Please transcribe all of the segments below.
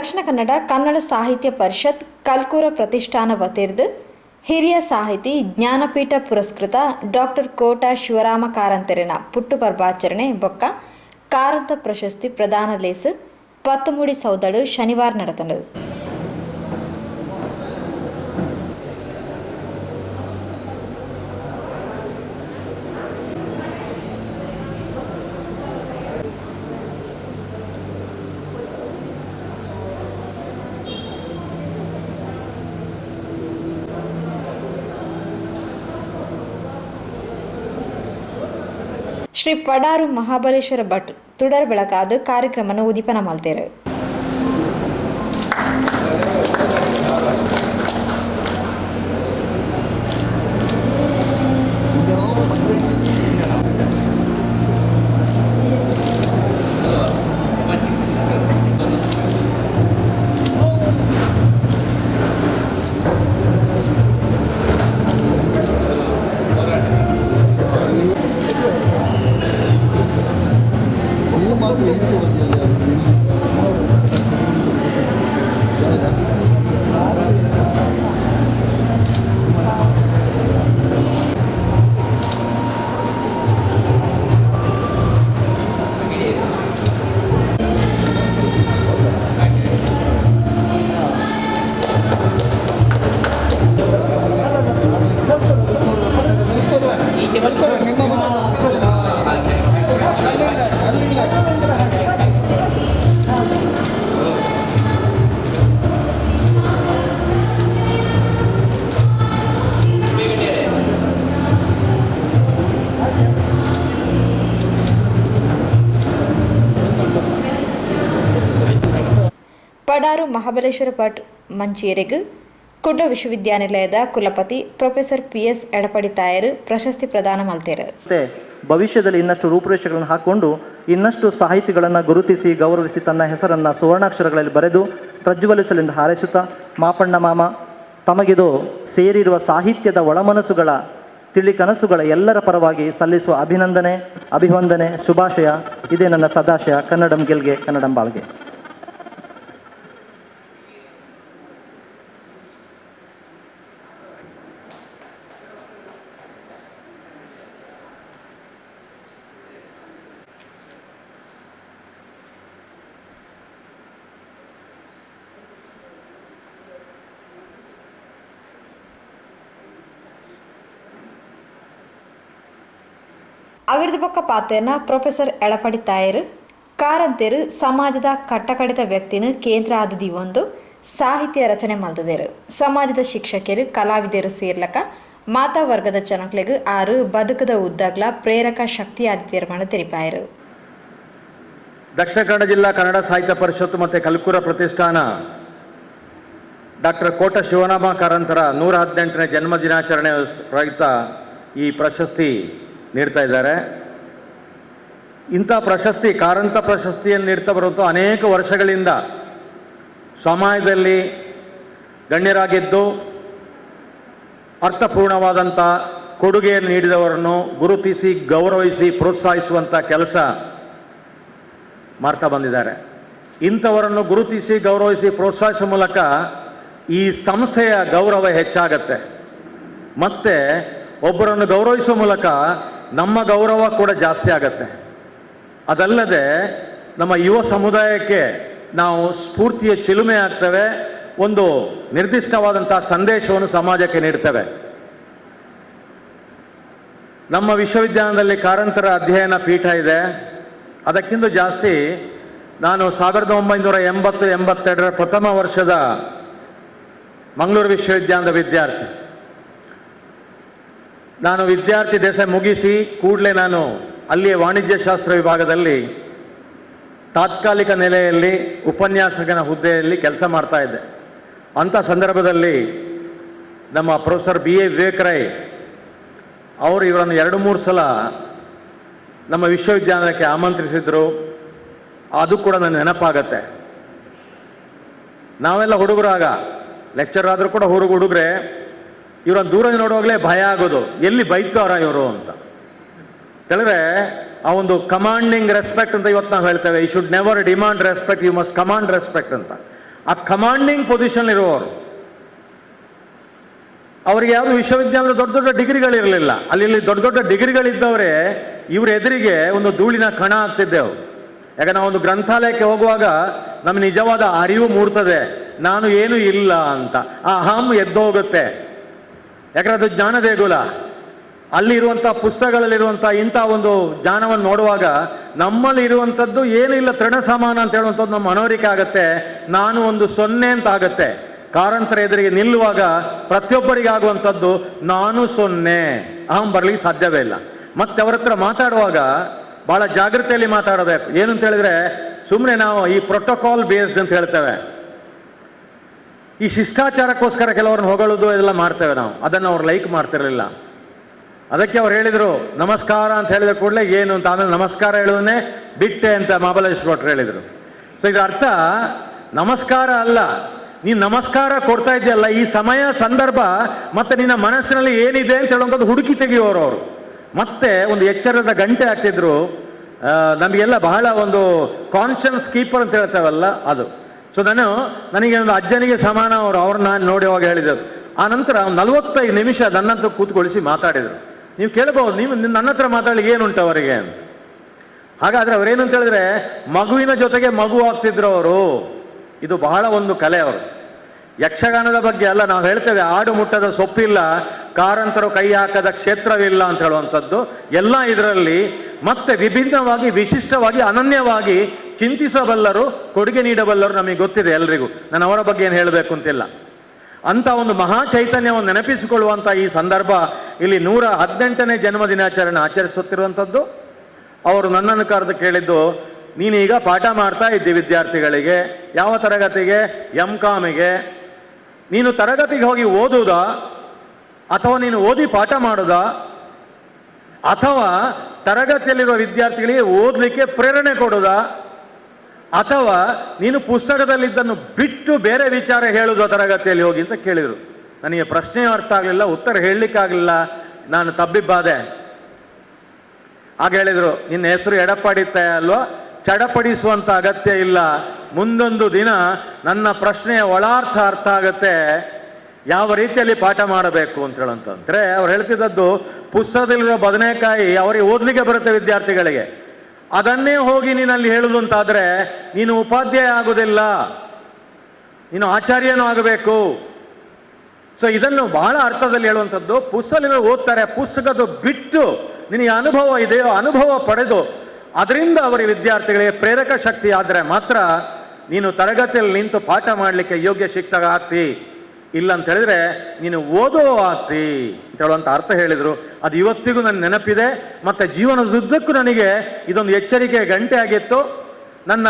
ದಕ್ಷಿಣ ಕನ್ನಡ ಕನ್ನಡ ಸಾಹಿತ್ಯ ಪರಿಷತ್ ಕಲ್ಕೂರ ಪ್ರತಿಷ್ಠಾನ ವತಿರ್ದು ಹಿರಿಯ ಸಾಹಿತಿ ಜ್ಞಾನಪೀಠ ಪುರಸ್ಕೃತ ಡಾಕ್ಟರ್ ಕೋಟ ಶಿವರಾಮ ಕಾರಂತರಿನ ಪುಟ್ಟುಪರ್ವಾಚರಣೆ ಬೊಕ್ಕ ಕಾರಂತ ಪ್ರಶಸ್ತಿ ಪ್ರದಾನ ಲೇಸು ಪತ್ತುಮೂಡಿ ಸೌದಳು ಶನಿವಾರ ನಡೆದಳು. ಶ್ರೀ ಪಡಾರು ಮಹಾಬಲೇಶ್ವರ ಭಟ್ ತುಡರ್ ಬೆಳಕಾದ ಕಾರ್ಯಕ್ರಮನ ಉದೀಪನ ಮಾಡ್ತಾರೆ. ಪಡಾರು ಮಹಾಬಲೇಶ್ವರ ಭಟ್ ಮಂಚೇರಿಗೆ ಕುಡ್ಲ ವಿಶ್ವವಿದ್ಯಾನಿಲಯದ ಕುಲಪತಿ ಪ್ರೊಫೆಸರ್ PS ಎಡಪಡಿ ತಾಯರು ಪ್ರಶಸ್ತಿ ಪ್ರದಾನ ಮಾಡ್ತಾರೆ. ಭವಿಷ್ಯದಲ್ಲಿ ಇನ್ನಷ್ಟು ರೂಪುರೇಷೆಗಳನ್ನು ಹಾಕಿಕೊಂಡು ಇನ್ನಷ್ಟು ಸಾಹಿತಿಗಳನ್ನು ಗುರುತಿಸಿ ಗೌರವಿಸಿ ತನ್ನ ಹೆಸರನ್ನು ಸುವರ್ಣಾಕ್ಷರಗಳಲ್ಲಿ ಬರೆದು ಪ್ರಜ್ವಲಿಸಲೆಂದು ಹಾರೈಸುತ್ತಾ ಮಾಪಣ್ಣ ಮಾಮ ತಮಗಿದು ಸೇರಿರುವ ಸಾಹಿತ್ಯದ ಒಳಮನಸ್ಸುಗಳ ತಿಳಿಕನಸುಗಳ ಎಲ್ಲರ ಪರವಾಗಿ ಸಲ್ಲಿಸುವ ಅಭಿನಂದನೆ, ಅಭಿವಂದನೆ, ಶುಭಾಶಯ. ಇದೇ ನನ್ನ ಸದಾಶಯ. ಕನ್ನಡಂ ಗೆಲ್ಗೆ, ಕನ್ನಡಂ ಬಾಳ್ಗೆ. ಅಗರ್ದ ಪಕ್ಕ ಪಾತೇನ ಪ್ರೊಫೆಸರ್ ಎಡಪಡಿ ತಾಯರು ಕಾರಂತರು ಸಮಾಜದ ಕಟ್ಟಕಡಿತ ವ್ಯಕ್ತಿನ ಕೇಂದ್ರ ಆದದಿ ಒಂದು ಸಾಹಿತ್ಯ ರಚನೆ ಮಲ್ತದೇರು. ಸಮಾಜದ ಶಿಕ್ಷಕರು ಕಲಾವಿದರು ಸೇರ್ಲಕ ಮಾತಾ ವರ್ಗದ ಜನಕ್ಲೆಗೂ ಆರು ಬದುಕದ ಉದ್ದಾಗ್ಲ ಪ್ರೇರಕ ಶಕ್ತಿ ಆದಿತ್ಯರ್ಮಣ ತೆರಿಪಾಯರು. ದಕ್ಷಿಣ ಕನ್ನಡ ಜಿಲ್ಲಾ ಕನ್ನಡ ಸಾಹಿತ್ಯ ಪರಿಷತ್ತು ಮತ್ತು ಕಲ್ಕೂರ ಪ್ರತಿಷ್ಠಾನ ಡಾಕ್ಟರ್ ಕೋಟ ಶಿವರಾಮ ಕಾರಂತರ 118ನೇ ಜನ್ಮ ದಿನಾಚರಣೆ ಪ್ರಯುಕ್ತ ಈ ಪ್ರಶಸ್ತಿ ನೀಡ್ತಾ ಇದ್ದಾರೆ. ಇಂಥ ಪ್ರಶಸ್ತಿ, ಕಾರಂತ ಪ್ರಶಸ್ತಿಯನ್ನು ನೀಡ್ತಾ ಬರುವಂಥ ಅನೇಕ ವರ್ಷಗಳಿಂದ ಸಮಾಜದಲ್ಲಿ ಗಣ್ಯರಾಗಿದ್ದು ಅರ್ಥಪೂರ್ಣವಾದಂಥ ಕೊಡುಗೆಯನ್ನು ನೀಡಿದವರನ್ನು ಗುರುತಿಸಿ ಗೌರವಿಸಿ ಪ್ರೋತ್ಸಾಹಿಸುವಂಥ ಕೆಲಸ ಮಾಡ್ತಾ ಬಂದಿದ್ದಾರೆ. ಇಂಥವರನ್ನು ಗುರುತಿಸಿ ಗೌರವಿಸಿ ಪ್ರೋತ್ಸಾಹಿಸುವ ಮೂಲಕ ಈ ಸಂಸ್ಥೆಯ ಗೌರವ ಹೆಚ್ಚಾಗತ್ತೆ. ಮತ್ತು ಒಬ್ಬರನ್ನು ಗೌರವಿಸುವ ಮೂಲಕ ನಮ್ಮ ಗೌರವ ಕೂಡ ಜಾಸ್ತಿ ಆಗತ್ತೆ. ಅದಲ್ಲದೆ ನಮ್ಮ ಯುವ ಸಮುದಾಯಕ್ಕೆ ನಾವು ಸ್ಫೂರ್ತಿಯ ಚಿಲುಮೆ ಆಗ್ತವೆ, ಒಂದು ನಿರ್ದಿಷ್ಟವಾದಂಥ ಸಂದೇಶವನ್ನು ಸಮಾಜಕ್ಕೆ ನೀಡ್ತವೆ. ನಮ್ಮ ವಿಶ್ವವಿದ್ಯಾಲಯದಲ್ಲಿ ಕಾರಂತರ ಅಧ್ಯಯನ ಪೀಠ ಇದೆ. ಅದಕ್ಕಿಂತ ಜಾಸ್ತಿ ನಾನು 1982 ಪ್ರಥಮ ವರ್ಷದ ಮಂಗಳೂರು ವಿಶ್ವವಿದ್ಯಾಲಯದ ವಿದ್ಯಾರ್ಥಿ. ನಾನು ವಿದ್ಯಾರ್ಥಿ ದೆಸೆ ಮುಗಿಸಿ ಕೂಡಲೇ ನಾನು ಅಲ್ಲಿಯ ವಾಣಿಜ್ಯಶಾಸ್ತ್ರ ವಿಭಾಗದಲ್ಲಿ ತಾತ್ಕಾಲಿಕ ನೆಲೆಯಲ್ಲಿ ಉಪನ್ಯಾಸಕನ ಹುದ್ದೆಯಲ್ಲಿ ಕೆಲಸ ಮಾಡ್ತಾ ಇದ್ದೆ. ಅಂಥ ಸಂದರ್ಭದಲ್ಲಿ ನಮ್ಮ ಪ್ರೊಫೆಸರ್ BA ವಿವೇಕರಾಯ್ ಅವರು ಇವರನ್ನು 2-3 ಸಲ ನಮ್ಮ ವಿಶ್ವವಿದ್ಯಾಲಯಕ್ಕೆ ಆಮಂತ್ರಿಸಿದರು. ಅದು ಕೂಡ ನನ್ನ ನೆನಪಾಗತ್ತೆ. ನಾವೆಲ್ಲ ಹುಡುಗರಾಗ ಲೆಕ್ಚರ್ ಆದರೂ ಕೂಡ ಹುಡುಗರೆ ಇವರನ್ನು ದೂರ ನೋಡುವಾಗಲೇ ಭಯ ಆಗೋದು, ಎಲ್ಲಿ ಬೈತಾರ ಇವರು ಅಂತ ಹೇಳಿದ್ರೆ ಆ ಒಂದು ಕಮಾಂಡಿಂಗ್ ರೆಸ್ಪೆಕ್ಟ್ ಅಂತ ಇವತ್ತು ನಾವು ಹೇಳ್ತೇವೆ. You should never demand respect, you must command respect ಅಂತ. ಆ ಕಮಾಂಡಿಂಗ್ ಪೊಸಿಷನ್ ಇರುವವರು. ಅವರಿಗೆ ಯಾವುದು ವಿಶ್ವವಿದ್ಯಾಲಯದ ದೊಡ್ಡ ದೊಡ್ಡ ಡಿಗ್ರಿಗಳಿರಲಿಲ್ಲ. ಅಲ್ಲಿ ದೊಡ್ಡ ದೊಡ್ಡ ಡಿಗ್ರಿಗಳಿದ್ದವರೇ ಇವ್ರ ಎದುರಿಗೆ ಒಂದು ಧೂಳಿನ ಕಣ ಆಗ್ತಿದ್ದೆವು. ಯಾಕೆ ನಾವೊಂದು ಗ್ರಂಥಾಲಯಕ್ಕೆ ಹೋಗುವಾಗ ನಮ್ಗೆ ನಿಜವಾದ ಅರಿವು ಮೂಡ್ತದೆ, ನಾನು ಏನು ಇಲ್ಲ ಅಂತ. ಆ ಅಹಂ ಎದ್ದೋಗುತ್ತೆ. ಯಾಕಂದ್ರೆ ಅದು ಜ್ಞಾನ ದೇಗುಲ. ಅಲ್ಲಿರುವಂಥ ಪುಸ್ತಕಗಳಲ್ಲಿರುವಂಥ ಇಂಥ ಒಂದು ಜ್ಞಾನವನ್ನು ನೋಡುವಾಗ ನಮ್ಮಲ್ಲಿ ಇರುವಂಥದ್ದು ಏನಿಲ್ಲ, ತೃಣ ಸಮಾನ ಅಂತ ಹೇಳುವಂಥದ್ದು ನಮ್ಮ ಮನವರಿಕೆ ಆಗುತ್ತೆ. ನಾನು ಒಂದು 0 ಅಂತ ಆಗುತ್ತೆ. ಕಾರಂತರ ಎದುರಿಗೆ ನಿಲ್ಲುವಾಗ ಪ್ರತಿಯೊಬ್ಬರಿಗೆ ಆಗುವಂಥದ್ದು ನಾನು 0, ಅಹಂ ಬರಲಿಕ್ಕೆ ಸಾಧ್ಯವೇ ಇಲ್ಲ. ಮತ್ತೆ ಅವರ ಹತ್ರ ಮಾತಾಡುವಾಗ ಬಹಳ ಜಾಗೃತಿಯಲ್ಲಿ ಮಾತಾಡಬೇಕು. ಏನು ಅಂತ ಹೇಳಿದ್ರೆ, ಸುಮ್ಮನೆ ನಾವು ಈ ಪ್ರೋಟೋಕಾಲ್ ಬೇಸ್ಡ್ ಅಂತ ಹೇಳ್ತೇವೆ, ಈ ಶಿಷ್ಟಾಚಾರಕ್ಕೋಸ್ಕರ ಕೆಲವರನ್ನು ಹೊಗಳೋದು ಎಲ್ಲ ಮಾಡ್ತೇವೆ ನಾವು. ಅದನ್ನು ಅವ್ರು ಲೈಕ್ ಮಾಡ್ತಿರಲಿಲ್ಲ. ಅದಕ್ಕೆ ಅವ್ರು ಹೇಳಿದರು ನಮಸ್ಕಾರ ಅಂತ ಹೇಳಿದ ಕೂಡಲೇ ಏನು ಅಂತ, ಆಮೇಲೆ ನಮಸ್ಕಾರ ಹೇಳೋದನ್ನೇ ಬಿಟ್ಟೆ ಅಂತ ಮಹಾಬಲೇಶ್ವರ ಭಟ್ರು ಹೇಳಿದರು. ಸೊ ಇದರ ಅರ್ಥ ನಮಸ್ಕಾರ ಅಲ್ಲ, ನೀನು ನಮಸ್ಕಾರ ಕೊಡ್ತಾ ಇದೆಯಲ್ಲ, ಈ ಸಮಯ ಸಂದರ್ಭ ಮತ್ತೆ ನಿನ್ನ ಮನಸ್ಸಿನಲ್ಲಿ ಏನಿದೆ ಅಂತ ಹೇಳುವಂಥದ್ದು ಹುಡುಕಿ ತೆಗೆಯೋರು ಅವರು. ಮತ್ತೆ ಒಂದು ಎಚ್ಚರದ ಗಂಟೆ ಆಗ್ತಿದ್ರು. ನಮಗೆಲ್ಲ ಬಹಳ ಒಂದು ಕಾನ್ಷಿಯನ್ಸ್ ಕೀಪರ್ ಅಂತ ಹೇಳ್ತೇವಲ್ಲ ಅದು. ಸೊ ನನಗೆ ಒಂದು ಅಜ್ಜನಿಗೆ ಸಮಾನ ಅವ್ರನ್ನ ನಾನು ನೋಡುವಾಗ ಹೇಳಿದರು. ಆ ನಂತರ 45 ನಿಮಿಷ ನನ್ನಂತೂ ಕೂತ್ಕೊಳಿಸಿ ಮಾತಾಡಿದರು. ನೀವು ಕೇಳ್ಬೋದು, ನೀವು ನನ್ನ ಹತ್ರ ಮಾತಾಡಲಿ ಏನುಂಟು ಅವರಿಗೆ ಅಂತ. ಹಾಗಾದ್ರೆ ಅವರೇನು ಅಂತ ಹೇಳಿದ್ರೆ, ಮಗುವಿನ ಜೊತೆಗೆ ಮಗು ಆಗ್ತಿದ್ರು ಅವರು. ಇದು ಬಹಳ ಒಂದು ಕಲೆ ಅವರು. ಯಕ್ಷಗಾನದ ಬಗ್ಗೆ ಅಲ್ಲ, ನಾವು ಹೇಳ್ತೇವೆ ಆಡು ಮುಟ್ಟದ ಸೊಪ್ಪಿಲ್ಲ, ಕಾರಂತರು ಕೈ ಹಾಕದ ಕ್ಷೇತ್ರವಿಲ್ಲ ಅಂತ ಹೇಳುವಂಥದ್ದು ಎಲ್ಲ ಇದರಲ್ಲಿ. ಮತ್ತೆ ವಿಭಿನ್ನವಾಗಿ, ವಿಶಿಷ್ಟವಾಗಿ, ಅನನ್ಯವಾಗಿ ಚಿಂತಿಸಬಲ್ಲರು, ಕೊಡುಗೆ ನೀಡಬಲ್ಲರು ನಮಗೆ ಗೊತ್ತಿದೆ ಎಲ್ರಿಗೂ. ನಾನು ಅವರ ಬಗ್ಗೆ ಏನು ಹೇಳಬೇಕು ಅಂತಿಲ್ಲ. ಅಂತ ಒಂದು ಮಹಾ ಚೈತನ್ಯವನ್ನು ನೆನಪಿಸಿಕೊಳ್ಳುವಂಥ ಈ ಸಂದರ್ಭ, ಇಲ್ಲಿ 118ನೇ ಜನ್ಮದಿನಾಚರಣೆ ಆಚರಿಸುತ್ತಿರುವಂಥದ್ದು. ಅವರು ನನ್ನನ್ನು ಕರೆದು ಕೇಳಿದ್ದು, ನೀನೀಗ ಪಾಠ ಮಾಡ್ತಾ ಇದ್ದಿ ವಿದ್ಯಾರ್ಥಿಗಳಿಗೆ. ಯಾವ ತರಗತಿಗೆ? MCOMಗೆ. ನೀನು ತರಗತಿಗೆ ಹೋಗಿ ಓದುವುದಾ, ಅಥವಾ ನೀನು ಓದಿ ಪಾಠ ಮಾಡೋದಾ, ಅಥವಾ ತರಗತಿಯಲ್ಲಿರುವ ವಿದ್ಯಾರ್ಥಿಗಳಿಗೆ ಓದಲಿಕ್ಕೆ ಪ್ರೇರಣೆ ಕೊಡೋದಾ, ಅಥವಾ ನೀನು ಪುಸ್ತಕದಲ್ಲಿದ್ದನ್ನು ಬಿಟ್ಟು ಬೇರೆ ವಿಚಾರ ಹೇಳುವುದು ತರಗತಿಯಲ್ಲಿ ಹೋಗಿ ಅಂತ ಕೇಳಿದರು. ನನಗೆ ಪ್ರಶ್ನೆಯೂ ಅರ್ಥ ಆಗಲಿಲ್ಲ, ಉತ್ತರ ಹೇಳಲಿಕ್ಕಾಗಲಿಲ್ಲ. ನಾನು ತಬ್ಬಿಬ್ಬಾದೆ. ಆಗ ಹೇಳಿದರು, ನಿನ್ನ ಹೆಸರು ಎಡಪಡಿತಾ ಅಲ್ವಾ, ಚಡಪಡಿಸುವಂಥ ಅಗತ್ಯ ಇಲ್ಲ. ಮುಂದೊಂದು ದಿನ ನನ್ನ ಪ್ರಶ್ನೆಯ ಒಳಾರ್ಥ ಅರ್ಥ ಆಗತ್ತೆ, ಯಾವ ರೀತಿಯಲ್ಲಿ ಪಾಠ ಮಾಡಬೇಕು ಅಂತ ಹೇಳಂತಂದ್ರೆ. ಅವ್ರು ಹೇಳ್ತಿದ್ದದ್ದು, ಪುಸ್ತಕದಲ್ಲಿರೋ ಬದನೆಕಾಯಿ ಅವರಿಗೆ ಓದಲಿಕ್ಕೆ ಬರುತ್ತೆ ವಿದ್ಯಾರ್ಥಿಗಳಿಗೆ, ಅದನ್ನೇ ಹೋಗಿ ನೀನಲ್ಲಿ ಹೇಳುದು ಅಂತಾದರೆ ನೀನು ಉಪಾಧ್ಯಾಯ ಆಗೋದಿಲ್ಲ, ನೀನು ಆಚಾರ್ಯನೂ ಆಗಬೇಕು. ಸೊ ಇದನ್ನು ಬಹಳ ಅರ್ಥದಲ್ಲಿ ಹೇಳುವಂಥದ್ದು. ಪುಸ್ತಕದಲ್ಲಿ ಓದ್ತಾರೆ, ಪುಸ್ತಕದ ಬಿಟ್ಟು ನಿನಗೆ ಅನುಭವ ಇದೆಯೋ ಅನುಭವ ಪಡೆದು ಅದರಿಂದ ಅವರಿಗೆ ವಿದ್ಯಾರ್ಥಿಗಳಿಗೆ ಪ್ರೇರಕ ಶಕ್ತಿ ಆದರೆ ಮಾತ್ರ ನೀನು ತರಗತಿಯಲ್ಲಿ ನಿಂತು ಪಾಠ ಮಾಡಲಿಕ್ಕೆ ಯೋಗ್ಯ ಶಿಕ್ಷಕ ಆಗ್ತಿ. ಇಲ್ಲ ಅಂತ ಹೇಳಿದ್ರೆ ನೀನು ಓದೋ ಆಗ್ತಿ ಅಂತ ಹೇಳುವಂಥ ಅರ್ಥ ಹೇಳಿದರು. ಅದು ಇವತ್ತಿಗೂ ನನ್ನ ನೆನಪಿದೆ. ಮತ್ತು ಜೀವನದುದ್ದಕ್ಕೂ ನನಗೆ ಇದೊಂದು ಎಚ್ಚರಿಕೆ ಗಂಟೆ ಆಗಿತ್ತು. ನನ್ನ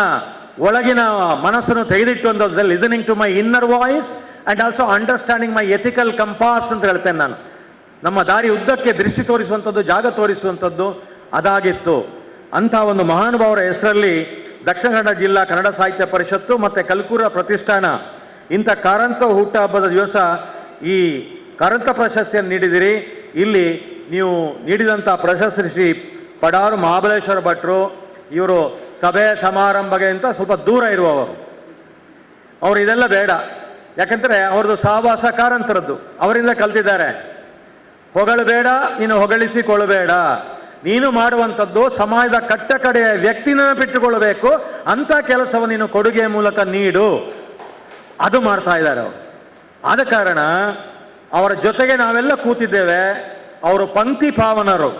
ಒಳಗಿನ ಮನಸ್ಸನ್ನು ತೆಗೆದಿಟ್ಟುವಂಥದ್ದು, listening to my inner voice and also understanding my ethical compass ಅಂತ ಹೇಳ್ತೇನೆ ನಾನು. ನಮ್ಮ ದಾರಿ ಉದ್ದಕ್ಕೆ ದೃಷ್ಟಿ ತೋರಿಸುವಂಥದ್ದು, ಜಾಗ ತೋರಿಸುವಂಥದ್ದು ಅದಾಗಿತ್ತು. ಅಂಥ ಒಂದು ಮಹಾನುಭಾವರ ಹೆಸರಲ್ಲಿ ದಕ್ಷಿಣ ಕನ್ನಡ ಜಿಲ್ಲಾ ಕನ್ನಡ ಸಾಹಿತ್ಯ ಪರಿಷತ್ತು ಮತ್ತು ಕಲ್ಕೂರ ಪ್ರತಿಷ್ಠಾನ ಇಂಥ ಕಾರಂತ ಹುಟ್ಟುಹಬ್ಬದ ದಿವಸ ಈ ಕಾರಂತ ಪ್ರಶಸ್ತಿಯನ್ನು ನೀಡಿದಿರಿ. ಇಲ್ಲಿ ನೀವು ನೀಡಿದಂಥ ಪ್ರಶಸ್ತಿ ಶ್ರೀ ಪಡಾರು ಮಹಾಬಲೇಶ್ವರ ಭಟ್ರು. ಇವರು ಸಭೆ ಸಮಾರಂಭಗೆ ಅಂತ ಸ್ವಲ್ಪ ದೂರ ಇರುವವರು. ಅವರು ಇದೆಲ್ಲ ಬೇಡ, ಯಾಕಂದರೆ ಅವ್ರದ್ದು ಸಹವಾಸ ಕಾರಂತರದ್ದು, ಅವರಿಂದ ಕಲ್ತಿದ್ದಾರೆ. ಹೊಗಳಬೇಡ, ನೀನು ಹೊಗಳಿಸಿಕೊಳ್ಳಬೇಡ. ನೀನು ಮಾಡುವಂಥದ್ದು ಸಮಾಜದ ಕಟ್ಟ ಕಡೆಯ ವ್ಯಕ್ತಿನ ಬಿಟ್ಟುಕೊಳ್ಳಬೇಕು. ಅಂಥ ಕೆಲಸವನ್ನು ನೀನು ಕೊಡುಗೆಯ ಮೂಲಕ ನೀಡು. ಅದು ಮಾಡ್ತಾ ಇದ್ದಾರೆ ಅವರು. ಆದ ಕಾರಣ ಅವರ ಜೊತೆಗೆ ನಾವೆಲ್ಲ ಕೂತಿದ್ದೇವೆ. ಅವರು ಪಂಕ್ತಿ ಪಾವನರು.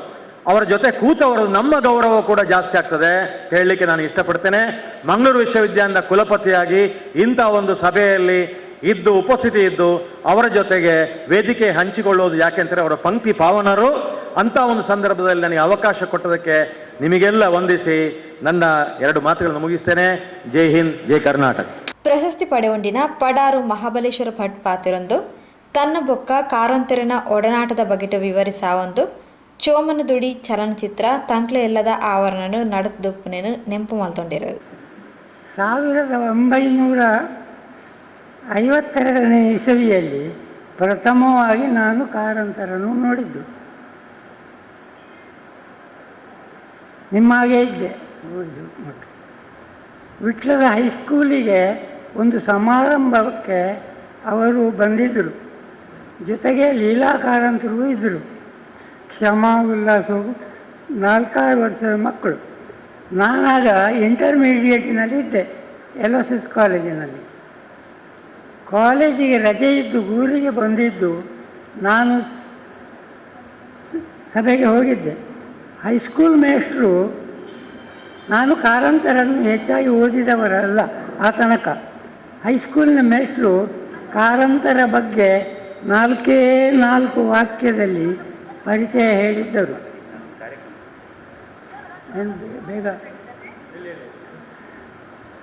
ಅವರ ಜೊತೆ ಕೂತವರು ನಮ್ಮ ಗೌರವ ಕೂಡ ಜಾಸ್ತಿ ಆಗ್ತದೆ ಹೇಳಲಿಕ್ಕೆ ನಾನು ಇಷ್ಟಪಡ್ತೇನೆ. ಮಂಗಳೂರು ವಿಶ್ವವಿದ್ಯಾಲಯದ ಕುಲಪತಿಯಾಗಿ ಇಂಥ ಒಂದು ಸಭೆಯಲ್ಲಿ ಇದ್ದು ಉಪಸ್ಥಿತಿ ಇದ್ದು ಅವರ ಜೊತೆಗೆ ವೇದಿಕೆ ಹಂಚಿಕೊಳ್ಳೋದು ಯಾಕೆಂದರೆ ಅವರ ಪಂಕ್ತಿ ಪಾವನರು. ಅಂಥ ಒಂದು ಸಂದರ್ಭದಲ್ಲಿ ನನಗೆ ಅವಕಾಶ ಕೊಟ್ಟದಕ್ಕೆ ನಿಮಗೆಲ್ಲ ವಂದಿಸಿ ನನ್ನ 2 ಮಾತುಗಳನ್ನು ಮುಗಿಸ್ತೇನೆ. ಜೈ ಹಿಂದ್, ಜೈ ಕರ್ನಾಟಕ. ಪ್ರಶಸ್ತಿ ಪಡೆಯೊಂಡಿನ ಪಡಾರು ಮಹಾಬಲೇಶ್ವರ ಭಟ್ ಪಾತಿರೊಂದು ತನ್ನ ಬೊಕ್ಕ ಕಾರಂತರಿನ ಒಡನಾಟದ ಬಗೆಟು ವಿವರಿಸಾವೊಂದು ಚೋಮನದುಡಿ ಚಲನಚಿತ್ರ ತಂಕ್ಲೆ ಎಲ್ಲದ ಆವರಣನು ನಡುದುಪ್ಪನೇನು ನೆಂಪು ಮಲ್ತೊಂಡಿರು. 1952ನೇ ಇಸವಿಯಲ್ಲಿ ಪ್ರಥಮವಾಗಿ ನಾನು ಕಾರಂತರನ್ನು ನೋಡಿದ್ದು. ನಿಮ್ಮಾಗೆ ಇದ್ದೆ. ವಿಟ್ಲದ ಹೈಸ್ಕೂಲಿಗೆ ಒಂದು ಸಮಾರಂಭಕ್ಕೆ ಅವರು ಬಂದಿದ್ದರು. ಜೊತೆಗೆ ಲೀಲಾ ಕಾರಂತರು ಇದ್ದರು. ಕ್ಷಮಾ ಉಲ್ಲಾಸವು 4-6 ವರ್ಷದ ಮಕ್ಕಳು. ನಾನಾಗ ಇಂಟರ್ಮೀಡಿಯೇಟಿನಲ್ಲಿ ಇದ್ದೆ, LSS ಕಾಲೇಜಿನಲ್ಲಿ. ಕಾಲೇಜಿಗೆ ರಜೆ ಇದ್ದು ಊರಿಗೆ ಬಂದಿದ್ದು ನಾನು ಸಭೆಗೆ ಹೋಗಿದ್ದೆ. ಹೈಸ್ಕೂಲ್ ಮೇಷ್ಟ್ರು, ನಾನು ಕಾರಂತರನ್ನು ಹೆಚ್ಚಾಗಿ ಓದಿದವರಲ್ಲ ಆ ತನಕ. ಹೈಸ್ಕೂಲಿನ ಮೇಷ್ಟ್ರು ಕಾರಂತರ ಬಗ್ಗೆ 4 ವಾಕ್ಯದಲ್ಲಿ ಪರಿಚಯ ಹೇಳಿದ್ದರು. ಬೇಗ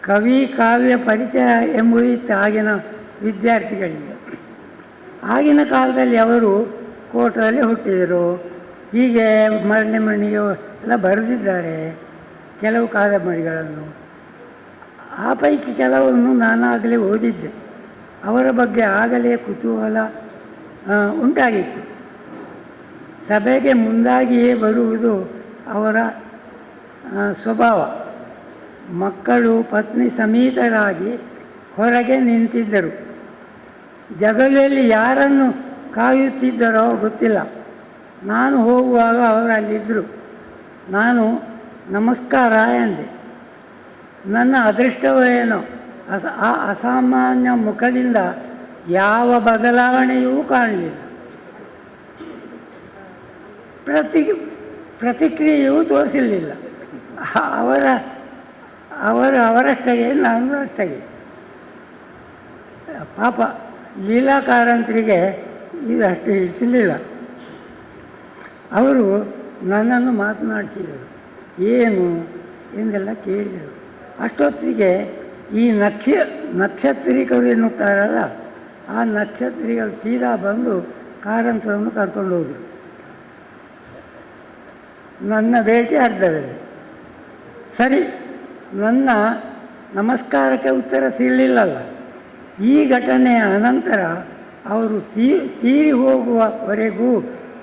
ಕವಿ ಕಾವ್ಯ ಪರಿಚಯ ಎಂಬುದಿತ್ತು ಆಗಿನ ವಿದ್ಯಾರ್ಥಿಗಳಿಗೆ. ಆಗಿನ ಕಾಲದಲ್ಲಿ ಅವರು ಕೋಟದಲ್ಲಿ ಹುಟ್ಟಿದರು, ಹೀಗೆ ಮರಳಿ ಮಣ್ಣಿಗೆ ಎಲ್ಲ ಬರೆದಿದ್ದಾರೆ ಕೆಲವು ಕಾದಂಬರಿಗಳನ್ನು. ಆ ಪೈಕಿ ಕೆಲವನ್ನು ನಾನಾಗಲೇ ಓದಿದ್ದೆ. ಅವರ ಬಗ್ಗೆ ಆಗಲೇ ಕುತೂಹಲ ಉಂಟಾಗಿತ್ತು. ಸಭೆಗೆ ಮುಂದಾಗಿಯೇ ಬರುವುದು ಅವರ ಸ್ವಭಾವ. ಮಕ್ಕಳು ಪತ್ನಿ ಸಮೇತರಾಗಿ ಹೊರಗೆ ನಿಂತಿದ್ದರು. ಜಗಲಿಯಲ್ಲಿ ಯಾರನ್ನು ಕಾಯುತ್ತಿದ್ದರೋ ಗೊತ್ತಿಲ್ಲ. ನಾನು ಹೋಗುವಾಗ ಅವರು ಅಲ್ಲಿದ್ದರು. ನಾನು ನಮಸ್ಕಾರ ಎಂದೆ. ನನ್ನ ಅದೃಷ್ಟವೇನೋ ಆ ಅಸಾಮಾನ್ಯ ಮುಖದಿಂದ ಯಾವ ಬದಲಾವಣೆಯೂ ಕಾಣಲಿಲ್ಲ. ಪ್ರತಿಕ್ರಿಯೆಯೂ ತೋರಿಸಲಿಲ್ಲ. ಅವರಷ್ಟಾಗೆ ನಾನು ಅಷ್ಟಾಗೆ. ಪಾಪ ಲೀಲಾ ಕಾರಂತರಿಗೆ ಇದು ಅಷ್ಟು ಹಿಡಿಸಲಿಲ್ಲ. ಅವರು ನನ್ನನ್ನು ಮಾತನಾಡಿಸಿದರು, ಏನು ಎಂದೆಲ್ಲ ಕೇಳಿದರು. ಅಷ್ಟೊತ್ತಿಗೆ ಈ ನಕ್ಷತ್ರಿಕರು ಎನ್ನುತ್ತಾರಲ್ಲ, ಆ ನಕ್ಷತ್ರಿಗಳು ಸೀದಾ ಬಂದು ಕಾರಂತರನ್ನು ಕರ್ಕೊಂಡು ಹೋದರು. ನನ್ನ ಭೇಟಿ ಅರ್ಧದಲ್ಲಿ. ಸರಿ, ನನ್ನ ನಮಸ್ಕಾರಕ್ಕೆ ಉತ್ತರ ಸಿಗಲಿಲ್ಲಲ್ಲ. ಈ ಘಟನೆಯ ಅನಂತರ ಅವರು ತೀರಿ ಹೋಗುವವರೆಗೂ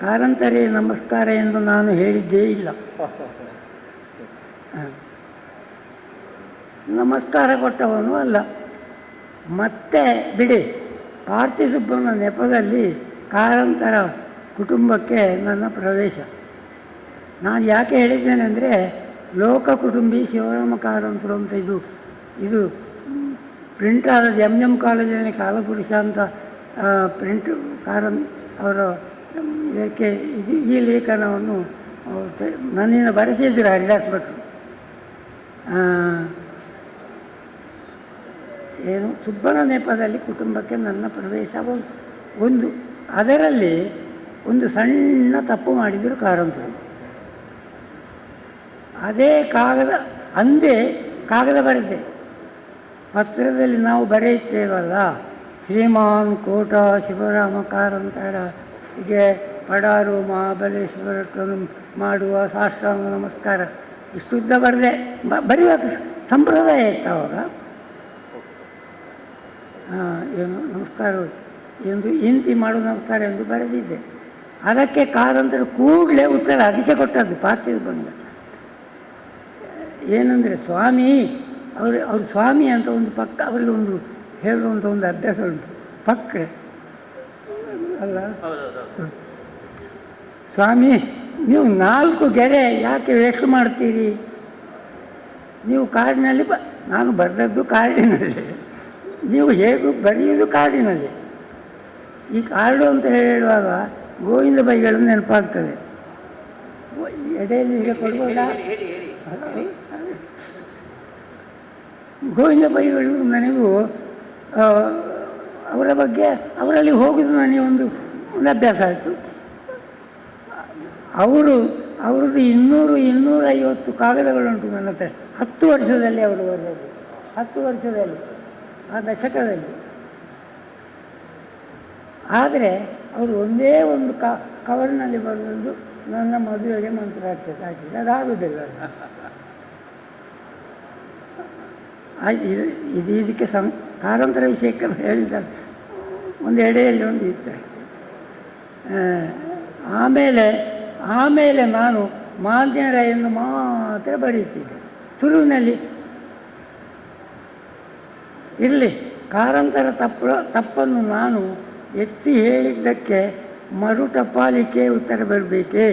ಕಾರಂತರೇ ನಮಸ್ಕಾರ ಎಂದು ನಾನು ಹೇಳಿದ್ದೇ ಇಲ್ಲ. ನಮಸ್ಕಾರ ಕೊಟ್ಟವನು ಅಲ್ಲ. ಮತ್ತೆ ಬಿಡಿ, ಪಾರ್ಥಿಸುಬ್ಬನ ನೆಪದಲ್ಲಿ ಕಾರಂತರ ಕುಟುಂಬಕ್ಕೆ ನನ್ನ ಪ್ರವೇಶ. ನಾನು ಯಾಕೆ ಹೇಳಿದ್ದೇನೆ ಅಂದರೆ, ಲೋಕ ಕುಟುಂಬಿ ಶಿವರಾಮ ಕಾರಂತರು ಅಂತ ಇದು ಪ್ರಿಂಟ್ ಆದದ್ದು MM ಕಾಲೇಜಿನಲ್ಲಿ ಕಾಲಪುರುಷ ಅಂತ ಪ್ರಿಂಟ್ ಅವರ ಇದಕ್ಕೆ ಈ ಲೇಖನವನ್ನು ನನ್ನಿಂದ ಬರೆಸಿದ್ರು ಹರಿದಾಸ್ ಭಟ್ರು. ಏನು ಸುಬ್ಬನ ನೆಪದಲ್ಲಿ ಕುಟುಂಬಕ್ಕೆ ನನ್ನ ಪ್ರವೇಶ ಒಂದು. ಅದರಲ್ಲಿ ಒಂದು ಸಣ್ಣ ತಪ್ಪು ಮಾಡಿದರು ಕಾರಂತರು. ಅದೇ ಕಾಗದ ಬರೆದೆ. ಪತ್ರದಲ್ಲಿ ನಾವು ಬರೆಯುತ್ತೇವಲ್ಲ, ಶ್ರೀಮಾನ್ ಕೋಟ ಶಿವರಾಮ ಕಾರಂತರ ಹೀಗೆ ಪಡಾರು ಮಹಾಬಲೇಶ್ವರಕ್ಕನು ಮಾಡುವ ಸಾಷ್ಟಾಂಗ ನಮಸ್ಕಾರ, ಇಷ್ಟುದ್ದ ಬರೆದೆ. ಬರೆಯುವಾಗ ಸಂಪ್ರದಾಯ ಇತ್ತು ಅವಾಗ. ಏನು ನಮಸ್ಕಾರ ಎಂದು ಇಂತಿ ಮಾಡು ನಮಸ್ಕಾರ ಎಂದು ಬರೆದಿದ್ದೆ. ಅದಕ್ಕೆ ಕಾರಂತರು ಕೂಡಲೇ ಉತ್ತರ ಅದಕ್ಕೆ ಕೊಟ್ಟದ್ದು. ಪಾರ್ಥಿವ ಬಂದ ಏನಂದರೆ, ಸ್ವಾಮಿ ಅವರು ಸ್ವಾಮಿ ಅಂತ ಒಂದು ಪಕ್ಕ ಅವರಿಗೆ ಒಂದು ಹೇಳುವಂಥ ಒಂದು ಅಭ್ಯಾಸ ಉಂಟು. ಪಕ್ಕ ಅಲ್ಲ, ಸ್ವಾಮಿ ನೀವು 4 ಗೆರೆ ಯಾಕೆ ವೇಸ್ಟ್ ಮಾಡ್ತೀರಿ? ನೀವು ಕಾಡಿನಲ್ಲಿ ನಾನು ಬರೆದದ್ದು ಕಾಡಿನಲ್ಲಿ, ನೀವು ಹೇಗೂ ಬರೆಯೋದು ಕಾಡಿನಲ್ಲಿ. ಈ ಕಾಡು ಅಂತ ಹೇಳುವಾಗ ಗೋವಿಂದ ಬೈಗಳು ನೆನಪಾಗ್ತದೆ. ಎಡೆಯಲ್ಲಿ ಹೀಗೆ ಕೊಡ್ಬೋದಾ? ಗೋವಿಂದ ಬೈಗಳು ನನಗೂ ಅವರ ಬಗ್ಗೆ ಅವರಲ್ಲಿ ಹೋಗೋದು ನನಗೆ ಒಂದು ಅಭ್ಯಾಸ ಆಯಿತು. ಅವ್ರದ್ದು 200-250 ಕಾಗದಗಳುಂಟು ನನ್ನ ಹತ್ರ. 10 ವರ್ಷದಲ್ಲಿ ಅವರು ಬರೆದದ್ದು, 10 ವರ್ಷದಲ್ಲಿ, ಆ ದಶಕದಲ್ಲಿ. ಆದರೆ ಅವರು ಒಂದೇ ಒಂದು ಕವರಿನಲ್ಲಿ ಬರೆದದ್ದು ನನ್ನ ಮದುವೆಗೆ ಮಂತ್ರಾಕ್ಷತೆ ಹಾಕಿದೆ. ಅದಾಗುವುದಿಲ್ಲ. ಇದಕ್ಕೆ ಕಾರಂತರ ವಿಷಯಕ್ಕೆ ಹೇಳಿದ್ದಾರೆ. ಒಂದು ಎಡೆಯಲ್ಲಿ ಒಂದು ಇತ್ತು. ಆಮೇಲೆ ನಾನು ಮಾಧ್ಯಮರೆಯನ್ನು ಮಾತ್ರ ಬರೆಯುತ್ತಿದ್ದೆ. ಶುರುವಿನಲ್ಲಿ ಇರಲಿ, ಕಾರಂತರ ತಪ್ಪನ್ನು ನಾನು ಎತ್ತಿ ಹೇಳಿದ್ದಕ್ಕೆ ಮರು ಟಪಾಲಿಕೆ ಉತ್ತರ ಬರಬೇಕೇ?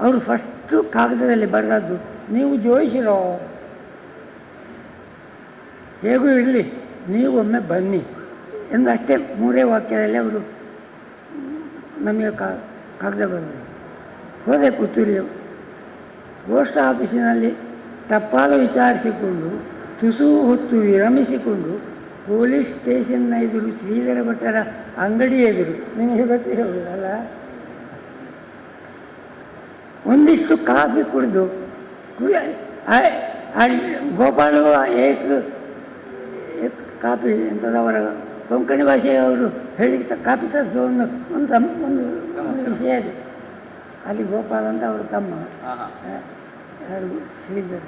ಅವರು ಫಸ್ಟು ಕಾಗದದಲ್ಲಿ ಬರೆದದ್ದು ನೀವು ಜೋಯಿಸಿರೋ, ಹೇಗೂ ಇರಲಿ ನೀವು ಒಮ್ಮೆ ಬನ್ನಿ ಎಂದು ಅಷ್ಟೇ 3 ವಾಕ್ಯದಲ್ಲಿ ಅವರು ನಮಗೆ ಕಾಗದ ಬರೆದರು. ಹೋದೆ ಪುತ್ತೂರಿಗೆ, ಪೋಸ್ಟ್ ಆಫೀಸಿನಲ್ಲಿ ಟಪಾಲು ವಿಚಾರಿಸಿಕೊಂಡು ತುಸು ಹೊತ್ತು ವಿರಮಿಸಿಕೊಂಡು ಪೊಲೀಸ್ ಸ್ಟೇಷನ್ನ ಎದುರು ಶ್ರೀಧರ ಭಟ್ಟರ ಅಂಗಡಿ ಎದುರು, ನಿಮಗೆ ಗೊತ್ತಿರೋಲ್ಲ, ಒಂದಿಷ್ಟು ಕಾಫಿ ಕುಡಿದು ಗೋಪಾಲು ಏಕ್ ಕಾಫಿ ಎಂಥದವರ ಕೊಂಕಣಿ ಭಾಷೆಯವರು ಹೇಳಿದ ಕಾಫಿ ತರಿಸೋ ಒಂದು ವಿಷಯ ಇದೆ. ಅಲ್ಲಿ ಗೋಪಾಲ ಅಂತ ಅವರ ತಮ್ಮ, ಯಾರು ಶ್ರೀಧರ.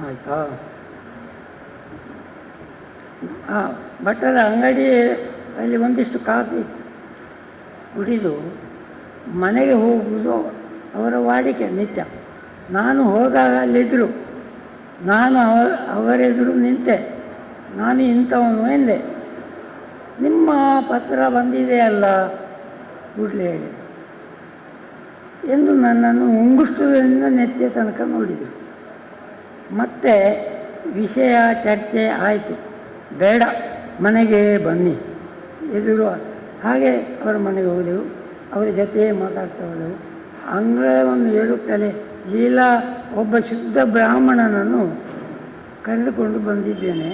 ಆಯಿತಾ, ಭಟ್ಟರ ಅಂಗಡಿ ಅಲ್ಲಿ ಒಂದಿಷ್ಟು ಕಾಫಿ ಕುಡಿದು ಮನೆಗೆ ಹೋಗುವುದು ಅವರ ವಾಡಿಕೆ ನಿತ್ಯ. ನಾನು ಹೋದಾಗ ಅಲ್ಲಿದ್ದರು, ನಾನು ಅವರೆದುರು ನಿಂತೆ. ನಾನು ಇಂಥವನು ಎಂದೆ. ನಿಮ್ಮ ಪತ್ರ ಬಂದಿದೆಯಲ್ಲ ಕೂಡಲೇ ಹೇಳಿ ಎಂದು ನನ್ನನ್ನು ಮುಂಗುಷ್ಟದಿಂದ ನೆತ್ತಿಯ ತನಕ ನೋಡಿದರು. ಮತ್ತೆ ವಿಷಯ ಚರ್ಚೆ ಆಯಿತು. ಬೇಡ, ಮನೆಗೆ ಬನ್ನಿ ಎದುರು. ಹಾಗೆ ಅವರ ಮನೆಗೆ ಹೋದೆವು, ಅವರ ಜೊತೆ ಮಾತಾಡ್ತಾ ಹೋದೆವು. ಅಂಗಳವನ್ನು ಹೇಳುತ್ತಲೇ ಲೀಲಾ ಒಬ್ಬ ಶುದ್ಧ ಬ್ರಾಹ್ಮಣನನ್ನು ಕರೆದುಕೊಂಡು ಬಂದಿದ್ದೇನೆ.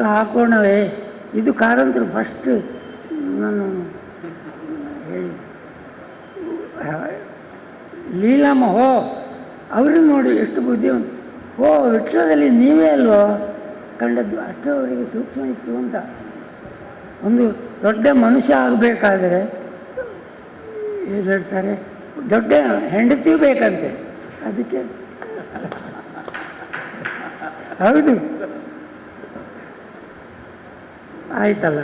ಹಾಕೋಣವೇ? ಇದು ಕಾರಂತರು ಫಸ್ಟ್ ನಾನು ಹೇಳಿ ಲೀಲಾಮ್ಮ ಹೋ ಅವ್ರನ್ನ ನೋಡಿ ಎಷ್ಟು ಬುದ್ಧಿವಂತ. ಓ ವಿಟ್ಲದಲ್ಲಿ ನೀವೇ ಅಲ್ವೋ ಕಂಡದ್ದು, ಅಷ್ಟು ಅವರಿಗೆ ಸೂಕ್ಷ್ಮ ಇತ್ತು ಅಂತ. ಒಂದು ದೊಡ್ಡ ಮನುಷ್ಯ ಆಗಬೇಕಾದ್ರೆ ಏನು ಹೇಳ್ತಾರೆ, ದೊಡ್ಡ ಹೆಂಡತಿಯೂ ಬೇಕಂತೆ ಅದಕ್ಕೆ. ಹೌದು ಆಯ್ತಲ್ಲ.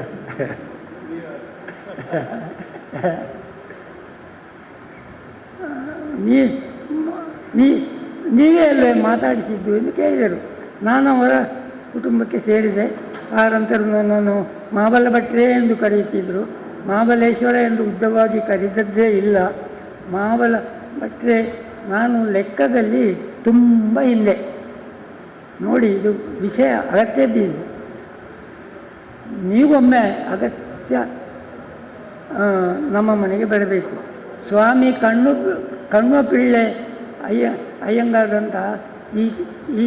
ನೀವೇ ಅಲ್ಲೇ ಮಾತಾಡಿಸಿದ್ದು ಎಂದು ಕೇಳಿದರು. ನಾನು ಅವರ ಕುಟುಂಬಕ್ಕೆ ಸೇರಿದೆ. ಕಾರಂತರು ನನ್ನನ್ನು ಮಹಾಬಲ ಭಟ್ರೆ ಎಂದು ಕರೆಯುತ್ತಿದ್ದರು. ಮಹಾಬಲೇಶ್ವರ ಎಂದು ಉದ್ದವಾಗಿ ಕರೆದದ್ದೇ ಇಲ್ಲ. ಮಹಾಬಲ ಭಟ್ರೆ ನಾನು ಲೆಕ್ಕದಲ್ಲಿ ತುಂಬ ಹಿಂದೆ. ನೋಡಿ, ಇದು ವಿಷಯ ಅಗತ್ಯದ್ದಿದೆ. ನೀವೊಮ್ಮೆ ಅಗತ್ಯ ನಮ್ಮ ಮನೆಗೆ ಬರಬೇಕು. ಸ್ವಾಮಿ ಕಣ್ವ ಪಿಳ್ಳೆ ಅಯ್ಯಂಗಾರ್ದಂಥ ಈ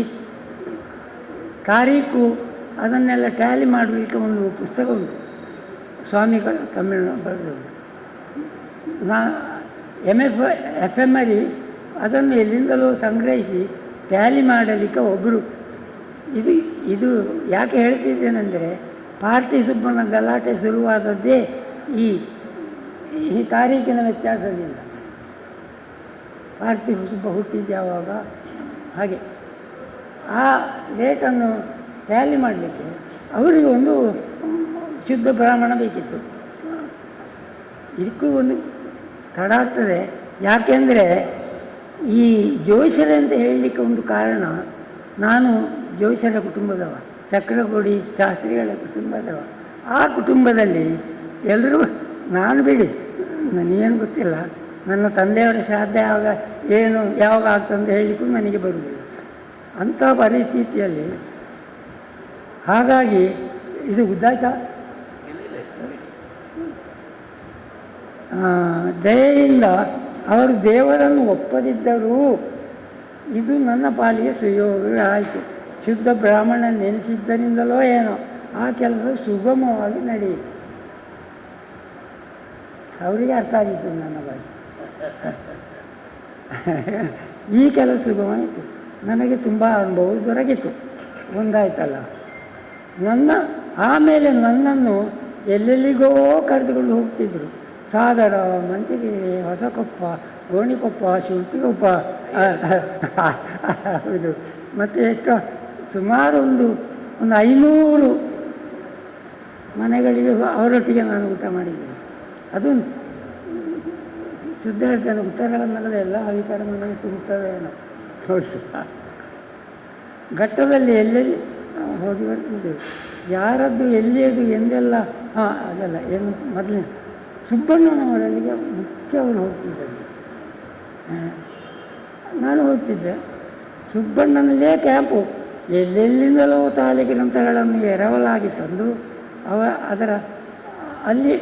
ತಾರೀಕು ಅದನ್ನೆಲ್ಲ ಟ್ಯಾಲಿ ಮಾಡಲಿಕ್ಕೆ ಒಂದು ಪುಸ್ತಕ ಉಂಟು, ಸ್ವಾಮಿಗಳ ತಮಿಳು ಬರೆದವರು. ಎಫೆಮರೀಸ್ ಅದನ್ನು ಎಲ್ಲಿಂದಲೂ ಸಂಗ್ರಹಿಸಿ ಟ್ಯಾಲಿ ಮಾಡಲಿಕ್ಕೆ ಒಬ್ಬರು. ಇದು ಯಾಕೆ ಹೇಳ್ತಿದ್ದೇನೆಂದರೆ, ಪಾರ್ಟಿ ಸುಬ್ಬನ ಗಲಾಟೆ ಶುರುವಾದದ್ದೇ ಈ ತಾರೀಕಿನ ವ್ಯತ್ಯಾಸದಿಂದ. ಪಾರ್ಟಿ ಸುಬ್ಬ ಹುಟ್ಟಿದ್ದು ಯಾವಾಗ, ಹಾಗೆ ಆ ಡೇಟನ್ನು ಟ್ಯಾಲಿ ಮಾಡಲಿಕ್ಕೆ ಅವರಿಗೆ ಒಂದು ಶುದ್ಧ ಬ್ರಾಹ್ಮಣ ಬೇಕಿತ್ತು. ಇದಕ್ಕೂ ಒಂದು ತಡ ಆಗ್ತದೆ. ಯಾಕೆಂದರೆ ಈ ಜೋಯಿಸರೆ ಅಂತ ಹೇಳಲಿಕ್ಕೆ ಒಂದು ಕಾರಣ, ನಾನು ಜೋಯಿಸರ ಕುಟುಂಬದವ, ಚಕ್ರಗೋಡಿ ಶಾಸ್ತ್ರಿಗಳ ಕುಟುಂಬದವ. ಆ ಕುಟುಂಬದಲ್ಲಿ ಎಲ್ಲರೂ, ನಾನು ಬಿಡಿ ನನಗೇನು ಗೊತ್ತಿಲ್ಲ, ನನ್ನ ತಂದೆಯವರ ಶ್ರಾದ್ದ ಯಾವಾಗ ಆಗ್ತಂತ ಹೇಳಲಿಕ್ಕೂ ನನಗೆ ಬರುವುದಿಲ್ಲ ಅಂಥ ಪರಿಸ್ಥಿತಿಯಲ್ಲಿ. ಹಾಗಾಗಿ ಇದು ಗೊತ್ತಾಯ್ತಾ, ದಯೆಯಿಂದ ಅವರು ದೇವರನ್ನು ಒಪ್ಪದಿದ್ದರೂ ಇದು ನನ್ನ ಪಾಲಿಗೆ ಸುಯೋಗ ಆಯಿತು. ಶುದ್ಧ ಬ್ರಾಹ್ಮಣ ನೆನೆಸಿದ್ದರಿಂದಲೋ ಏನೋ ಆ ಕೆಲಸ ಸುಗಮವಾಗಿ ನಡೆಯಿತು. ಅವರಿಗೆ ಅರ್ಥ ಆಗಿತ್ತು ನನ್ನ ಭಾಷೆ. ಈ ಕೆಲಸ ಸುಗಮವಾಯಿತು. ನನಗೆ ತುಂಬ ಅನುಭವ ದೊರಕಿತು. ಒಂದಾಯ್ತಲ್ಲ. ಆಮೇಲೆ ನನ್ನನ್ನು ಎಲ್ಲೆಲ್ಲಿಗೋ ಕರೆದುಕೊಂಡು ಹೋಗ್ತಿದ್ರು. ಸಾಗರ, ಮಂತಿಗಿರಿ, ಹೊಸಕೊಪ್ಪ, ಗೋಣಿಕೊಪ್ಪ, ಶುಂಠಿಕೊಪ್ಪ, ಹೌದು. ಮತ್ತು ಎಷ್ಟೋ ಸುಮಾರು ಒಂದು 500 ಮನೆಗಳಿಗೆ ಅವರೊಟ್ಟಿಗೆ ನಾನು ಊಟ ಮಾಡಿದ್ದೇನೆ. ಅದು ಶುದ್ಧ ಹೇಳ್ತೇನೆ, ಉತ್ತರ ಕನ್ನಡದ ಎಲ್ಲ ಅಧಿಕಾರ ಮನೆಗೆ ತುಂಬುತ್ತದೆ ಏನೋ. ಘಟ್ಟದಲ್ಲಿ ಎಲ್ಲೆಲ್ಲಿ ಹೋಗಿ ಬರ್ತಿದ್ದೇವೆ. ಯಾರದ್ದು ಎಲ್ಲಿಯದು ಎಂದೆಲ್ಲ ಅದೆಲ್ಲ ಏನು ಮೊದಲಿನ ಸುಬ್ಬಣ್ಣನವರಲ್ಲಿಗೆ ಮುಖ್ಯ ಅವರು ಹೋಗ್ತಿದ್ದರು. ನಾನು ಹೋಗ್ತಿದ್ದೆ. ಸುಬ್ಬಣ್ಣನಲ್ಲೇ ಕ್ಯಾಂಪು. ಎಲ್ಲೆಲ್ಲಿಂದಲೋ ತಾಳಿ ಗ್ರಂಥಗಳನ್ನು ಎರವಲಾಗಿ ತಂದು ಅದರ ಅಲ್ಲಿ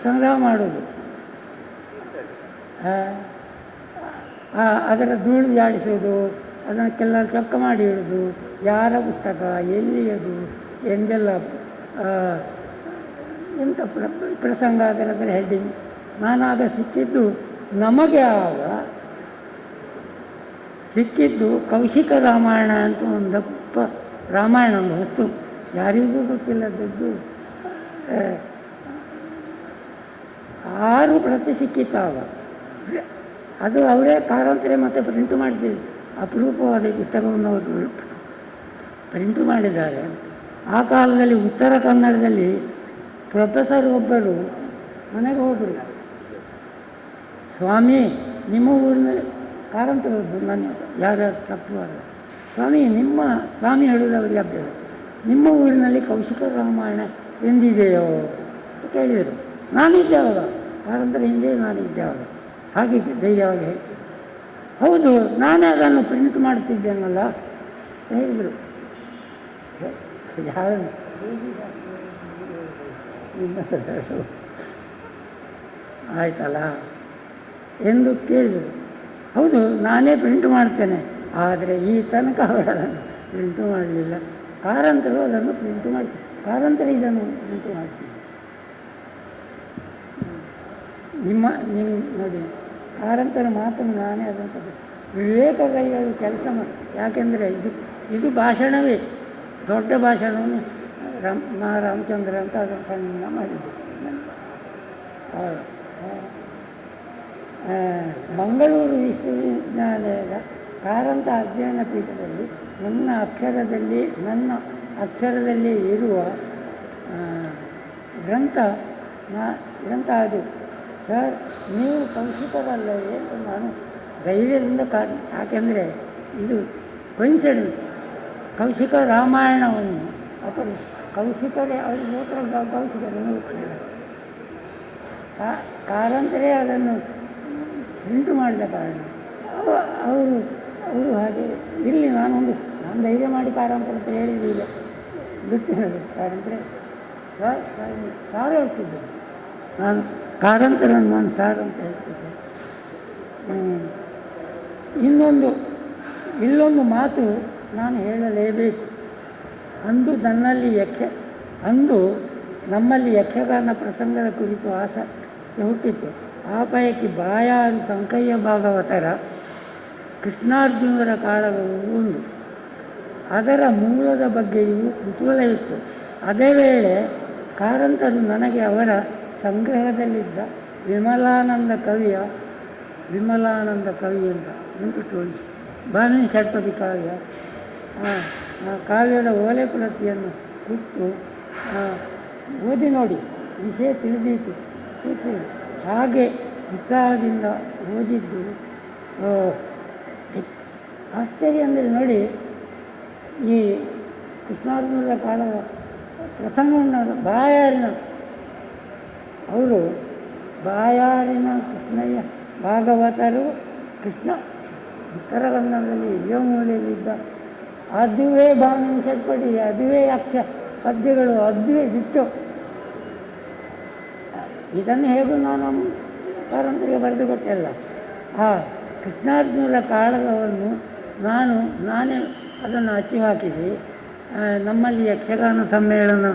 ಸಂಗ್ರಹ ಮಾಡೋದು, ಅದರ ಧೂಳು ಜಾಡಿಸೋದು, ಅದಕ್ಕೆಲ್ಲ ಚೊಕ್ಕ ಮಾಡಿ ಇಡೋದು, ಯಾರ ಪುಸ್ತಕ ಎಲ್ಲಿಯದು ಎಂದೆಲ್ಲ ಎಂಥ ಪ್ರಸಂಗ ಅದರ ಹೆಡ್ಡಿಂಗ್. ನಾನಾಗ ಸಿಕ್ಕಿದ್ದು, ನಮಗೆ ಆಗ ಸಿಕ್ಕಿದ್ದು ಕೌಶಿಕ ರಾಮಾಯಣ ಅಂತ ಒಂದು ದಪ್ಪ ರಾಮಾಯಣ, ಒಂದು ವಸ್ತು, ಯಾರಿಗೂ ಗೊತ್ತಿಲ್ಲದದ್ದು. 6 ಪ್ರತಿ ಸಿಕ್ಕಿತ್ತು ಆಗ. ಅದು ಅವರೇ ಕಾರಂತರೇ ಮತ್ತೆ ಪ್ರಿಂಟ್ ಮಾಡ್ತಿದ್ರು. ಅಪರೂಪವಾದ ಪುಸ್ತಕವನ್ನು ಅವರು ಪ್ರಿಂಟ್ ಮಾಡಿದ್ದಾರೆ. ಆ ಕಾಲದಲ್ಲಿ ಉತ್ತರ ಕನ್ನಡದಲ್ಲಿ ಪ್ರೊಫೆಸರ್ ಒಬ್ಬರು ಮನೆಗೆ ಹೋದರು. ಸ್ವಾಮಿ, ನಿಮ್ಮ ಊರಿನಲ್ಲಿ ಕಾರಂತರದ್ದು, ನಾನು ಯಾರ್ಯಾರು ತಪ್ಪು ಅಲ್ಲ, ಸ್ವಾಮಿ ಹೇಳುವುದವರಿಗೆ ಅಭ್ಯಾಸ, ನಿಮ್ಮ ಊರಿನಲ್ಲಿ ಕೌಶಿಕ ರಾಮಾಯಣ ಎಂದಿದೆಯೋ ಅಂತ ಕೇಳಿದರು. ನಾನಿದ್ದೆ ಅವಾಗ, ಕಾರಂತರ ಹಿಂದೆ ನಾನಿದ್ದೆ ಅವಾಗ. ಹಾಗೆ ಧೈರ್ಯವಾಗಿ ಹೇಳ್ತೀನಿ. ಹೌದು, ನಾನೇ ಅದನ್ನು ಪ್ರಿಂಟ್ ಮಾಡ್ತಿದ್ದೇನಲ್ಲ ಹೇಳಿದರು. ಯಾರು ಆಯ್ತಲ್ಲ ಎಂದು ಕೇಳಿದರು. ಹೌದು, ನಾನೇ ಪ್ರಿಂಟ್ ಮಾಡ್ತೇನೆ, ಆದರೆ ಈ ತನಕ ಅವರನ್ನು ಪ್ರಿಂಟು ಮಾಡಲಿಲ್ಲ. ಕಾರಂತರು ಅದನ್ನು ಪ್ರಿಂಟು ಮಾಡ್ತಾರೆ. ಕಾರಂತರ ಇದನ್ನು ಉಂಟು ಮಾಡ್ತೀನಿ. ನಿಮ್ಮ ನೋಡಿ ಕಾರಂತರ ಮಾತನ್ನು ನಾನೇ ಅದನ್ನು ವಿವೇಕ ಕೈಗಳು ಕೆಲಸ ಮಾಡಿ. ಯಾಕೆಂದರೆ ಇದು ಭಾಷಣವೇ, ದೊಡ್ಡ ಭಾಷಣವನ್ನು ರಾಮಚಂದ್ರ ಅಂತ ಅದನ್ನು ಸಣ್ಣ ಮಾಡಿದ್ದೆ. ಮಂಗಳೂರು ವಿಶ್ವವಿದ್ಯಾಲಯದ ಕಾರಂತ ಅಧ್ಯಯನ ಪೀಠದಲ್ಲಿ ನನ್ನ ಅಕ್ಷರದಲ್ಲಿ ಇರುವ ಗ್ರಂಥ ಅದು. ಸರ್, ನೀವು ಕೌಶಿಕರಲ್ಲವೇ ಅಂತ ನಾನು ಧೈರ್ಯದಿಂದ ಯಾಕೆಂದರೆ ಇದು ಕೊಯಿನ್ಸಿಡೆನ್ಸ್. ಕೌಶಿಕ ರಾಮಾಯಣವನ್ನು ಅಥವಾ ಕೌಶಿಕರೇ ಅವರು ಗೋತ್ರ ಕೌಶಿಕರನ್ನು ಕಾರಂತರೇ ಅದನ್ನು ಪ್ರಿಂಟು ಮಾಡಿದ ಕಾರಣ ಅವರು ಹಾಗೆ ಇರಲಿ. ನಾನು ಧೈರ್ಯ ಮಾಡಿ ಕಾರಂತರ ಅಂತ ಹೇಳಿದ್ದಿಲ್ಲ, ಗೊತ್ತಿರೋದು. ಕಾರಂತರೇ ಸಾರು ಹೇಳ್ತಿದ್ದೆ, ನಾನು ಕಾರಂತರನ್ನು ನಾನು ಸಾರು ಅಂತ ಹೇಳ್ತಿದ್ದೆ. ಇಲ್ಲೊಂದು ಮಾತು ನಾನು ಹೇಳಲೇಬೇಕು. ಅಂದು ನಮ್ಮಲ್ಲಿ ಯಕ್ಷಗಾನ ಪ್ರಸಂಗದ ಕುರಿತು ಆಸಕ್ತಿ ಹುಟ್ಟಿತ್ತು. ಆ ಪೈಕಿ ಬಾಯಾರು ಸಂಕಯ್ಯ ಭಾಗವತರ ಕೃಷ್ಣಾರ್ಜುನರ ಕಾಳಗವು ಒಂದು. ಅದರ ಮೂಲದ ಬಗ್ಗೆಯೂ ಕುತೂಹಲವಿತ್ತು. ಅದೇ ವೇಳೆ ಕಾರಂತರು ನನಗೆ ಅವರ ಸಂಗ್ರಹದಲ್ಲಿದ್ದ ವಿಮಲಾನಂದ ಕವಿ ಅಂತ ಉಂಟು ತೋರಿಸಿ ಭಾಮಿನಿ ಷಟ್ಪದಿ ಕಾವ್ಯ, ಕಾವ್ಯದ ಓಲೆ ಪ್ರತಿಯನ್ನು ಕೊಟ್ಟು ಓದಿ ನೋಡಿ ವಿಷಯ ತಿಳಿದೀತು. ಹಾಗೆ ಉತ್ಸಾಹದಿಂದ ಓದಿದ್ದು ಆಶ್ಚರ್ಯ ಅಂದರೆ ನೋಡಿ, ಈ ಕೃಷ್ಣಾರ್ಜುನರ ಕಾಲದ ಪ್ರಸಂಗವನ್ನು ಬಾಯಾರಿನ ಕೃಷ್ಣಯ್ಯ ಭಾಗವತರು ಕೃಷ್ಣ ಉತ್ತರಕನ್ನಡದಲ್ಲಿ ಹಿರಿಯ ಮೂಲೆಯಲ್ಲಿದ್ದ ಅದುವೇ ಭಾಮಿನಿ ಷಟ್ಪದಿ, ಅದುವೇ ಪದ್ಯಗಳು, ಅದುವೇ ಬಿಟ್ಟು ಇದನ್ನು ಹೇಗೂ ನಾನು ಕಾರಂತರಿಗೆ ಬರೆದು ಕೊಟ್ಟೆಲ್ಲ. ಆ ಕೃಷ್ಣಾರ್ಜುನರ ಕಾಳಗವನ್ನು ನಾನೇ ಅದನ್ನು ಅಚ್ಚು ಹಾಕಿಸಿ ನಮ್ಮಲ್ಲಿ ಯಕ್ಷಗಾನ ಸಮ್ಮೇಳನ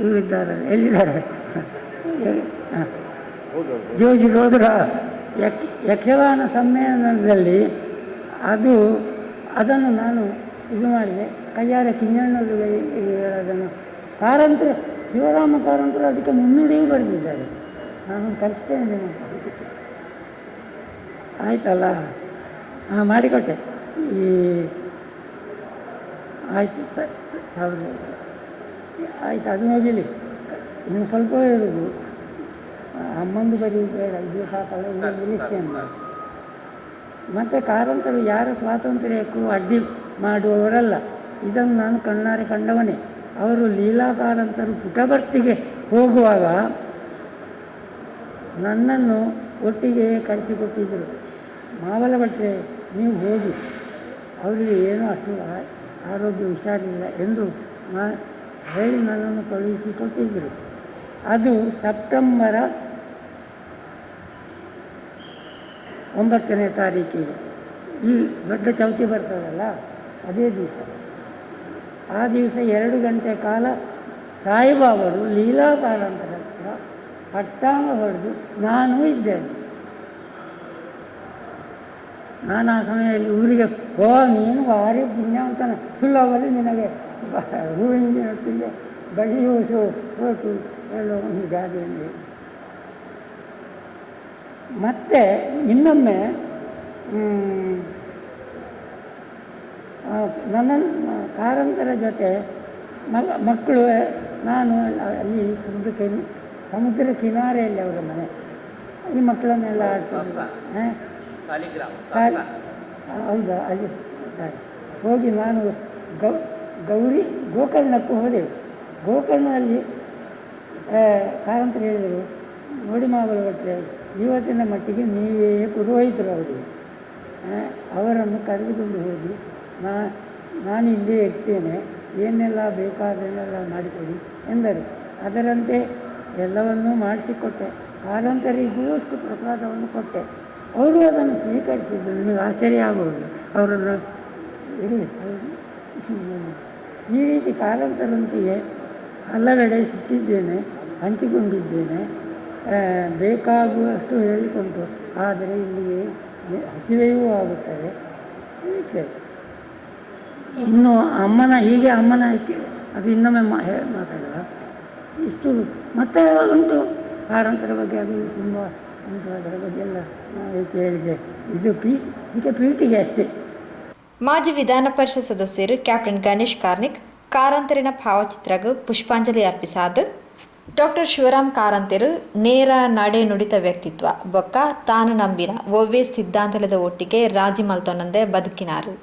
ಇವರಿದ್ದಾರೆ, ಎಲ್ಲಿದ್ದಾರೆ ಜೋಶಿ ಹೋದ್ರ ಯಕ್ಷಗಾನ ಸಮ್ಮೇಳನದಲ್ಲಿ ಅದನ್ನು ನಾನು ಇದು ಮಾಡಿದೆ. ಕೈಯಾರ ಕಿಂಜಣ್ಣರು ಹೇಳೋದನ್ನು ಕಾರಂತರು, ಶಿವರಾಮ ಕಾರಂತರು ಅದಕ್ಕೆ ಮುನ್ನುಡಿಯೂ ಬರೆದಿದ್ದಾರೆ. ನಾನು ಕಲಿಸ್ತೇನೆ ನಿಮಗೆ, ಆಯ್ತಲ್ಲ? ಮಾಡಿಕೊಟ್ಟೆ. ಆಯಿತು, ಆಯಿತು, ಅದು ಹೋಗಿಲಿ. ಇನ್ನು ಸ್ವಲ್ಪ ಇರೋದು, ಅಮ್ಮಂದು ಬರೆಯುವುದು ಬೇಡ, ಇದು ಸಾಕಲ್ಲ, ಇದು ನಿಲ್ಲಿಸ್ತೇನೆ. ಮತ್ತು ಕಾರಂತರು ಯಾರ ಸ್ವಾತಂತ್ರ್ಯಕ್ಕೂ ಅಡ್ಡಿ ಮಾಡುವವರಲ್ಲ. ಇದನ್ನು ನಾನು ಕಣ್ಣಾರೆ ಕಂಡವನೇ. ಅವರು ಲೀಲಾ ಕಾರಂತರು ಪುಟಭರ್ತಿಗೆ ಹೋಗುವಾಗ ನನ್ನನ್ನು ಒಟ್ಟಿಗೆ ಕಳಿಸಿಕೊಟ್ಟಿದ್ದರು. ಮಾವಲ ಭಟ್ರೆ, ನೀವು ಹೋಗಿ, ಅವರಿಗೆ ಏನೂ ಅಷ್ಟು ಆರೋಗ್ಯ ಹುಷಾರಿಲ್ಲ ಎಂದು ಹೇಳಿ ನನ್ನನ್ನು ಕಳುಹಿಸಿಕೊಟ್ಟಿದ್ದರು. ಅದು ಸೆಪ್ಟೆಂಬರ್ 9ನೇ ತಾರೀಕಿಗೆ, ಈ ದೊಡ್ಡ ಚೌತಿ ಬರ್ತದಲ್ಲ ಅದೇ ದಿವಸ. ಆ ದಿವಸ 2 ಗಂಟೆ ಕಾಲ ಸಾಯಿಬಾಬರು ಲೀಲಾ ಕಾರಂತರ ಹತ್ರ ಪಟ್ಟಾಂಗ ಹೊಡೆದು ನಾನು ಇದ್ದೇನೆ. ನಾನು ಆ ಸಮಯದಲ್ಲಿ ಊರಿಗೆ ನೀನು ಭಾರಿ ಪುಣ್ಯವಂತನ, ಸುಳ್ಳವಲ್ಲಿ ನಿನಗೆ ಹೂವಿನ ಹೊತ್ತಿಗೆ ಬಡಿಯೂಸು ಹೋಟು ಹೇಳೋ ಒಂದು ಗಾದೆಯಲ್ಲಿ. ಮತ್ತು ಇನ್ನೊಮ್ಮೆ ನನ್ನ ಕಾರಂತರ ಜೊತೆ ಮಕ್ಕಳು, ನಾನು ಅಲ್ಲಿ ಸಮುದ್ರ ಕಿನಾರೆಯಲ್ಲಿ ಅವರ ಮನೆ, ಈ ಮಕ್ಕಳನ್ನೆಲ್ಲ ಆಡಿಸೋದು. ಹೌದಾ? ಅಲ್ಲಿ ಹೋಗಿ ನಾನು ಗೋಕರ್ಣಕ್ಕೂ ಹೋದೆವು. ಗೋಕರ್ಣದಲ್ಲಿ ಕಾರಂತರು ಹೇಳಿದರು, ನೋಡಿ ಮಾವಲ ಭಟ್ರೆ, ಇವತ್ತಿನ ಮಟ್ಟಿಗೆ ನೀವೇ ಪುರೋಹಿತರು ಅವರಿಗೆ, ಅವರನ್ನು ಕರೆದುಕೊಂಡು ಹೋಗಿ ನಾನು ಇಲ್ಲೇ ಇರ್ತೇನೆ, ಏನೆಲ್ಲ ಬೇಕಾದನ್ನೆಲ್ಲ ಮಾಡಿಕೊಡಿ ಎಂದರು. ಅದರಂತೆ ಎಲ್ಲವನ್ನೂ ಮಾಡಿಸಿಕೊಟ್ಟೆ. ಕಾರಂತರಿಗೂ ಅಷ್ಟು ಪ್ರಸಾದವನ್ನು ಕೊಟ್ಟೆ. ಅವರು ಅದನ್ನು ಸ್ವೀಕರಿಸಿದ್ದು ನಿಮಗೆ ಆಶ್ಚರ್ಯ ಆಗುವುದು. ಅವರನ್ನು ಇರಲಿ, ಈ ರೀತಿ ಕಾರಂತರಂತೆಯೇ ಹಲವೆಡೆ ಸುತ್ತಿದ್ದೇನೆ, ಹಂಚಿಕೊಂಡಿದ್ದೇನೆ, ಬೇಕಾಗುವಷ್ಟು ಹೇಳಿಕೊಂಡು, ಆದರೆ ಇಲ್ಲಿಗೆ ಹಸಿವೆಯೂ ಆಗುತ್ತದೆ. ಇನ್ನು ಅಮ್ಮನ ಅದು ಇನ್ನೊಮ್ಮೆ ಮಾತಾಡುವ. ಇಷ್ಟು ಮತ್ತೆ ಉಂಟು ಕಾರಂತರ ಬಗ್ಗೆ, ಅದು ತುಂಬ ಉಂಟು, ಅದರ ಬಗ್ಗೆ ಎಲ್ಲ ಕೇಳಿದೆ. ಇದಕ್ಕೆ ಪೀಠಿಗೆ ಅಷ್ಟೇ. ಮಾಜಿ ವಿಧಾನ ಪರಿಷತ್ ಸದಸ್ಯರು ಕ್ಯಾಪ್ಟನ್ ಗಣೇಶ್ ಕಾರ್ನಿಕ್ ಕಾರಂತರಿನ ಭಾವಚಿತ್ರಗೂ ಪುಷ್ಪಾಂಜಲಿ ಅರ್ಪಿಸಾದ ಡಾಕ್ಟರ್ ಶಿವರಾಮ್ ಕಾರಂತರು ನೇರ ನಡೆ ನುಡಿತ ವ್ಯಕ್ತಿತ್ವ ಬೊಕ್ಕ ತಾನು ನಂಬಿನ ಒವ್ವೇ ಸಿದ್ಧಾಂತಲದ ಒಟ್ಟಿಗೆ ರಾಜಿ ಮಲ್ತೊನಂದೆ ಬದುಕಿನಾರು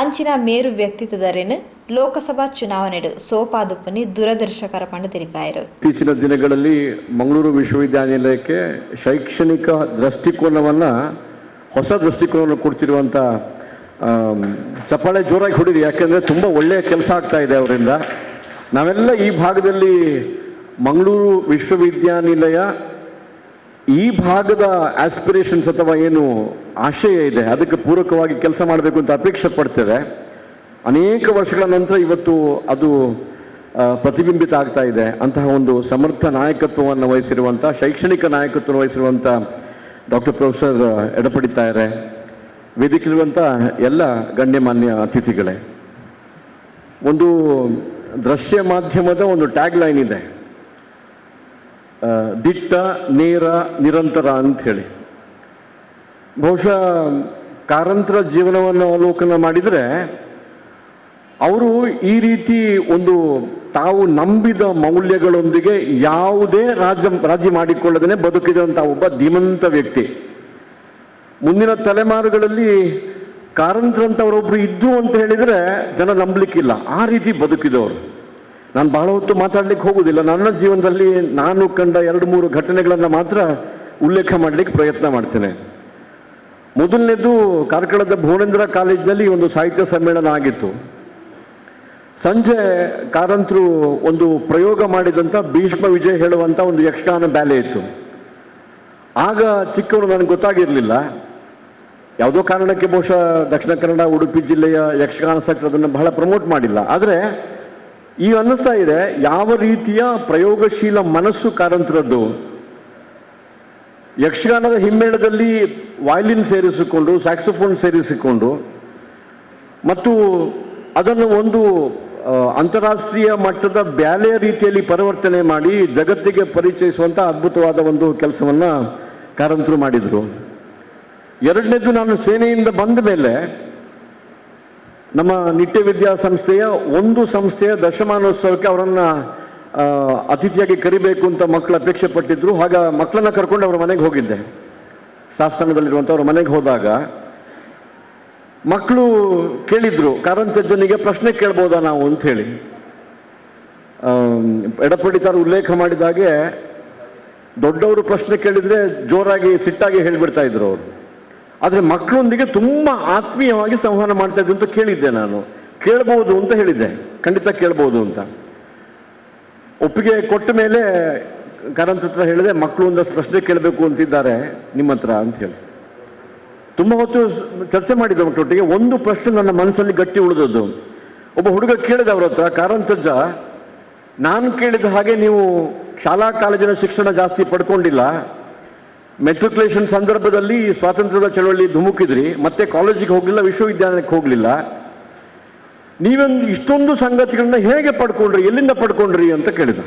ಅಂಚಿನ ಮೇರು ವ್ಯಕ್ತಿತ್ವದರೇನು ಲೋಕಸಭಾ ಚುನಾವಣೆಡು ಸೋಪಾದುಪ್ಪನಿ ದುರದೃಷ್ಟಕರ ಪಂಡ ತೆರಿಪಾಯರು. ಇತ್ತೀಚಿನ ದಿನಗಳಲ್ಲಿ ಮಂಗಳೂರು ವಿಶ್ವವಿದ್ಯಾನಿಲಯಕ್ಕೆ ಶೈಕ್ಷಣಿಕ ದೃಷ್ಟಿಕೋನವನ್ನು ಹೊಸ ದೃಷ್ಟಿಕೋನವನ್ನು ಕೊಡ್ತಿರುವಂಥ ಚಪ್ಪಾಳೆ ಜೋರಾಗಿ ಹೊಡಿರಿ, ಯಾಕೆಂದರೆ ತುಂಬ ಒಳ್ಳೆಯ ಕೆಲಸ ಆಗ್ತಾ ಇದೆ ಅವರಿಂದ. ನಾವೆಲ್ಲ ಈ ಭಾಗದಲ್ಲಿ ಮಂಗಳೂರು ವಿಶ್ವವಿದ್ಯಾನಿಲಯ ಈ ಭಾಗದ ಆಸ್ಪಿರೇಷನ್ಸ್ ಅಥವಾ ಏನು ಆಶಯ ಇದೆ ಅದಕ್ಕೆ ಪೂರಕವಾಗಿ ಕೆಲಸ ಮಾಡಬೇಕು ಅಂತ ಅಪೇಕ್ಷೆ ಪಡ್ತೇವೆ. ಅನೇಕ ವರ್ಷಗಳ ನಂತರ ಇವತ್ತು ಅದು ಪ್ರತಿಬಿಂಬಿತ ಆಗ್ತಾ ಇದೆ. ಅಂತಹ ಒಂದು ಸಮರ್ಥ ನಾಯಕತ್ವವನ್ನು ವಹಿಸಿರುವಂಥ, ಶೈಕ್ಷಣಿಕ ನಾಯಕತ್ವವನ್ನು ವಹಿಸಿರುವಂಥ ಡಾಕ್ಟರ್ ಪ್ರೊಫೆಸರ್ ಎಡಪಡಿ ತಾಯರೆ, ವೇದಿಕೆಯಿರುವಂಥ ಎಲ್ಲ ಗಣ್ಯಮಾನ್ಯ ಅತಿಥಿಗಳೇ, ಒಂದು ದೃಶ್ಯ ಮಾಧ್ಯಮದ ಒಂದು ಟ್ಯಾಗ್ ಲೈನ್ ಇದೆ, ದಿಟ್ಟ, ನೇರ, ನಿರಂತರ ಅಂಥೇಳಿ. ಬಹುಶಃ ಕಾರಂತರ ಜೀವನವನ್ನು ಅವಲೋಕನ ಮಾಡಿದರೆ ಅವರು ಈ ರೀತಿ ಒಂದು ತಾವು ನಂಬಿದ ಮೌಲ್ಯಗಳೊಂದಿಗೆ ಯಾವುದೇ ರಾಜಿ ಮಾಡಿಕೊಳ್ಳದೇ ಬದುಕಿದಂಥ ಒಬ್ಬ ಧೀಮಂತ ವ್ಯಕ್ತಿ. ಮುಂದಿನ ತಲೆಮಾರುಗಳಲ್ಲಿ ಕಾರಂತರಂಥವರೊಬ್ಬರು ಇದ್ದು ಅಂತ ಹೇಳಿದರೆ ಜನ ನಂಬಲಿಕ್ಕಿಲ್ಲ, ಆ ರೀತಿ ಬದುಕಿದವರು. ನಾನು ಬಹಳ ಹೊತ್ತು ಮಾತಾಡ್ಲಿಕ್ಕೆ ಹೋಗುವುದಿಲ್ಲ. ನನ್ನ ಜೀವನದಲ್ಲಿ ನಾನು ಕಂಡ 2-3 ಘಟನೆಗಳನ್ನು ಮಾತ್ರ ಉಲ್ಲೇಖ ಮಾಡಲಿಕ್ಕೆ ಪ್ರಯತ್ನ ಮಾಡ್ತೇನೆ. ಮೊದಲನೇದು, ಕಾರ್ಕಳದ ಭುವನೇಂದ್ರ ಕಾಲೇಜಿನಲ್ಲಿ ಒಂದು ಸಾಹಿತ್ಯ ಸಮ್ಮೇಳನ ಆಗಿತ್ತು. ಸಂಜೆ ಕಾರಂತರು ಒಂದು ಪ್ರಯೋಗ ಮಾಡಿದಂಥ ಭೀಷ್ಮ ವಿಜಯ ಹೇಳುವಂಥ ಒಂದು ಯಕ್ಷಗಾನ ಬ್ಯಾಲೆ ಇತ್ತು. ಆಗ ಚಿಕ್ಕವನು ನನಗೆ ಗೊತ್ತಾಗಿರಲಿಲ್ಲ. ಯಾವುದೋ ಕಾರಣಕ್ಕೆ ಬಹುಶಃ ದಕ್ಷಿಣ ಕನ್ನಡ, ಉಡುಪಿ ಜಿಲ್ಲೆಯ ಯಕ್ಷಗಾನ ಸಕ್ರ ಅದನ್ನು ಬಹಳ ಪ್ರಮೋಟ್ ಮಾಡಿಲ್ಲ. ಆದರೆ ಈಗ ಅನ್ನಿಸ್ತಾ ಇದೆ ಯಾವ ರೀತಿಯ ಪ್ರಯೋಗಶೀಲ ಮನಸ್ಸು ಕಾರಂತರದ್ದು. ಯಕ್ಷಗಾನದ ಹಿಮ್ಮೇಳದಲ್ಲಿ ವಯಲಿನ್ ಸೇರಿಸಿಕೊಂಡು, ಸ್ಯಾಕ್ಸೋಫೋನ್ ಸೇರಿಸಿಕೊಂಡು ಮತ್ತು ಅದನ್ನು ಒಂದು ಅಂತಾರಾಷ್ಟ್ರೀಯ ಮಟ್ಟದ ಬ್ಯಾಲೆಯ ರೀತಿಯಲ್ಲಿ ಪರಿವರ್ತನೆ ಮಾಡಿ ಜಗತ್ತಿಗೆ ಪರಿಚಯಿಸುವಂಥ ಅದ್ಭುತವಾದ ಒಂದು ಕೆಲಸವನ್ನು ಕಾರಂತರು ಮಾಡಿದರು. ಎರಡನೇದು, ನಾನು ಸೇನೆಯಿಂದ ಬಂದ ಮೇಲೆ ನಮ್ಮ ನಿತ್ಯ ವಿದ್ಯಾಸಂಸ್ಥೆಯ ಒಂದು ಸಂಸ್ಥೆಯ ದಶಮಾನೋತ್ಸವಕ್ಕೆ ಅವರನ್ನು ಅತಿಥಿಯಾಗಿ ಕರಿಬೇಕು ಅಂತ ಮಕ್ಕಳು ಅಪೇಕ್ಷೆ ಪಟ್ಟಿದ್ರು. ಆಗ ಮಕ್ಕಳನ್ನ ಕರ್ಕೊಂಡು ಅವ್ರ ಮನೆಗೆ ಹೋಗಿದ್ದೆ. ಸಾಸ್ತಾನದಲ್ಲಿರುವಂಥವ್ರ ಮನೆಗೆ ಹೋದಾಗ ಮಕ್ಕಳು ಕೇಳಿದ್ರು, ಕಾರಂತಜ್ಜನಿಗೆ ಪ್ರಶ್ನೆ ಕೇಳ್ಬೋದಾ ನಾವು ಅಂತ ಹೇಳಿ. ಎಡಪಡಿತಾರು ಉಲ್ಲೇಖ ಮಾಡಿದ ಹಾಗೆ ದೊಡ್ಡವರು ಪ್ರಶ್ನೆ ಕೇಳಿದರೆ ಜೋರಾಗಿ ಸಿಟ್ಟಾಗಿ ಹೇಳಿಬಿಡ್ತಾ ಇದ್ರು ಅವರು. ಆದರೆ ಮಕ್ಕಳೊಂದಿಗೆ ತುಂಬ ಆತ್ಮೀಯವಾಗಿ ಸಂವಹನ ಮಾಡ್ತಾ ಇದ್ರು ಅಂತ ಕೇಳಿದ್ದೆ ನಾನು. ಕೇಳ್ಬೋದು ಅಂತ ಹೇಳಿದ್ದೆ, ಖಂಡಿತ ಕೇಳ್ಬೋದು ಅಂತ. ಒಪ್ಪಿಗೆ ಕೊಟ್ಟ ಮೇಲೆ ಕಾರಂತರ ಹತ್ರ ಹೇಳಿದೆ, ಮಕ್ಕಳು ಒಂದಷ್ಟು ಪ್ರಶ್ನೆ ಕೇಳಬೇಕು ಅಂತಿದ್ದಾರೆ ನಿಮ್ಮ ಹತ್ರ ಅಂತ ಹೇಳಿ. ತುಂಬ ಹೊತ್ತು ಚರ್ಚೆ ಮಾಡಿದ್ದೆ ಮಕ್ಕಳೊಟ್ಟಿಗೆ. ಒಂದು ಪ್ರಶ್ನೆ ನನ್ನ ಮನಸ್ಸಲ್ಲಿ ಗಟ್ಟಿ ಉಳಿದದ್ದು. ಒಬ್ಬ ಹುಡುಗ ಕೇಳಿದ ಅವ್ರ ಹತ್ರ, ಕಾರಂತಜ್ಜ, ನಾನು ಕೇಳಿದ ಹಾಗೆ ನೀವು ಶಾಲಾ ಕಾಲೇಜಿನ ಶಿಕ್ಷಣ ಜಾಸ್ತಿ ಪಡ್ಕೊಂಡಿಲ್ಲ, ಮೆಟ್ರಿಕ್ಯುಲೇಷನ್ ಸಂದರ್ಭದಲ್ಲಿ ಸ್ವಾತಂತ್ರ್ಯದ ಚಳವಳಿ ಧುಮುಕಿದ್ರಿ, ಮತ್ತೆ ಕಾಲೇಜಿಗೆ ಹೋಗಲಿಲ್ಲ, ವಿಶ್ವವಿದ್ಯಾಲಯಕ್ಕೆ ಹೋಗಲಿಲ್ಲ, ನೀವೊಂದು ಇಷ್ಟೊಂದು ಸಂಗತಿಗಳನ್ನ ಹೇಗೆ ಪಡ್ಕೊಂಡ್ರಿ, ಎಲ್ಲಿಂದ ಪಡ್ಕೊಂಡ್ರಿ ಅಂತ ಕೇಳಿದ.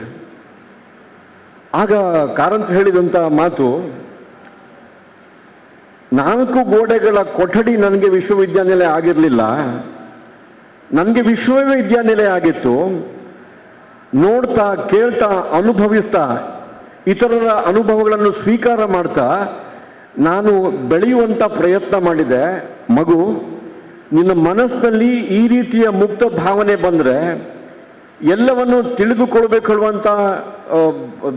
ಆಗ ಕಾರಂತ ಹೇಳಿದಂಥ ಮಾತು, 4 ಗೋಡೆಗಳ ಕೊಠಡಿ ನನಗೆ ವಿಶ್ವವಿದ್ಯಾನಿಲಯ ಆಗಿರಲಿಲ್ಲ, ನನಗೆ ವಿಶ್ವವಿದ್ಯಾನಿಲಯ ಆಗಿತ್ತು. ನೋಡ್ತಾ, ಕೇಳ್ತಾ, ಅನುಭವಿಸ್ತಾ, ಇತರರ ಅನುಭವಗಳನ್ನು ಸ್ವೀಕಾರ ಮಾಡ್ತಾ ನಾನು ಬೆಳೆಯುವಂಥ ಪ್ರಯತ್ನ ಮಾಡಿದೆ. ಮಗು, ನಿನ್ನ ಮನಸ್ಸಿನಲ್ಲಿ ಈ ರೀತಿಯ ಮುಕ್ತ ಭಾವನೆ ಬಂದರೆ, ಎಲ್ಲವನ್ನು ತಿಳಿದುಕೊಳ್ಬೇಕು ಹೇಳುವಂಥ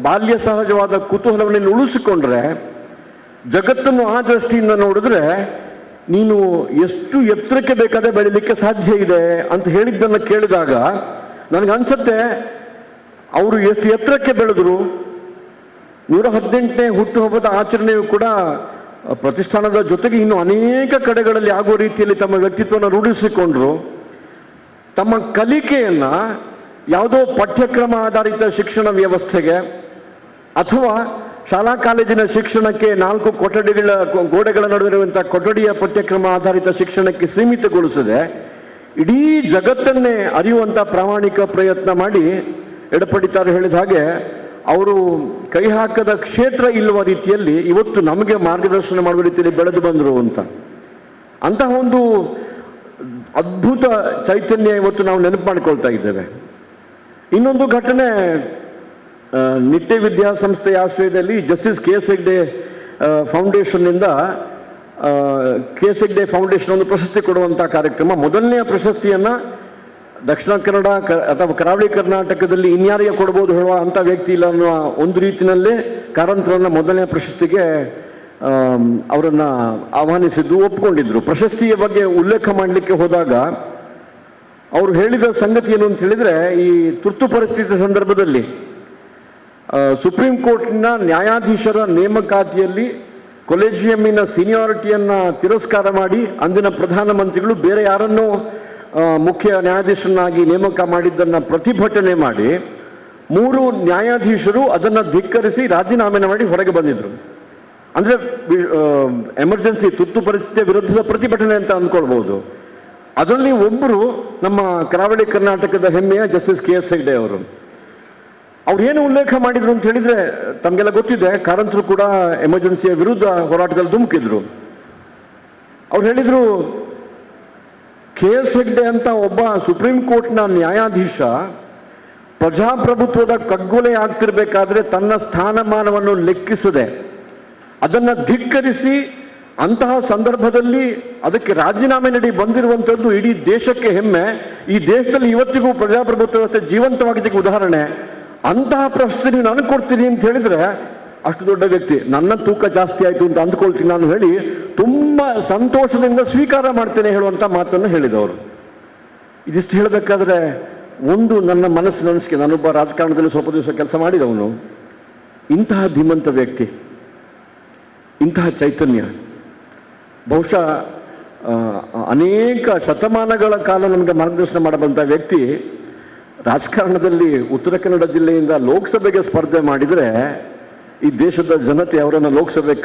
ಬಾಲ್ಯ ಸಹಜವಾದ ಕುತೂಹಲವನ್ನು ಉಳಿಸಿಕೊಂಡ್ರೆ, ಜಗತ್ತನ್ನು ಆ ದೃಷ್ಟಿಯಿಂದ ನೋಡಿದ್ರೆ ನೀನು ಎಷ್ಟು ಎತ್ತರಕ್ಕೆ ಬೇಕಾದ್ರೆ ಬೆಳೀಲಿಕ್ಕೆ ಸಾಧ್ಯ ಇದೆ ಅಂತ ಹೇಳಿದ್ದನ್ನು ಕೇಳಿದಾಗ ನನಗನ್ಸುತ್ತೆ ಅವರು ಎಷ್ಟು ಎತ್ತರಕ್ಕೆ ಬೆಳೆದ್ರು. 118ನೇ ಹುಟ್ಟುಹಬ್ಬದ ಆಚರಣೆಯು ಕೂಡ ಪ್ರತಿಷ್ಠಾನದ ಜೊತೆಗೆ ಇನ್ನು ಅನೇಕ ಕಡೆಗಳಲ್ಲಿ ಆಗುವ ರೀತಿಯಲ್ಲಿ ತಮ್ಮ ವ್ಯಕ್ತಿತ್ವವನ್ನು ರೂಢಿಸಿಕೊಂಡ್ರು. ತಮ್ಮ ಕಲಿಕೆಯನ್ನು ಯಾವುದೋ ಪಠ್ಯಕ್ರಮ ಆಧಾರಿತ ಶಿಕ್ಷಣ ವ್ಯವಸ್ಥೆಗೆ ಅಥವಾ ಶಾಲಾ ಕಾಲೇಜಿನ ಶಿಕ್ಷಣಕ್ಕೆ 4 ಕೊಠಡಿಗಳ ಗೋಡೆಗಳ ನಡುವಿರುವಂಥ ಕೊಠಡಿಯ ಪಠ್ಯಕ್ರಮ ಆಧಾರಿತ ಶಿಕ್ಷಣಕ್ಕೆ ಸೀಮಿತಗೊಳಿಸದೆ ಇಡೀ ಜಗತ್ತನ್ನೇ ಅರಿಯುವಂಥ ಪ್ರಾಮಾಣಿಕ ಪ್ರಯತ್ನ ಮಾಡಿ ಎಡಪಡಿತಾರೆ ಹೇಳಿದ ಹಾಗೆ ಅವರು ಕೈ ಹಾಕದ ಕ್ಷೇತ್ರ ಇಲ್ಲವ ರೀತಿಯಲ್ಲಿ ಇವತ್ತು ನಮಗೆ ಮಾರ್ಗದರ್ಶನ ಮಾಡುವ ರೀತಿಯಲ್ಲಿ ಬೆಳೆದು ಬಂದರು ಅಂತಹ ಒಂದು ಅದ್ಭುತ ಚೈತನ್ಯ ಇವತ್ತು ನಾವು ನೆನಪು ಮಾಡಿಕೊಳ್ತಾ ಇದ್ದೇವೆ. ಇನ್ನೊಂದು ಘಟನೆ, ನಿಟ್ಟೆ ವಿದ್ಯಾಸಂಸ್ಥೆಯ ಆಶ್ರಯದಲ್ಲಿ ಜಸ್ಟಿಸ್ ಕೆ ಎಸ್ ಹೆಗ್ಡೆ ಫೌಂಡೇಶನ್ನಿಂದ ಕೆ.ಎಸ್. ಹೆಗ್ಡೆ ಫೌಂಡೇಶನ್ ಒಂದು ಪ್ರಶಸ್ತಿ ಕೊಡುವಂಥ ಕಾರ್ಯಕ್ರಮ. ಮೊದಲನೆಯ ಪ್ರಶಸ್ತಿಯನ್ನು ದಕ್ಷಿಣ ಕನ್ನಡ ಅಥವಾ ಕರಾವಳಿ ಕರ್ನಾಟಕದಲ್ಲಿ ಇನ್ಯಾರಿಗೆ ಕೊಡ್ಬೋದು ಹೇಳುವ ಅಂಥ ವ್ಯಕ್ತಿ ಇಲ್ಲ ಅನ್ನುವ ಒಂದು ರೀತಿಯಲ್ಲೇ ಕಾರಂತರನ್ನು ಮೊದಲನೆಯ ಪ್ರಶಸ್ತಿಗೆ ಅವರನ್ನು ಆಹ್ವಾನಿಸಿದ್ದು, ಒಪ್ಪಿಕೊಂಡಿದ್ರು. ಪ್ರಶಸ್ತಿಯ ಬಗ್ಗೆ ಉಲ್ಲೇಖ ಮಾಡಲಿಕ್ಕೆ ಹೋದಾಗ ಅವರು ಹೇಳಿದ ಸಂಗತಿ ಏನು ಅಂತ ಹೇಳಿದರೆ, ಈ ತುರ್ತು ಪರಿಸ್ಥಿತಿ ಸಂದರ್ಭದಲ್ಲಿ ಸುಪ್ರೀಂ ಕೋರ್ಟ್ನ ನ್ಯಾಯಾಧೀಶರ ನೇಮಕಾತಿಯಲ್ಲಿ ಕೊಲೆಜಿಯಮ್ಮಿನ ಸೀನಿಯಾರಿಟಿಯನ್ನು ತಿರಸ್ಕಾರ ಮಾಡಿ ಅಂದಿನ ಪ್ರಧಾನಮಂತ್ರಿಗಳು ಬೇರೆ ಯಾರನ್ನೋ ಮುಖ್ಯ ನ್ಯಾಯಾಧೀಶರನ್ನಾಗಿ ನೇಮಕ ಮಾಡಿದ್ದನ್ನು ಪ್ರತಿಭಟನೆ ಮಾಡಿ 3 ನ್ಯಾಯಾಧೀಶರು ಅದನ್ನು ಧಿಕ್ಕರಿಸಿ ರಾಜೀನಾಮೆ ಮಾಡಿ ಹೊರಗೆ ಬಂದಿದ್ರು. ಅಂದರೆ ಎಮರ್ಜೆನ್ಸಿ ತುರ್ತು ಪರಿಸ್ಥಿತಿಯ ವಿರುದ್ಧದ ಪ್ರತಿಭಟನೆ ಅಂತ ಅಂದ್ಕೊಳ್ಬೋದು. ಅದರಲ್ಲಿ ಒಬ್ಬರು ನಮ್ಮ ಕರಾವಳಿ ಕರ್ನಾಟಕದ ಹೆಮ್ಮೆಯ ಜಸ್ಟಿಸ್ ಕೆ.ಎಸ್. ಹೆಗ್ಡೆ ಅವರು. ಅವ್ರು ಏನು ಉಲ್ಲೇಖ ಮಾಡಿದ್ರು ಅಂತ ಹೇಳಿದ್ರೆ, ತಮಗೆಲ್ಲ ಗೊತ್ತಿದೆ, ಕಾರಂತರು ಕೂಡ ಎಮರ್ಜೆನ್ಸಿಯ ವಿರುದ್ಧ ಹೋರಾಟದಲ್ಲಿ ಧುಮುಕಿದ್ರು. ಅವ್ರು ಹೇಳಿದ್ರು, ಕೆ.ಎಸ್. ಹೆಗ್ಡೆ ಅಂತ ಒಬ್ಬ ಸುಪ್ರೀಂ ಕೋರ್ಟ್ನ ನ್ಯಾಯಾಧೀಶ ಪ್ರಜಾಪ್ರಭುತ್ವದ ಕಗ್ಗೊಲೆ ಆಗ್ತಿರ್ಬೇಕಾದ್ರೆ ತನ್ನ ಸ್ಥಾನಮಾನವನ್ನು ಲೆಕ್ಕಿಸದೆ ಅದನ್ನು ಧಿಕ್ಕರಿಸಿ ಅಂತಹ ಸಂದರ್ಭದಲ್ಲಿ ಅದಕ್ಕೆ ರಾಜೀನಾಮೆ ನೀಡಿ ಬಂದಿರುವಂಥದ್ದು ಇಡೀ ದೇಶಕ್ಕೆ ಹೆಮ್ಮೆ. ಈ ದೇಶದಲ್ಲಿ ಇವತ್ತಿಗೂ ಪ್ರಜಾಪ್ರಭುತ್ವ ವ್ಯವಸ್ಥೆ ಜೀವಂತವಾಗಿದ್ದಕ್ಕೆ ಉದಾಹರಣೆ. ಅಂತಹ ಪ್ರಶ್ನೆ ನೀವು ನನಗೆ ಕೊಡ್ತೀನಿ ಅಂತ ಹೇಳಿದ್ರೆ, ಅಷ್ಟು ದೊಡ್ಡ ವ್ಯಕ್ತಿ, ನನ್ನ ತೂಕ ಜಾಸ್ತಿ ಆಯಿತು ಅಂತ ಅಂದ್ಕೊಳ್ತೀನಿ ನಾನು ಹೇಳಿ ತುಂಬ ಸಂತೋಷದಿಂದ ಸ್ವೀಕಾರ ಮಾಡ್ತೇನೆ ಹೇಳುವಂಥ ಮಾತನ್ನು ಹೇಳಿದವರು. ಇದಿಷ್ಟು ಹೇಳಬೇಕಾದ್ರೆ ಒಂದು ನನ್ನ ಮನಸ್ಸಿಗೆ, ನಾನೊಬ್ಬ ರಾಜಕಾರಣದಲ್ಲಿ ಸ್ವಲ್ಪ ದಿವಸ ಕೆಲಸ ಮಾಡಿದವನು, ಇಂತಹ ಧೀಮಂತ ವ್ಯಕ್ತಿ, ಇಂತಹ ಚೈತನ್ಯ, ಬಹುಶಃ ಅನೇಕ ಶತಮಾನಗಳ ಕಾಲ ನಮಗೆ ಮಾರ್ಗದರ್ಶನ ಮಾಡಬಂಥ ವ್ಯಕ್ತಿ ರಾಜಕಾರಣದಲ್ಲಿ ಉತ್ತರ ಕನ್ನಡ ಜಿಲ್ಲೆಯಿಂದ ಲೋಕಸಭೆಗೆ ಸ್ಪರ್ಧೆ ಮಾಡಿದರೆ ಈ ದೇಶದ ಜನತೆ ಅವರನ್ನು ಲೋಕಸಭೆಗೆ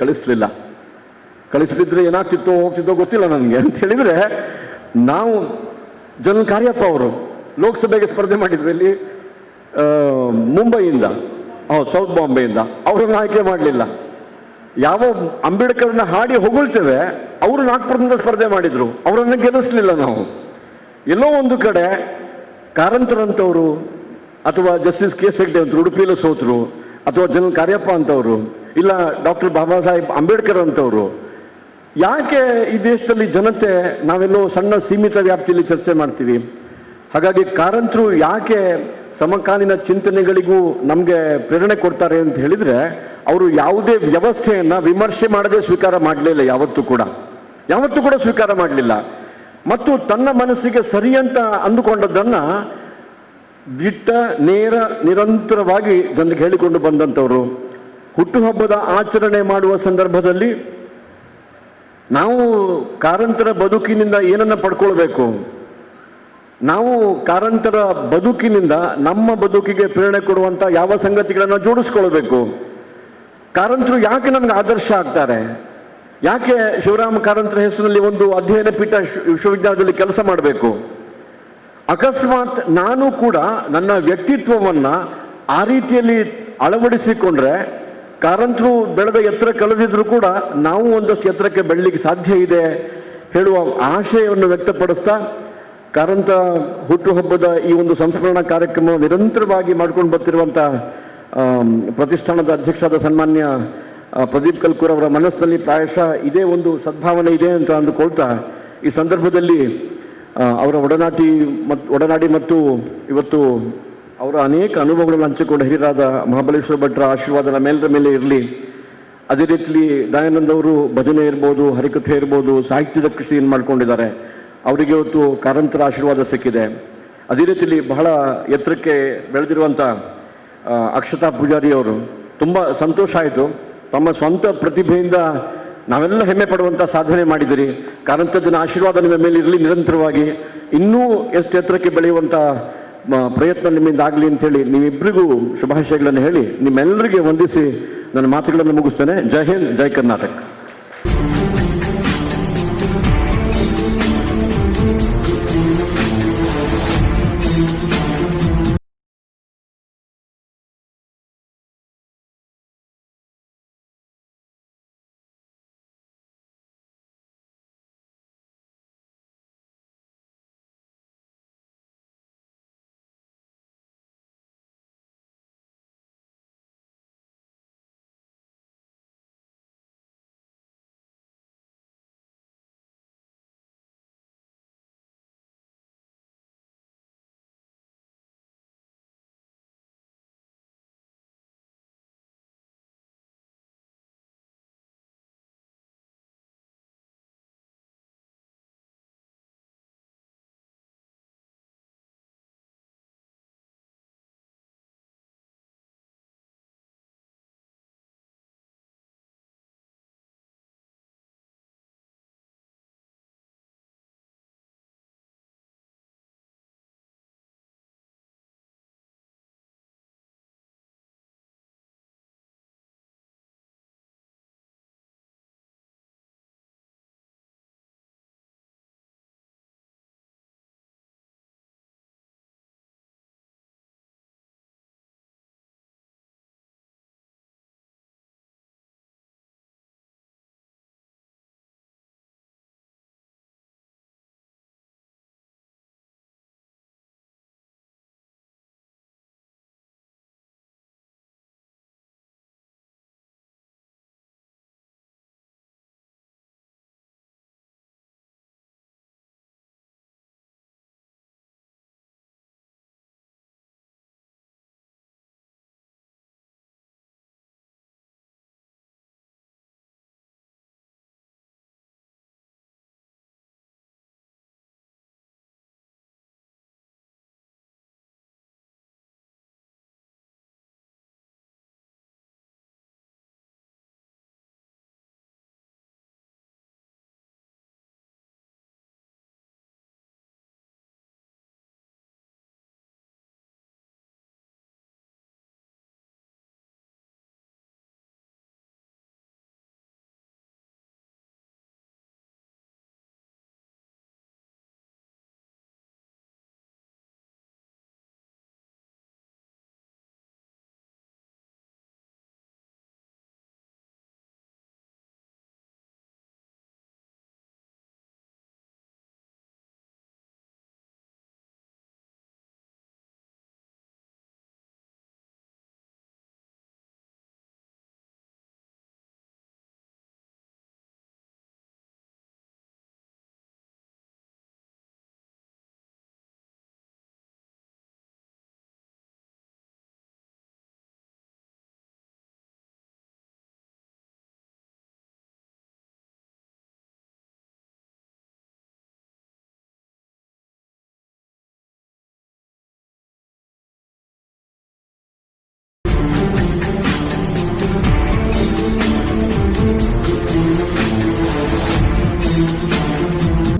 ಕಳಿಸ್ತಿದ್ರೆ ಏನಾಗ್ತಿತ್ತೋ ಹೋಗ್ತಿತ್ತೋ ಗೊತ್ತಿಲ್ಲ ನನಗೆ ಅಂತ ಹೇಳಿದರೆ, ನಾವು ಜನರಲ್ ಕಾರ್ಯಪ್ಪ ಅವರು ಲೋಕಸಭೆಗೆ ಸ್ಪರ್ಧೆ ಮಾಡಿದ್ರು. ಇಲ್ಲಿ ಮುಂಬೈಯಿಂದ, ಸೌತ್ ಬಾಂಬೆಯಿಂದ ಅವರನ್ನು ಆಯ್ಕೆ ಮಾಡಲಿಲ್ಲ. ಯಾವ ಅಂಬೇಡ್ಕರ್ನ ಹಾಡಿ ಹೊಗಳ್ತೇವೆ ಅವರು ನಾಗ್ಪುರದಿಂದ ಸ್ಪರ್ಧೆ ಮಾಡಿದ್ರು, ಅವರನ್ನು ಗೆಲ್ಲಿಸಲಿಲ್ಲ ನಾವು. ಎಲ್ಲೋ ಒಂದು ಕಡೆ ಕಾರಂತರಂಥವರು ಅಥವಾ ಜಸ್ಟಿಸ್ ಕೆ.ಎಸ್. ಹೆಗ್ಡೆ ಅಂತರು ಉಡುಪಿಯಲ್ಲಿ ಸೋತರು, ಅಥವಾ ಜನರಲ್ ಕಾರ್ಯಪ್ಪ ಅಂತವರು, ಇಲ್ಲ ಡಾಕ್ಟರ್ ಬಾಬಾ ಸಾಹೇಬ್ ಅಂಬೇಡ್ಕರ್ ಅಂತವರು. ಯಾಕೆ ಈ ದೇಶದಲ್ಲಿ ಜನತೆ ನಾವೆಲ್ಲೋ ಸಣ್ಣ ಸೀಮಿತ ವ್ಯಾಪ್ತಿಯಲ್ಲಿ ಚರ್ಚೆ ಮಾಡ್ತೀವಿ? ಹಾಗಾಗಿ ಕಾರಂತರು ಯಾಕೆ ಸಮಕಾಲೀನ ಚಿಂತನೆಗಳಿಗೂ ನಮಗೆ ಪ್ರೇರಣೆ ಕೊಡ್ತಾರೆ ಅಂತ ಹೇಳಿದರೆ, ಅವರು ಯಾವುದೇ ವ್ಯವಸ್ಥೆಯನ್ನು ವಿಮರ್ಶೆ ಮಾಡದೆ ಸ್ವೀಕಾರ ಮಾಡಲಿಲ್ಲ, ಯಾವತ್ತೂ ಕೂಡ ಸ್ವೀಕಾರ ಮಾಡಲಿಲ್ಲ. ಮತ್ತು ತನ್ನ ಮನಸ್ಸಿಗೆ ಸರಿ ಅಂತ ಅಂದುಕೊಂಡದ್ದನ್ನು ದಿಟ್ಟ ನೇರ ನಿರಂತರವಾಗಿ ಜನರಿಗೆ ಹೇಳಿಕೊಂಡು ಬಂದಂಥವರು. ಹುಟ್ಟುಹಬ್ಬದ ಆಚರಣೆ ಮಾಡುವ ಸಂದರ್ಭದಲ್ಲಿ ನಾವು ಕಾರಂತರ ಬದುಕಿನಿಂದ ಏನನ್ನು ಪಡ್ಕೊಳ್ಬೇಕು, ನಾವು ಕಾರಂತರ ಬದುಕಿನಿಂದ ನಮ್ಮ ಬದುಕಿಗೆ ಪ್ರೇರಣೆ ಕೊಡುವಂಥ ಯಾವ ಸಂಗತಿಗಳನ್ನು ಜೋಡಿಸ್ಕೊಳ್ಬೇಕು, ಕಾರಂತರು ಯಾಕೆ ನಮ್ಗೆ ಆದರ್ಶ ಆಗ್ತಾರೆ, ಯಾಕೆ ಶಿವರಾಮ ಕಾರಂತರ ಹೆಸರಿನಲ್ಲಿ ಒಂದು ಅಧ್ಯಯನ ಪೀಠ ವಿಶ್ವವಿದ್ಯಾಲಯದಲ್ಲಿ ಕೆಲಸ ಮಾಡಬೇಕು, ಅಕಸ್ಮಾತ್ ನಾನು ಕೂಡ ನನ್ನ ವ್ಯಕ್ತಿತ್ವವನ್ನು ಆ ರೀತಿಯಲ್ಲಿ ಅಳವಡಿಸಿಕೊಂಡ್ರೆ ಕಾರಂತರು ಬೆಳೆದ ಎತ್ತರ ಕಳೆದಿದ್ರು ಕೂಡ ನಾವು ಒಂದಷ್ಟು ಎತ್ತರಕ್ಕೆ ಬೆಳಲಿಕ್ಕೆ ಸಾಧ್ಯ ಇದೆ ಹೇಳುವ ಆಶಯವನ್ನು ವ್ಯಕ್ತಪಡಿಸ್ತಾ, ಕಾರಂತ ಹುಟ್ಟುಹಬ್ಬದ ಈ ಒಂದು ಸಂಸ್ಮರಣಾ ಕಾರ್ಯಕ್ರಮ ನಿರಂತರವಾಗಿ ಮಾಡ್ಕೊಂಡು ಬರ್ತಿರುವಂಥ ಪ್ರತಿಷ್ಠಾನದ ಅಧ್ಯಕ್ಷರಾದ ಸನ್ಮಾನ್ಯ ಪ್ರದೀಪ್ ಕಲ್ಕೂರ್ ಅವರ ಮನಸ್ಸಿನಲ್ಲಿ ಪ್ರಾಯಶಃ ಇದೇ ಒಂದು ಸದ್ಭಾವನೆ ಇದೆ ಅಂತ ಅಂದುಕೊಳ್ತಾ, ಈ ಸಂದರ್ಭದಲ್ಲಿ ಅವರ ಒಡನಾಡಿ ಮತ್ತು ಇವತ್ತು ಅವರ ಅನೇಕ ಅನುಭವಗಳನ್ನು ಹಂಚಿಕೊಂಡ ಹಿರಿಯರಾದ ಮಹಾಬಲೇಶ್ವರ ಭಟ್ರ ಆಶೀರ್ವಾದ ನಮ್ಮೆಲ್ಲರ ಮೇಲೆ ಇರಲಿ. ಅದೇ ರೀತಿಯಲ್ಲಿ ದಯಾನಂದ್ ಅವರು ಭಜನೆ ಇರ್ಬೋದು, ಹರಿಕಥೆ ಇರ್ಬೋದು, ಸಾಹಿತ್ಯದ ಕೃಷಿಯನ್ನು ಮಾಡ್ಕೊಂಡಿದ್ದಾರೆ. ಅವರಿಗೆ ಇವತ್ತು ಕಾರಂತರ ಆಶೀರ್ವಾದ ಸಿಕ್ಕಿದೆ. ಅದೇ ರೀತಿಯಲ್ಲಿ ಬಹಳ ಎತ್ತರಕ್ಕೆ ಬೆಳೆದಿರುವಂಥ ಅಕ್ಷತಾ ಪೂಜಾರಿ ಅವರು, ತುಂಬ ಸಂತೋಷ ಆಯಿತು. ತಮ್ಮ ಸ್ವಂತ ಪ್ರತಿಭೆಯಿಂದ ನಾವೆಲ್ಲ ಹೆಮ್ಮೆ ಪಡುವಂಥ ಸಾಧನೆ ಮಾಡಿದಿರಿ. ಕಾರಂತಜ್ಜನ ಆಶೀರ್ವಾದ ನಿಮ್ಮ ಮೇಲೆ ಇರಲಿ ನಿರಂತರವಾಗಿ. ಇನ್ನೂ ಎಷ್ಟು ಎತ್ತರಕ್ಕೆ ಬೆಳೆಯುವಂಥ ಪ್ರಯತ್ನ ನಿಮ್ಮಿಂದ ಆಗಲಿ ಅಂತೇಳಿ ನೀವಿಬ್ಬರಿಗೂ ಶುಭಾಶಯಗಳನ್ನು ಹೇಳಿ ನಿಮ್ಮೆಲ್ಲರಿಗೆ ವಂದಿಸಿ ನನ್ನ ಮಾತುಗಳನ್ನು ಮುಗಿಸ್ತೇನೆ. ಜೈ ಹಿಂದ್, ಜೈ ಕರ್ನಾಟಕ.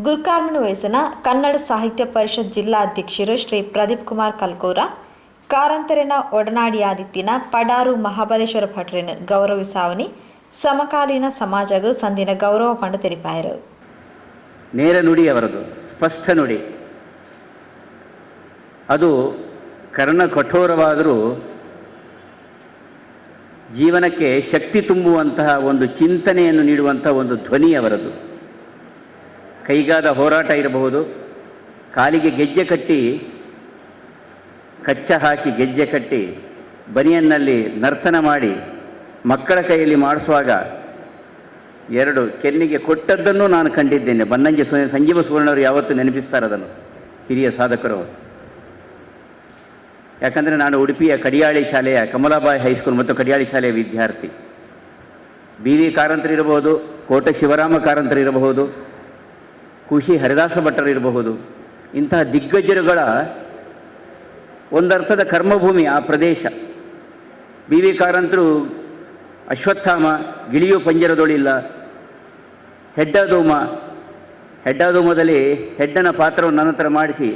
ಗುರುಕಾರ್ಮಿನ ವಯಸ್ಸಿನ ಕನ್ನಡ ಸಾಹಿತ್ಯ ಪರಿಷತ್ ಜಿಲ್ಲಾ ಅಧ್ಯಕ್ಷರು ಶ್ರೀ ಪ್ರದೀಪ್ ಕುಮಾರ್ ಕಲ್ಕೋರ ಕಾರಂತರಿನ ಒಡನಾಡಿಯಾದಿತ್ತಿನ ಪಡಾರು ಮಹಾಬಲೇಶ್ವರ ಭಟ್ರಿನ ಗೌರವಿಸಾವನಿ ಸಮಕಾಲೀನ ಸಮಾಜಗೂ ಸಂದಿನ ಗೌರವ ಪಂಡ ತೆರಿಪಾಯರು. ನೇರ ನುಡಿ ಅವರದು, ಸ್ಪಷ್ಟ ನುಡಿ. ಅದು ಕರ್ಣ ಕಠೋರವಾದರೂ ಜೀವನಕ್ಕೆ ಶಕ್ತಿ ತುಂಬುವಂತಹ ಒಂದು ಚಿಂತನೆಯನ್ನು ನೀಡುವಂತಹ ಒಂದು ಧ್ವನಿ ಅವರದು. ಕೈಗಾದ ಹೋರಾಟ ಇರಬಹುದು, ಕಾಲಿಗೆ ಗೆಜ್ಜೆ ಕಟ್ಟಿ ಕಚ್ಚ ಹಾಕಿ ಗೆಜ್ಜೆ ಕಟ್ಟಿ ಬನಿಯನ್ನಲ್ಲಿ ನರ್ತನ ಮಾಡಿ ಮಕ್ಕಳ ಕೈಯಲ್ಲಿ ಮಾಡಿಸುವಾಗ ಎರಡು ಕೆನ್ನಿಗೆ ಕೊಟ್ಟದ್ದನ್ನು ನಾನು ಕಂಡಿದ್ದೇನೆ. ಬನ್ನಂಜೆ ಸಂಜೀವ ಸುವರ್ಣವರು ಯಾವತ್ತೂ ನೆನಪಿಸ್ತಾರೆ ಅದನ್ನು, ಹಿರಿಯ ಸಾಧಕರು. ಯಾಕಂದರೆ ನಾನು ಉಡುಪಿಯ ಕಡಿಯಾಳಿ ಶಾಲೆಯ ಕಮಲಾಬಾಯಿ ಹೈಸ್ಕೂಲ್ ಮತ್ತು ಕಡಿಯಾಳಿ ಶಾಲೆಯ ವಿದ್ಯಾರ್ಥಿ. ಬಿ ವಿ ಕಾರಂತರಿರಬಹುದು, ಕೋಟೆ ಶಿವರಾಮ ಕಾರಂತರಿರಬಹುದು, ಕುಶಿ ಹರಿದಾಸ ಭಟ್ಟರಿರಬಹುದು. ಇಂತಹ ದಿಗ್ಗಜರುಗಳ ಒಂದರ್ಥದ ಕರ್ಮಭೂಮಿ ಆ ಪ್ರದೇಶ. ಬಿ ವಿ ಕಾರಂತರು ಅಶ್ವತ್ಥಾಮ, ಗಿಳಿಯು ಪಂಜರದೊಳಿಲ್ಲ, ಹೆಡ್ಡಾದೋಮದಲ್ಲಿ ಹೆಡ್ಡನ ಪಾತ್ರವನ್ನು ಅನಂತರ ಮಾಡಿಸಿ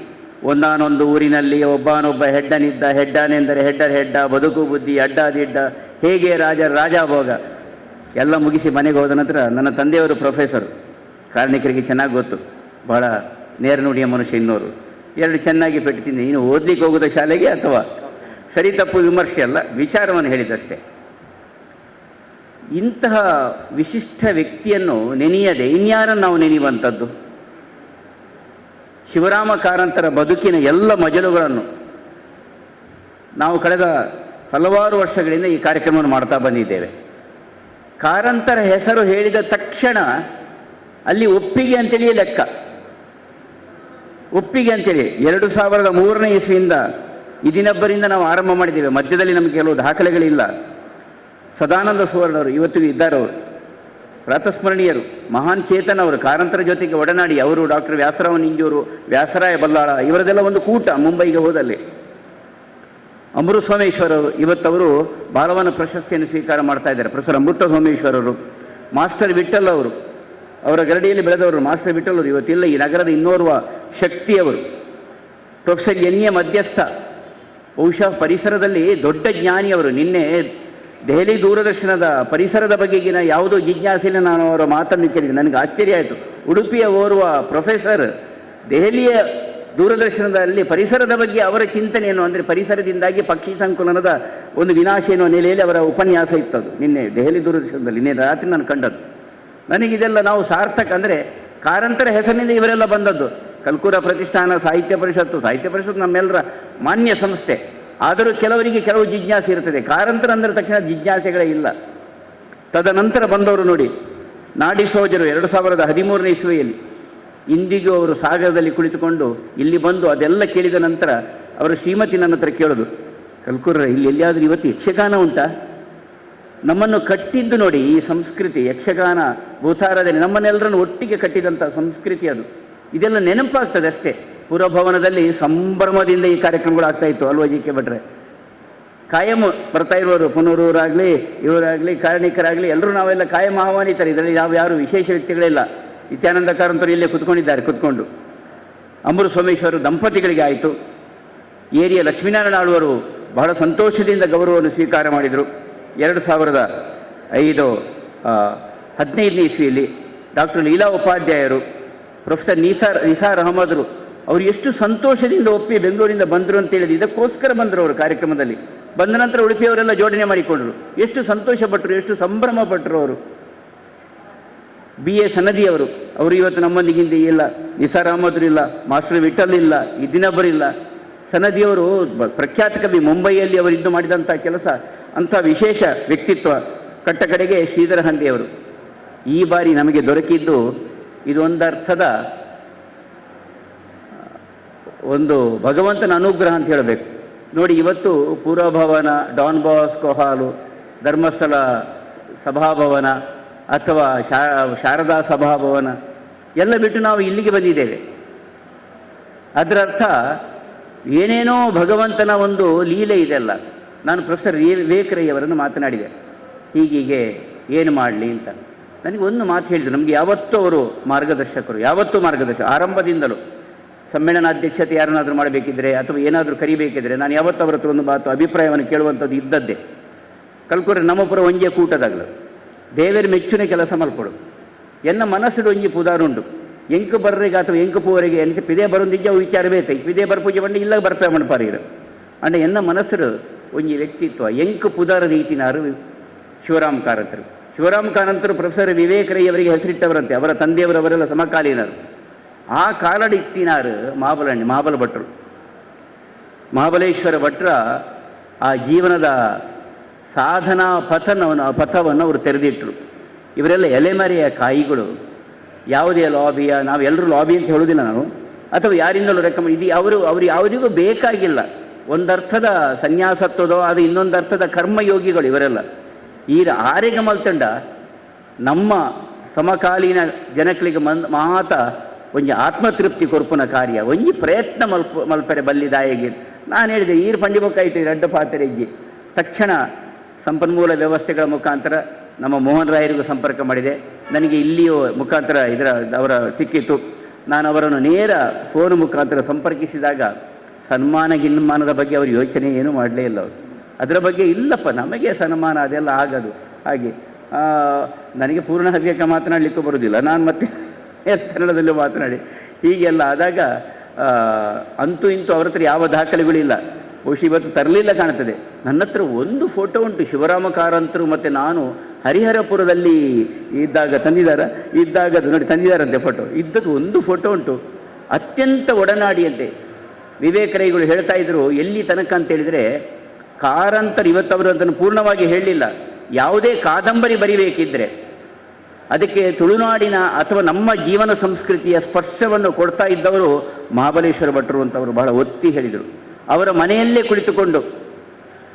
ಒಂದಾನೊಂದು ಊರಿನಲ್ಲಿ ಒಬ್ಬನೊಬ್ಬ ಹೆಡ್ಡನಿದ್ದ, ಹೆಡ್ಡನೆಂದರೆ ಹೆಡ್ಡರ ಹೆಡ್ಡ, ಬದುಕು ಬುದ್ಧಿ ಅಡ್ಡಾದಿಡ್ಡ, ಹೇಗೆ ರಾಜಭೋಗ ಎಲ್ಲ ಮುಗಿಸಿ ಮನೆಗೆ ಹೋದ ನಂತರ ನನ್ನ ತಂದೆಯವರು ಪ್ರೊಫೆಸರ್, ಕಾರ್ಮಿಕರಿಗೆ ಚೆನ್ನಾಗಿ ಗೊತ್ತು, ಬಹಳ ನೇರನುಡಿಯ ಮನುಷ್ಯ. ಇನ್ನೋರು ಎರಡು ಚೆನ್ನಾಗಿ ಪೆಟ್ಟು ತಿಂದೆ, ನೀನು ಓದ್ಲಿಕ್ಕೆ ಹೋಗೋದ ಶಾಲೆಗೆ ಅಥವಾ ಸರಿ ತಪ್ಪು ವಿಮರ್ಶೆ ಅಲ್ಲ, ವಿಚಾರವನ್ನು ಹೇಳಿದಷ್ಟೇ. ಇಂತಹ ವಿಶಿಷ್ಟ ವ್ಯಕ್ತಿಯನ್ನು ನೆನೆಯದೆ ಇನ್ಯಾರನ್ನು ನಾವು ನೆನೆಯುವಂಥದ್ದು? ಶಿವರಾಮ ಕಾರಂತರ ಬದುಕಿನ ಎಲ್ಲ ಮಜಲುಗಳನ್ನು ನಾವು ಕಳೆದ ಹಲವಾರು ವರ್ಷಗಳಿಂದ ಈ ಕಾರ್ಯಕ್ರಮವನ್ನು ಮಾಡ್ತಾ ಬಂದಿದ್ದೇವೆ. ಕಾರಂತರ ಹೆಸರು ಹೇಳಿದ ತಕ್ಷಣ ಅಲ್ಲಿ ಒಪ್ಪಿಗೆ ಅಂತೇಳಿ ಲೆಕ್ಕ, ಒಪ್ಪಿಗೆ ಅಂತೇಳಿ 2003ನೇ ಇಸ್ವಿಯಿಂದ ಇದಿನೊಬ್ಬರಿಂದ ನಾವು ಆರಂಭ ಮಾಡಿದ್ದೇವೆ. ಮಧ್ಯದಲ್ಲಿ ನಮಗೆ ಕೆಲವು ದಾಖಲೆಗಳಿಲ್ಲ. ಸದಾನಂದ ಸುವರ್ಣವರು ಇವತ್ತಿಗೂ ಇದ್ದಾರೆ, ಅವರು ಪ್ರಾತಸ್ಮರಣೀಯರು, ಮಹಾನ್ ಚೇತನ ಅವರು, ಕಾರಂತರ ಜೊತೆಗೆ ಒಡನಾಡಿ ಅವರು, ಡಾಕ್ಟರ್ ವ್ಯಾಸರಾವ್ ನಿಂಜೂರು, ವ್ಯಾಸರಾಯ ಬಲ್ಲಾಳ ಇವರದೆಲ್ಲ ಒಂದು ಕೂಟ ಮುಂಬೈಗೆ ಹೋದಲ್ಲಿ. ಅಮೃತ ಸೋಮೇಶ್ವರರು ಇವತ್ತವರು ಬಾಲವನ ಪ್ರಶಸ್ತಿಯನ್ನು ಸ್ವೀಕಾರ ಮಾಡ್ತಾ ಇದ್ದಾರೆ. ಪ್ರೊಫೆಸರ್ ಅಮೃತ ಸೋಮೇಶ್ವರರು, ಮಾಸ್ಟರ್ ವಿಠಲ್ ಅವರು, ಅವರ ಗರಡಿಯಲ್ಲಿ ಬೆಳೆದವರು ಮಾಸ್ಟರ್ ವಿಠಲ್ ಅವರು ಇವತ್ತಿಲ್ಲ, ಈ ನಗರದ ಇನ್ನೋರ್ವ ಶಕ್ತಿಯವರು. ಪ್ರೊಫೆಸರ್ ಎನ್.ಎ. ಮಧ್ಯಸ್ಥ, ಬಹುಶಃ ಪರಿಸರದಲ್ಲಿ ದೊಡ್ಡ ಜ್ಞಾನಿಯವರು. ನಿನ್ನೆ ದೆಹಲಿ ದೂರದರ್ಶನದ ಪರಿಸರದ ಬಗೆಗಿನ ಯಾವುದೋ ಜಿಜ್ಞಾಸೆಯಲ್ಲಿ ನಾನು ಅವರ ಮಾತನ್ನು ಕೇಳಿದೆ, ನನಗೆ ಆಶ್ಚರ್ಯ ಆಯಿತು. ಉಡುಪಿಯ ಓರ್ವ ಪ್ರೊಫೆಸರ್ ದೆಹಲಿಯ ದೂರದರ್ಶನದಲ್ಲಿ ಪರಿಸರದ ಬಗ್ಗೆ ಅವರ ಚಿಂತನೆಯನ್ನು, ಅಂದರೆ ಪರಿಸರದಿಂದಾಗಿ ಪಕ್ಷಿ ಸಂಕುಲನದ ಒಂದು ವಿನಾಶ ಎನ್ನುವ ನೆಲೆಯಲ್ಲಿ ಅವರ ಉಪನ್ಯಾಸ ಇತ್ತದು ನಿನ್ನೆ ದೆಹಲಿ ದೂರದರ್ಶನದಲ್ಲಿ. ನಿನ್ನೆ ರಾತ್ರಿ ನಾನು ಕಂಡದ್ದು. ನನಗಿದೆಲ್ಲ ನಾವು ಸಾರ್ಥಕ, ಅಂದರೆ ಕಾರಂತರ ಹೆಸರಿನಿಂದ ಇವರೆಲ್ಲ ಬಂದದ್ದು. ಕಲ್ಕೂರ ಪ್ರತಿಷ್ಠಾನ, ಸಾಹಿತ್ಯ ಪರಿಷತ್ತು ನಮ್ಮೆಲ್ಲರ ಮಾನ್ಯ ಸಂಸ್ಥೆ. ಆದರೂ ಕೆಲವರಿಗೆ ಕೆಲವು ಜಿಜ್ಞಾಸೆ ಇರ್ತದೆ. ಕಾರಂತರ ಅಂದರೆ ತಕ್ಷಣ ಜಿಜ್ಞಾಸೆಗಳೇ ಇಲ್ಲ. ತದನಂತರ ಬಂದವರು ನೋಡಿ, ನಾಡಿ ಸೋಜರು 2013ನೇ ಇಸ್ವಿಯಲ್ಲಿ ಇಂದಿಗೂ ಅವರು ಸಾಗರದಲ್ಲಿ ಕುಳಿತುಕೊಂಡು ಇಲ್ಲಿ ಬಂದು ಅದೆಲ್ಲ ಕೇಳಿದ ನಂತರ ಅವರ ಶ್ರೀಮತಿ ನನ್ನ ಹತ್ರ ಕೇಳೋದು, ಕಲ್ಕೂರ ಇಲ್ಲಿ ಎಲ್ಲಿಯಾದರೂ ಇವತ್ತು ಯಕ್ಷಗಾನ ಉಂಟಾ? ನಮ್ಮನ್ನು ಕಟ್ಟಿದ್ದು ನೋಡಿ ಈ ಸಂಸ್ಕೃತಿ, ಯಕ್ಷಗಾನ ಭೂತಾರಾಧನೆ ನಮ್ಮನ್ನೆಲ್ಲರನ್ನು ಒಟ್ಟಿಗೆ ಕಟ್ಟಿದಂಥ ಸಂಸ್ಕೃತಿ ಅದು. ಇದೆಲ್ಲ ನೆನಪಾಗ್ತದೆ ಅಷ್ಟೇ. ಪುರಭವನದಲ್ಲಿ ಸಂಭ್ರಮದಿಂದ ಈ ಕಾರ್ಯಕ್ರಮಗಳು ಆಗ್ತಾ ಇತ್ತು ಅಲ್ವಾ ಜಿ ಕೆ ಭಟ್ರೆ? ಕಾಯಂ ಬರ್ತಾ ಇರುವವರು, ಪುನರೂರಾಗಲಿ ಇವರಾಗಲಿ ಕಾರ್ಣಿಕರಾಗಲಿ ಎಲ್ಲರೂ ನಾವೆಲ್ಲ ಕಾಯಂ ಆಹ್ವಾನಿತರು. ಇದರಲ್ಲಿ ಯಾರು ವಿಶೇಷ ವ್ಯಕ್ತಿಗಳಿಲ್ಲ. ನಿತ್ಯಾನಂದ ಕಾರಂತರು ಇಲ್ಲೇ ಕುತ್ಕೊಂಡು ಅಮೃತ ಸೋಮೇಶ್ವರ ದಂಪತಿಗಳಿಗೆ ಆಯಿತು. ಏರಿಯ ಲಕ್ಷ್ಮೀನಾರಾಯಣ ಆಳ್ವರು ಬಹಳ ಸಂತೋಷದಿಂದ ಗೌರವವನ್ನು ಸ್ವೀಕಾರ ಮಾಡಿದರು. 2015ನೇ ಇಸ್ವಿಯಲ್ಲಿ ಡಾಕ್ಟರ್ ಲೀಲಾ ಉಪಾಧ್ಯಾಯರು, ಪ್ರೊಫೆಸರ್ ನಿಸಾರ್ ಅಹಮದರು ಅವರು ಎಷ್ಟು ಸಂತೋಷದಿಂದ ಒಪ್ಪಿ ಬೆಂಗಳೂರಿಂದ ಬಂದರು ಅಂತ ಹೇಳಿದ್ರು. ಇದಕ್ಕೋಸ್ಕರ ಬಂದರು ಅವರು ಕಾರ್ಯಕ್ರಮದಲ್ಲಿ. ಬಂದ ನಂತರ ಉಡುಪಿಯವರೆಲ್ಲ ಜೋಡಣೆ ಮಾಡಿಕೊಂಡರು. ಎಷ್ಟು ಸಂತೋಷ ಪಟ್ಟರು, ಎಷ್ಟು ಸಂಭ್ರಮ ಪಟ್ಟರು ಅವರು. B.A. ಸನದಿಯವರು, ಅವರು ಇವತ್ತು ನಮ್ಮೊಂದಿಗಿಂದ ಇಲ್ಲ. ನಿಸಾರ್ ಅಹಮದ್ರು ಇಲ್ಲ, ಮಾಸ್ಟರ್ ವಿಠಲ್ ಇಲ್ಲ, ಇದಿನಬ್ಬರಿಲ್ಲ. ಸನದಿಯವರು ಪ್ರಖ್ಯಾತ ಕವಿ, ಮುಂಬೈಯಲ್ಲಿ ಅವರಿದ್ದು ಮಾಡಿದಂಥ ಕೆಲಸ, ಅಂಥ ವಿಶೇಷ ವ್ಯಕ್ತಿತ್ವ. ಕಡೆಗೆ ಶ್ರೀಧರ ಹಂದಿಯವರು ಈ ಬಾರಿ ನಮಗೆ ದೊರಕಿದ್ದು ಇದು ಒಂದರ್ಥದ ಒಂದು ಭಗವಂತನ ಅನುಗ್ರಹ ಅಂತ ಹೇಳಬೇಕು. ನೋಡಿ, ಇವತ್ತು ಪುರಭವನ, ಡಾನ್ ಬಾಸ್ಕೋ ಹಾಲು, ಧರ್ಮಸ್ಥಳ ಸಭಾಭವನ ಅಥವಾ ಶಾರದಾ ಸಭಾಭವನ ಎಲ್ಲ ಬಿಟ್ಟು ನಾವು ಇಲ್ಲಿಗೆ ಬಂದಿದ್ದೇವೆ. ಅದರ ಅರ್ಥ ಏನೇನೋ ಭಗವಂತನ ಒಂದು ಲೀಲೆ ಇದೆಲ್ಲ. ನಾನು ಪ್ರೊಫೆಸರ್ ವಿವೇಕರಯ್ಯವರನ್ನು ಮಾತನಾಡಿದೆ, ಹೀಗೀಗೆ ಏನು ಮಾಡಲಿ ಅಂತ. ನನಗೆ ಒಂದು ಮಾತು ಹೇಳಿದರು, ನಮಗೆ ಯಾವತ್ತೂ ಅವರು ಮಾರ್ಗದರ್ಶಕರು, ಯಾವತ್ತೂ ಆರಂಭದಿಂದಲೂ. ಸಮ್ಮೇಳನಾಧ್ಯಕ್ಷತೆ ಯಾರನ್ನಾದರೂ ಮಾಡಬೇಕಿದ್ರೆ ಅಥವಾ ಏನಾದರೂ ಕರಿಬೇಕಿದ್ರೆ ನಾನು ಯಾವತ್ತೂ ಅವರ ಹತ್ರ ಒಂದು ಮಾತು ಅಭಿಪ್ರಾಯವನ್ನು ಕೇಳುವಂಥದ್ದು ಇದ್ದದ್ದೇ. ಕಲ್ಕೂರೆ ನಮ್ಮಪುರ ಒಂಜೆ ಕೂಟದಾಗಲು ದೇವೇರು ಮೆಚ್ಚುನ ಕೆಲಸ ಮಲ್ಪಡು ಎನ್ನ ಮನಸ್ಸುಡು ಒಂಜಿ ಪುದಾರುಂಡು ಎಂಕು ಬರ್ರಿಗೆ ಅಥವಾ ಎಂಕು ಪೂವರೆಗೆ ಎಂತ ಪಿದೇ ಬರೋದಿಜ್ಜ ವಿಚಾರ ಬೇಕೈ ಪಿದೇ ಬರ್ಪೂಜೆ ಬಂದು ಇಲ್ಲ ಬರ್ಪೆ ಮಣ್ಪಾರೀರು ಅಂಡ ಎನ್ನ ಮನಸ್ಸು ಒಂಜಿ ವ್ಯಕ್ತಿತ್ವ ಎಂಕು ಪುದಾರ ರೀತಿನಾರು ಶಿವರಾಮ್ ಕಾರಂತರು ಪ್ರೊಫೆಸರ್ ವಿವೇಕರಯ್ಯವರಿಗೆ ಹೆಸರಿಟ್ಟವರಂತೆ. ಅವರ ತಂದೆಯವರವರೆಲ್ಲ ಸಮಕಾಲೀನರು. ಆ ಕಾಲಡಿತ್ತಿನಾರು ಮಹಾಬಲ ಭಟ್ರು, ಮಹಾಬಲೇಶ್ವರ ಭಟ್ರ ಆ ಜೀವನದ ಸಾಧನಾ ಪಥವನ್ನು ಅವರು ತೆರೆದಿಟ್ಟರು. ಇವರೆಲ್ಲ ಎಲೆಮರೆಯ ಕಾಯಿಗಳು. ಯಾವುದೇ ಲಾಬಿಯ, ನಾವೆಲ್ಲರೂ ಲಾಬಿ ಅಂತ ಹೇಳೋದಿಲ್ಲ ನಾವು, ಅಥವಾ ಯಾರಿಂದಲೂ ರೆಕಮೆಂಡ್ ಇದು ಅವರು ಯಾವುದಿಗೂ ಬೇಕಾಗಿಲ್ಲ. ಒಂದರ್ಥದ ಸನ್ಯಾಸತ್ವದೋ ಅದು ಇನ್ನೊಂದು ಅರ್ಥದ ಕರ್ಮಯೋಗಿಗಳು ಇವರೆಲ್ಲ. ಈ ಆರೆಗ ಮಲ್ತಂಡ ನಮ್ಮ ಸಮಕಾಲೀನ ಜನಕಲಿಗೆ ಮಾತ ಒಂಜಿ ಆತ್ಮತೃಪ್ತಿ ಕೊರ್ಪುನ ಕಾರ್ಯ ಒಂಜಿ ಪ್ರಯತ್ನ ಮಲ್ಪರೆ ಬಲ್ಲಿದಾಯಗಿ. ನಾನು ಹೇಳಿದೆ ಈರು ಪಂಡಿಮಕ್ಕಾಯಿತು ರಡ್ಡ ಪಾತ್ರೆಗೆ ತಕ್ಷಣ ಸಂಪನ್ಮೂಲ ವ್ಯವಸ್ಥೆಗಳ ಮುಖಾಂತರ ನಮ್ಮ ಮೋಹನ್ ರಾಯರಿಗೂ ಸಂಪರ್ಕ ಮಾಡಿದೆ. ನನಗೆ ಇಲ್ಲಿಯೂ ಮುಖಾಂತರ ಅವರ ಸಿಕ್ಕಿತ್ತು. ನಾನು ಅವರನ್ನು ನೇರ ಫೋನ್ ಮುಖಾಂತರ ಸಂಪರ್ಕಿಸಿದಾಗ ಸನ್ಮಾನದ ಬಗ್ಗೆ ಅವರು ಯೋಚನೆ ಏನೂ ಮಾಡಲೇ ಇಲ್ಲ ಅವರು. ಅದರ ಬಗ್ಗೆ ಇಲ್ಲಪ್ಪ ನಮಗೆ ಸನ್ಮಾನ ಅದೆಲ್ಲ ಆಗೋದು ಹಾಗೆ. ನನಗೆ ಪೂರ್ಣ ಹವ್ಯಕ ಮಾತನಾಡಲಿಕ್ಕೂ ಬರೋದಿಲ್ಲ, ನಾನು ಮತ್ತೆ ಕನ್ನಡದಲ್ಲೂ ಮಾತನಾಡಿ ಹೀಗೆಲ್ಲ ಆದಾಗ ಅಂತೂ ಇಂತೂ ಅವ್ರ ಹತ್ರ ಯಾವ ದಾಖಲೆಗಳಿಲ್ಲ. ಬಹುಶಃ ಇವತ್ತು ತರಲಿಲ್ಲ ಕಾಣ್ತದೆ. ನನ್ನ ಹತ್ರ ಒಂದು ಫೋಟೋ ಉಂಟು, ಶಿವರಾಮ ಕಾರಂತರು ಮತ್ತು ನಾನು ಹರಿಹರಪುರದಲ್ಲಿ ಇದ್ದಾಗ ನೋಡಿ ತಂದಿದ್ದಾರಂತೆ ಫೋಟೋ. ಇದ್ದದ್ದು ಒಂದು ಫೋಟೋ ಉಂಟು. ಅತ್ಯಂತ ಒಡನಾಡಿಯಂತೆ ವಿವೇಕರೈಗಳು ಹೇಳ್ತಾ ಇದ್ರು. ಎಲ್ಲಿ ತನಕ ಅಂತ ಹೇಳಿದರೆ, ಕಾರಂತರು ಇವತ್ತು ಅವರು ಅದನ್ನು ಪೂರ್ಣವಾಗಿ ಹೇಳಲಿಲ್ಲ. ಯಾವುದೇ ಕಾದಂಬರಿ ಬರಿಬೇಕಿದ್ದರೆ ಅದಕ್ಕೆ ತುಳುನಾಡಿನ ಅಥವಾ ನಮ್ಮ ಜೀವನ ಸಂಸ್ಕೃತಿಯ ಸ್ಪರ್ಶವನ್ನು ಕೊಡ್ತಾ ಇದ್ದವರು ಮಹಾಬಲೇಶ್ವರ ಭಟ್ರು ಅಂತವರು ಬಹಳ ಒತ್ತಿ ಹೇಳಿದರು. ಅವರ ಮನೆಯಲ್ಲೇ ಕುಳಿತುಕೊಂಡು,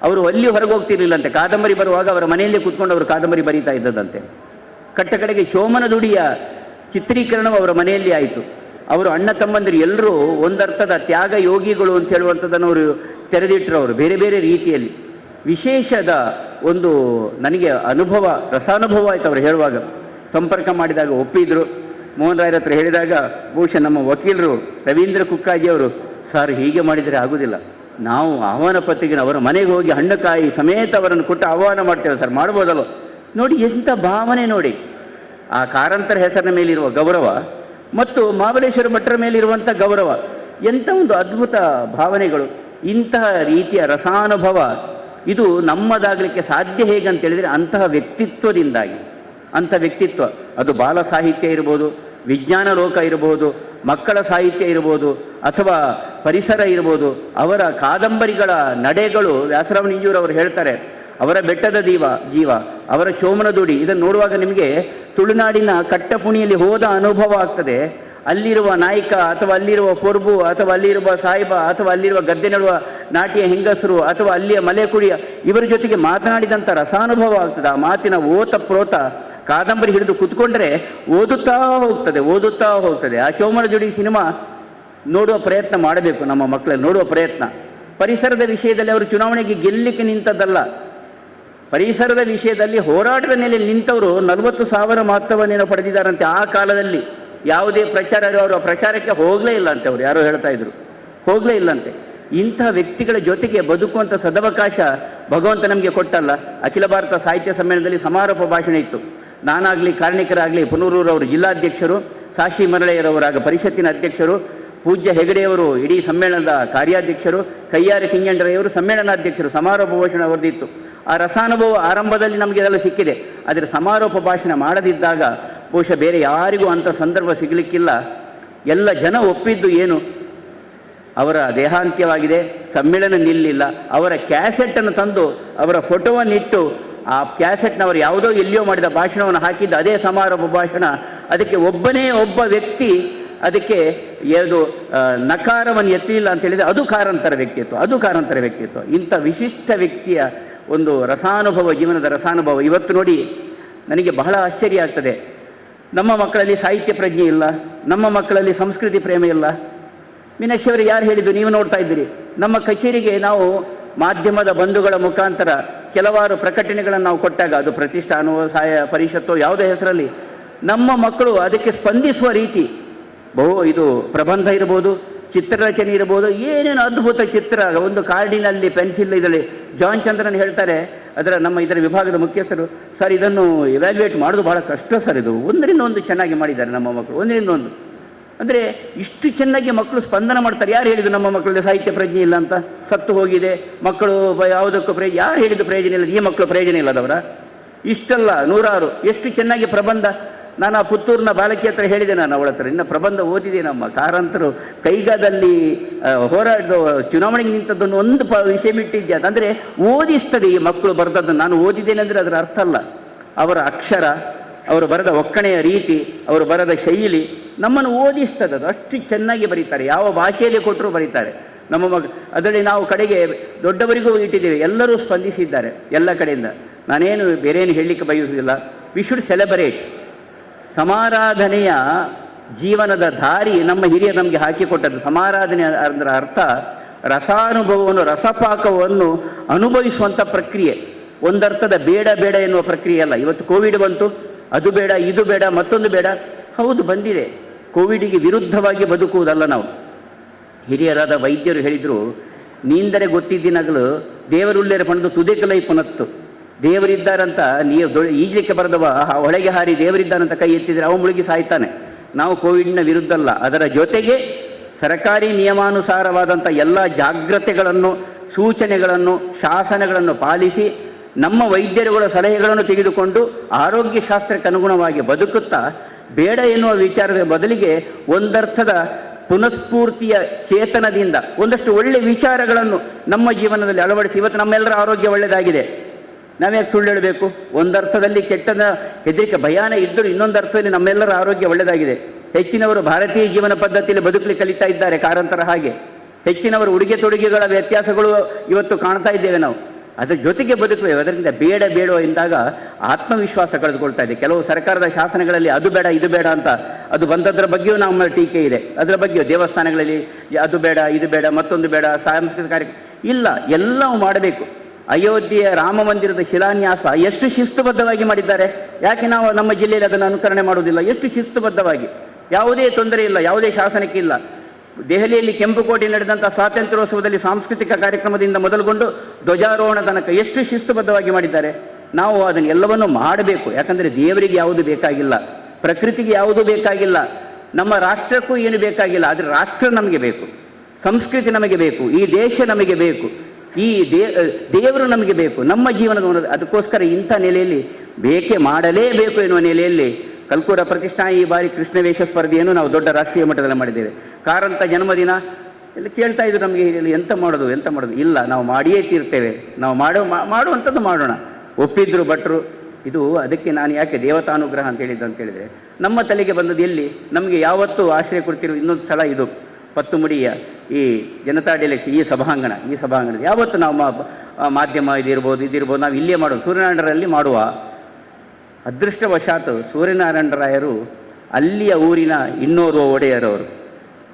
ಅವರು ಅಲ್ಲಿ ಹೊರಗೆ ಹೋಗ್ತಿರ್ಲಿಲ್ಲಂತೆ. ಕಾದಂಬರಿ ಬರುವಾಗ ಅವರ ಮನೆಯಲ್ಲೇ ಕೂತ್ಕೊಂಡು ಅವರು ಕಾದಂಬರಿ ಬರೀತಾ ಇದ್ದದಂತೆ. ಕಡೆಗೆ ಚೋಮನದುಡಿಯ ಚಿತ್ರೀಕರಣವು ಅವರ ಮನೆಯಲ್ಲಿ ಆಯಿತು. ಅವರು ಅಣ್ಣ ತಮ್ಮಂದಿರು ಎಲ್ಲರೂ ಒಂದರ್ಥದ ತ್ಯಾಗ ಯೋಗಿಗಳು ಅಂತ ಹೇಳುವಂಥದ್ದನ್ನು ಅವರು ತೆರೆದಿಟ್ಟರು. ಬೇರೆ ಬೇರೆ ರೀತಿಯಲ್ಲಿ ವಿಶೇಷದ ಒಂದು ನನಗೆ ರಸಾನುಭವ ಆಯಿತು. ಅವರು ಹೇಳುವಾಗ ಸಂಪರ್ಕ ಮಾಡಿದಾಗ ಒಪ್ಪಿದ್ರು. ಮೋಹನ್ ರಾಯರ ಹತ್ರ ಹೇಳಿದಾಗ ಬಹುಶಃ ನಮ್ಮ ವಕೀಲರು ರವೀಂದ್ರ ಕುಕ್ಕಾಜಿಯವರು, ಸರ್ ಹೀಗೆ ಮಾಡಿದರೆ ಆಗೋದಿಲ್ಲ, ನಾವು ಆಹ್ವಾನ ಪತ್ರಿಕೆ ಅವರ ಮನೆಗೆ ಹೋಗಿ ಹಣ್ಣುಕಾಯಿ ಸಮೇತ ಅವರನ್ನು ಕೊಟ್ಟು ಆಹ್ವಾನ ಮಾಡ್ತೇವೆ ಸರ್, ಮಾಡ್ಬೋದಲ್ಲ. ನೋಡಿ ಎಂಥ ಭಾವನೆ ನೋಡಿ, ಆ ಕಾರಂತರ ಹೆಸರಿನ ಮೇಲಿರುವ ಗೌರವ ಮತ್ತು ಮಹಾಬಲೇಶ್ವರ ಭಟ್ರ ಮೇಲಿರುವಂಥ ಗೌರವ, ಎಂಥ ಒಂದು ಅದ್ಭುತ ಭಾವನೆಗಳು. ಇಂತಹ ರೀತಿಯ ರಸಾನುಭವ ಇದು ನಮ್ಮದಾಗಲಿಕ್ಕೆ ಸಾಧ್ಯ ಹೇಗಂತ ಹೇಳಿದರೆ ಅಂತಹ ವ್ಯಕ್ತಿತ್ವದಿಂದಾಗಿ. ಅಂಥ ವ್ಯಕ್ತಿತ್ವ ಅದು ಬಾಲ ಸಾಹಿತ್ಯ ಇರ್ಬೋದು, ವಿಜ್ಞಾನ ಲೋಕ ಇರ್ಬೋದು, ಮಕ್ಕಳ ಸಾಹಿತ್ಯ ಇರ್ಬೋದು, ಅಥವಾ ಪರಿಸರ ಇರ್ಬೋದು. ಅವರ ಕಾದಂಬರಿಗಳ ನಡೆಗಳು, ವ್ಯಾಸರಾವ್ ನಿಂಜೂರವರು ಹೇಳ್ತಾರೆ, ಅವರ ಬೆಟ್ಟದ ಜೀವ, ಅವರ ಚೋಮನದುಡಿ, ಇದನ್ನು ನೋಡುವಾಗ ನಿಮಗೆ ತುಳುನಾಡಿನ ಕಟ್ಟಪುಣಿಯಲ್ಲಿ ಹೋದ ಅನುಭವ ಆಗ್ತದೆ. ಅಲ್ಲಿರುವ ನಾಯಕ ಅಥವಾ ಅಲ್ಲಿರುವ ಪೊರ್ಬು ಅಥವಾ ಅಲ್ಲಿರುವ ಸಾಹಿಬ ಅಥವಾ ಅಲ್ಲಿರುವ ಗದ್ದೆ ನಡುವ ನಾಟ್ಯ ಹೆಂಗಸರು ಅಥವಾ ಅಲ್ಲಿಯ ಮಲೆಕುಡಿಯ ಇವರ ಜೊತೆಗೆ ಮಾತನಾಡಿದಂಥ ರಸಾನುಭವ ಆಗ್ತದೆ. ಆ ಮಾತಿನ ಓತ ಕಾದಂಬರಿ ಹಿಡಿದು ಕೂತ್ಕೊಂಡ್ರೆ ಓದುತ್ತಾ ಹೋಗ್ತದೆ. ಆ ಚೋಮನದುಡಿ ಸಿನಿಮಾ ನೋಡುವ ಪ್ರಯತ್ನ ಮಾಡಬೇಕು, ನಮ್ಮ ಮಕ್ಕಳಲ್ಲಿ ನೋಡುವ ಪ್ರಯತ್ನ. ಪರಿಸರದ ವಿಷಯದಲ್ಲಿ ಅವರು ಚುನಾವಣೆಗೆ ಗೆಲ್ಲಲಿಕ್ಕೆ ನಿಂತದ್ದಲ್ಲ, ಪರಿಸರದ ವಿಷಯದಲ್ಲಿ ಹೋರಾಟದ ನೆಲೆಯಲ್ಲಿ ನಿಂತವರು 40,000 ಮಹತ್ವವನ್ನು ಪಡೆದಿದ್ದಾರಂತೆ. ಆ ಕಾಲದಲ್ಲಿ ಯಾವುದೇ ಅವರ ಪ್ರಚಾರಕ್ಕೆ ಹೋಗಲೇ ಇಲ್ಲ ಅಂತೆ. ಅವರು ಯಾರೋ ಹೇಳ್ತಾ ಇದ್ರು, ಹೋಗಲೇ ಇಲ್ಲಂತೆ. ಇಂಥ ವ್ಯಕ್ತಿಗಳ ಜೊತೆಗೆ ಬದುಕುವಂಥ ಸದವಕಾಶ ಭಗವಂತ ನಮಗೆ ಕೊಟ್ಟಲ್ಲ. ಅಖಿಲ ಭಾರತ ಸಾಹಿತ್ಯ ಸಮ್ಮೇಳನದಲ್ಲಿ ಸಮಾರೋಪ ಭಾಷಣ ಇತ್ತು. ನಾನಾಗಲಿ, ಕಾರ್ಣಿಕರಾಗಲಿ, ಪುನೂರೂರವರು ಜಿಲ್ಲಾಧ್ಯಕ್ಷರು, ಸಾಶಿ ಮರಳೆಯರವರಾಗ ಪರಿಷತ್ತಿನ ಅಧ್ಯಕ್ಷರು, ಪೂಜ್ಯ ಹೆಗಡೆಯವರು ಇಡೀ ಸಮ್ಮೇಳನದ ಕಾರ್ಯಾಧ್ಯಕ್ಷರು, ಕೈಯಾರ ಕಿಂಜಂಡ್ರಯ್ಯವರು ಸಮ್ಮೇಳನಾಧ್ಯಕ್ಷರು. ಸಮಾರೋಪ ಭಾಷಣ ಅವರದಿತ್ತು. ಆ ರಸಾನುಭವ ಆರಂಭದಲ್ಲಿ ನಮಗೆ ಅದೆಲ್ಲ ಸಿಕ್ಕಿದೆ. ಆದರೆ ಸಮಾರೋಪ ಭಾಷಣ ಮಾಡದಿದ್ದಾಗ ಬಹುಶಃ ಬೇರೆ ಯಾರಿಗೂ ಅಂಥ ಸಂದರ್ಭ ಸಿಗಲಿಕ್ಕಿಲ್ಲ. ಎಲ್ಲ ಜನ ಒಪ್ಪಿದ್ದು ಏನು, ಅವರ ದೇಹಾಂತ್ಯವಾಗಿದೆ, ಸಮ್ಮೇಳನ ನಿಲ್ಲಿಲ್ಲ. ಅವರ ಕ್ಯಾಸೆಟ್ಟನ್ನು ತಂದು ಅವರ ಫೋಟೋವನ್ನಿಟ್ಟು ಆ ಕ್ಯಾಸೆಟ್ನವರು ಯಾವುದೋ ಎಲ್ಲಿಯೋ ಮಾಡಿದ ಭಾಷಣವನ್ನು ಹಾಕಿದ್ದು ಅದೇ ಸಮಾರೋಪ ಭಾಷಣ. ಅದಕ್ಕೆ ಒಬ್ಬ ವ್ಯಕ್ತಿ ಅದಕ್ಕೆ ಏನು ನಕಾರವನ್ನು ಎತ್ತಲಿಲ್ಲ ಅಂತ ಹೇಳಿದರೆ ಅದು ಕಾರಂತರ ವ್ಯಕ್ತಿತ್ವ. ಇಂಥ ವಿಶಿಷ್ಟ ವ್ಯಕ್ತಿಯ ಒಂದು ರಸಾನುಭವ, ಜೀವನದ ರಸಾನುಭವ. ಇವತ್ತು ನೋಡಿ ನನಗೆ ಬಹಳ ಆಶ್ಚರ್ಯ ಆಗ್ತದೆ. ನಮ್ಮ ಮಕ್ಕಳಲ್ಲಿ ಸಾಹಿತ್ಯ ಪ್ರಜ್ಞೆ ಇಲ್ಲ, ನಮ್ಮ ಮಕ್ಕಳಲ್ಲಿ ಸಂಸ್ಕೃತಿ ಪ್ರೇಮ ಇಲ್ಲ. ಮೀನಾಕ್ಷಿ ಅವರು ಯಾರು ಹೇಳಿದ್ದು, ನೀವು ನೋಡ್ತಾ ಇದ್ದೀರಿ. ನಮ್ಮ ಕಚೇರಿಗೆ ನಾವು ಮಾಧ್ಯಮದ ಬಂಧುಗಳ ಮುಖಾಂತರ ಕೆಲವಾರು ಪ್ರಕಟಣೆಗಳನ್ನು ನಾವು ಕೊಟ್ಟಾಗ, ಅದು ಪ್ರತಿಷ್ಠಾನವೋ ಸಹಾಯ ಪರಿಷತ್ತೋ ಯಾವುದೇ ಹೆಸರಲ್ಲಿ, ನಮ್ಮ ಮಕ್ಕಳು ಅದಕ್ಕೆ ಸ್ಪಂದಿಸುವ ರೀತಿ, ಇದು ಪ್ರಬಂಧ ಇರ್ಬೋದು, ಚಿತ್ರರಚನೆ ಇರ್ಬೋದು, ಏನೇನು ಅದ್ಭುತ ಚಿತ್ರ. ಒಂದು ಕಾರ್ಡಿನಲ್ಲಿ ಪೆನ್ಸಿಲ್ ಇದರಲ್ಲಿ ಜಾನ್ ಚಂದ್ರನ್ ಹೇಳ್ತಾರೆ, ಇದರ ವಿಭಾಗದ ಮುಖ್ಯಸ್ಥರು, ಸರ್ ಇದನ್ನು ಇವ್ಯಾಲ್ಯೂಯೇಟ್ ಮಾಡೋದು ಬಹಳ ಕಷ್ಟ ಸರ್, ಇದು ಒಂದರಿಂದ ಒಂದು ಚೆನ್ನಾಗಿ ಮಾಡಿದ್ದಾರೆ ನಮ್ಮ ಮಕ್ಕಳು, ಒಂದರಿಂದ ಒಂದು. ಅಂದರೆ ಇಷ್ಟು ಚೆನ್ನಾಗಿ ಮಕ್ಕಳು ಸ್ಪಂದನ ಮಾಡ್ತಾರೆ. ಯಾರು ಹೇಳಿದ್ದು ನಮ್ಮ ಮಕ್ಕಳಲ್ಲಿ ಸಾಹಿತ್ಯ ಪ್ರಜ್ಞೆ ಇಲ್ಲ ಅಂತ? ಸತ್ತು ಹೋಗಿದೆ ಮಕ್ಕಳು, ಯಾವುದಕ್ಕೂ ಯಾರು ಹೇಳಿದ್ದು ಪ್ರಯೋಜನ ಇಲ್ಲ? ಈ ಮಕ್ಕಳು ಪ್ರಯೋಜನ ಇಲ್ಲದವರ? ಇಷ್ಟಲ್ಲ, ನೂರಾರು. ಎಷ್ಟು ಚೆನ್ನಾಗಿ ಪ್ರಬಂಧ. ನಾನು ಆ ಪುತ್ತೂರಿನ ಬಾಲಕಿ ಹತ್ರ ಹೇಳಿದೆ, ನಾನು ಅವಳ ಹತ್ರ ಇನ್ನು ಪ್ರಬಂಧ ಓದಿದೆ. ನಮ್ಮ ಕಾರಂತರು ಕೈಗಾದಲ್ಲಿ ಚುನಾವಣೆಗೆ ನಿಂತದ್ದನ್ನು ಒಂದು ವಿಷಯ ಬಿಟ್ಟಿದ್ದೆ. ಅಂದರೆ ಓದಿಸ್ತದೆ ಈ ಮಕ್ಕಳು ಬರೆದದ್ದನ್ನು. ನಾನು ಓದಿದ್ದೇನೆ ಅಂದರೆ ಅದರ ಅರ್ಥ ಅಲ್ಲ. ಅವರ ಅಕ್ಷರ, ಅವರು ಬರೆದ ಒಕ್ಕಣೆಯ ರೀತಿ, ಅವರು ಬರೆದ ಶೈಲಿ ನಮ್ಮನ್ನು ಓದಿಸ್ತದೆ. ಅದು ಅಷ್ಟು ಚೆನ್ನಾಗಿ ಬರೀತಾರೆ. ಯಾವ ಭಾಷೆಯಲ್ಲಿ ಕೊಟ್ಟರೂ ಬರೀತಾರೆ ನಮ್ಮ ಅದರಲ್ಲಿ ನಾವು ಕಡೆಗೆ ದೊಡ್ಡವರಿಗೂ ಇಟ್ಟಿದ್ದೇವೆ. ಎಲ್ಲರೂ ಸ್ಪಂದಿಸಿದ್ದಾರೆ ಎಲ್ಲ ಕಡೆಯಿಂದ. ನಾನೇನು ಬೇರೇನು ಹೇಳಲಿಕ್ಕೆ ಬಯಸುವುದಿಲ್ಲ. We should celebrate. ಸಮಾರಾಧನೆಯ ಜೀವನದ ದಾರಿ ನಮ್ಮ ಹಿರಿಯರು ನಮಗೆ ಹಾಕಿಕೊಟ್ಟದ್ದು. ಸಮಾರಾಧನೆ ಅದರ ಅರ್ಥ ರಸಾನುಭವವನ್ನು, ರಸಪಾಕವನ್ನು ಅನುಭವಿಸುವಂಥ ಪ್ರಕ್ರಿಯೆ. ಒಂದರ್ಥದ ಬೇಡ ಎನ್ನುವ ಪ್ರಕ್ರಿಯೆ ಅಲ್ಲ. ಇವತ್ತು ಕೋವಿಡ್ ಬಂತು, ಅದು ಬೇಡ, ಇದು ಬೇಡ, ಮತ್ತೊಂದು ಬೇಡ. ಹೌದು ಬಂದಿದೆ. ಕೋವಿಡಿಗೆ ವಿರುದ್ಧವಾಗಿ ಬದುಕುವುದಲ್ಲ ನಾವು. ಹಿರಿಯರಾದ ವೈದ್ಯರು ಹೇಳಿದರು, ನೀಂದರೆ ಗೊತ್ತಿದ್ದಿನಗಳು ದೇವರುಳ್ಳೇರ ಪಣದು ತುದೇಕಲೈ ಪುನತ್ತು. ದೇವರಿದ್ದಾರಂತ ನೀವು ಈಜಲಿಕ್ಕೆ ಬರದವ ಒಳಗೆ ಹಾರಿ ದೇವರಿದ್ದಾರಂತ ಕೈ ಎತ್ತಿದರೆ ಅವ ಮುಳುಗಿ ಸಾಯ್ತಾನೆ. ನಾವು ಕೋವಿಡ್ನ ವಿರುದ್ಧ ಅಲ್ಲ, ಅದರ ಜೊತೆಗೆ ಸರ್ಕಾರಿ ನಿಯಮಾನುಸಾರವಾದಂಥ ಎಲ್ಲ ಜಾಗ್ರತೆಗಳನ್ನು, ಸೂಚನೆಗಳನ್ನು, ಶಾಸನಗಳನ್ನು ಪಾಲಿಸಿ ನಮ್ಮ ವೈದ್ಯರುಗಳ ಸಲಹೆಗಳನ್ನು ತೆಗೆದುಕೊಂಡು ಆರೋಗ್ಯ ಶಾಸ್ತ್ರಕ್ಕೆ ಅನುಗುಣವಾಗಿ ಬದುಕುತ್ತಾ ಬೇಡ ಎನ್ನುವ ವಿಚಾರದ ಬದಲಿಗೆ ಒಂದರ್ಥದ ಪುನಃಸ್ಫೂರ್ತಿಯ ಚೇತನದಿಂದ ಒಂದಷ್ಟು ಒಳ್ಳೆಯ ವಿಚಾರಗಳನ್ನು ನಮ್ಮ ಜೀವನದಲ್ಲಿ ಅಳವಡಿಸಿ ಇವತ್ತು ನಮ್ಮೆಲ್ಲರ ಆರೋಗ್ಯ ಒಳ್ಳೆಯದಾಗಿದೆ. ನಾವ್ಯಾಕೆ ಸುಳ್ಳು ಹೇಳಬೇಕು? ಒಂದರ್ಥದಲ್ಲಿ ಕೆಟ್ಟದ ಹೆದರಿಕೆ ಭಯಾನ ಇದ್ದರೂ ಇನ್ನೊಂದು ಅರ್ಥದಲ್ಲಿ ನಮ್ಮೆಲ್ಲರ ಆರೋಗ್ಯ ಒಳ್ಳೆಯದಾಗಿದೆ. ಹೆಚ್ಚಿನವರು ಭಾರತೀಯ ಜೀವನ ಪದ್ಧತಿಯಲ್ಲಿ ಬದುಕಲಿ ಕಲಿತಾ ಇದ್ದಾರೆ, ಕಾರಂತರ ಹಾಗೆ. ಹೆಚ್ಚಿನವರು ಉಡುಗೆ ತೊಡುಗೆಗಳ ವ್ಯತ್ಯಾಸಗಳು ಇವತ್ತು ಕಾಣ್ತಾ ಇದ್ದೇವೆ ನಾವು. ಅದರ ಜೊತೆಗೆ ಬದುಕಬೇಕು. ಅದರಿಂದ ಬೇಡ ಎಂದಾಗ ಆತ್ಮವಿಶ್ವಾಸ ಕಳೆದುಕೊಳ್ತಾ ಇದೆ. ಕೆಲವು ಸರ್ಕಾರದ ಶಾಸನಗಳಲ್ಲಿ ಅದು ಬೇಡ ಇದು ಬೇಡ ಅಂತ ಅದು ಬಂದದ್ರ ಬಗ್ಗೆಯೂ ನಮ್ಮ ಟೀಕೆ ಇದೆ. ಅದರ ಬಗ್ಗೆಯೂ ದೇವಸ್ಥಾನಗಳಲ್ಲಿ ಅದು ಬೇಡ ಇದು ಬೇಡ ಮತ್ತೊಂದು ಬೇಡ ಸಾಂಸ್ಕೃತಿಕ ಕಾರ್ಯಕ್ರಮ ಇಲ್ಲ, ಎಲ್ಲವೂ ಮಾಡಬೇಕು. ಅಯೋಧ್ಯೆಯ ರಾಮ ಮಂದಿರದ ಶಿಲಾನ್ಯಾಸ ಎಷ್ಟು ಶಿಸ್ತುಬದ್ಧವಾಗಿ ಮಾಡಿದ್ದಾರೆ. ಯಾಕೆ ನಾವು ನಮ್ಮ ಜಿಲ್ಲೆಯಲ್ಲಿ ಅದನ್ನು ಅನುಕರಣೆ ಮಾಡುವುದಿಲ್ಲ? ಎಷ್ಟು ಶಿಸ್ತುಬದ್ಧವಾಗಿ, ಯಾವುದೇ ತೊಂದರೆ ಇಲ್ಲ, ಯಾವುದೇ ಶಾಸನಕ್ಕೆ ಇಲ್ಲ. ದೆಹಲಿಯಲ್ಲಿ ಕೆಂಪುಕೋಟೆ ನಡೆದಂಥ ಸ್ವಾತಂತ್ರ್ಯೋತ್ಸವದಲ್ಲಿ ಸಾಂಸ್ಕೃತಿಕ ಕಾರ್ಯಕ್ರಮದಿಂದ ಮೊದಲುಗೊಂಡು ಧ್ವಜಾರೋಹಣ ತನಕ ಎಷ್ಟು ಶಿಸ್ತುಬದ್ಧವಾಗಿ ಮಾಡಿದ್ದಾರೆ. ನಾವು ಅದನ್ನೆಲ್ಲವನ್ನು ಮಾಡಬೇಕು. ಯಾಕಂದರೆ ದೇವರಿಗೆ ಯಾವುದು ಬೇಕಾಗಿಲ್ಲ, ಪ್ರಕೃತಿಗೆ ಯಾವುದೂ ಬೇಕಾಗಿಲ್ಲ, ನಮ್ಮ ರಾಷ್ಟ್ರಕ್ಕೂ ಏನು ಬೇಕಾಗಿಲ್ಲ. ಆದರೆ ರಾಷ್ಟ್ರ ನಮಗೆ ಬೇಕು, ಸಂಸ್ಕೃತಿ ನಮಗೆ ಬೇಕು, ಈ ದೇಶ ನಮಗೆ ಬೇಕು, ಈ ದೇವರು ನಮಗೆ ಬೇಕು, ನಮ್ಮ ಜೀವನದ ಅದಕ್ಕೋಸ್ಕರ ಇಂಥ ನೆಲೆಯಲ್ಲಿ ಬೇಕೆ ಮಾಡಲೇಬೇಕು ಎನ್ನುವ ನೆಲೆಯಲ್ಲಿ ಕಲ್ಕೂರ ಪ್ರತಿಷ್ಠಾನ ಈ ಬಾರಿ ಕೃಷ್ಣವೇಷ ಸ್ಪರ್ಧೆಯನ್ನು ನಾವು ದೊಡ್ಡ ರಾಷ್ಟ್ರೀಯ ಮಟ್ಟದಲ್ಲಿ ಮಾಡಿದ್ದೇವೆ. ಕಾರಂತ ಜನ್ಮದಿನ ಎಲ್ಲ ಕೇಳ್ತಾ ಇದ್ರು ನಮಗೆ, ಎಂತ ಮಾಡೋದು ಇಲ್ಲ, ನಾವು ಮಾಡಿಯೇ ತೀರ್ತೇವೆ, ನಾವು ಮಾಡುವಂಥದ್ದು ಮಾಡೋಣ. ಒಪ್ಪಿದ್ರು ಭಟ್ರು. ಇದು ಅದಕ್ಕೆ ನಾನು ಯಾಕೆ ದೇವತಾನುಗ್ರಹ ಅಂತ ಹೇಳಿದ್ದು ಅಂತ ಹೇಳಿದರೆ, ನಮ್ಮ ತಲೆಗೆ ಬಂದದ್ದು ಎಲ್ಲಿ ನಮಗೆ ಯಾವತ್ತೂ ಆಶ್ರಯ ಕೊಡ್ತಿರೋ ಇನ್ನೊಂದು ಸ್ಥಳ ಇದು ಪತ್ತುಮುಡಿಯ ಈ ಜನತಾ ಡೆಲೆಕ್ಸ್ ಈ ಸಭಾಂಗಣದಲ್ಲಿ ಯಾವತ್ತು ನಾವು ಮಾಧ್ಯಮ ಇದಿರ್ಬೋದು ನಾವು ಇಲ್ಲೇ ಮಾಡೋದು. ಸೂರ್ಯನಾರಾಯಣರಲ್ಲಿ ಮಾಡುವ ಅದೃಷ್ಟವಶಾತ್ ಸೂರ್ಯನಾರಾಯಣರಾಯರು ಅಲ್ಲಿಯ ಊರಿನ ಇನ್ನೋರ್ವ ಒಡೆಯರವರು.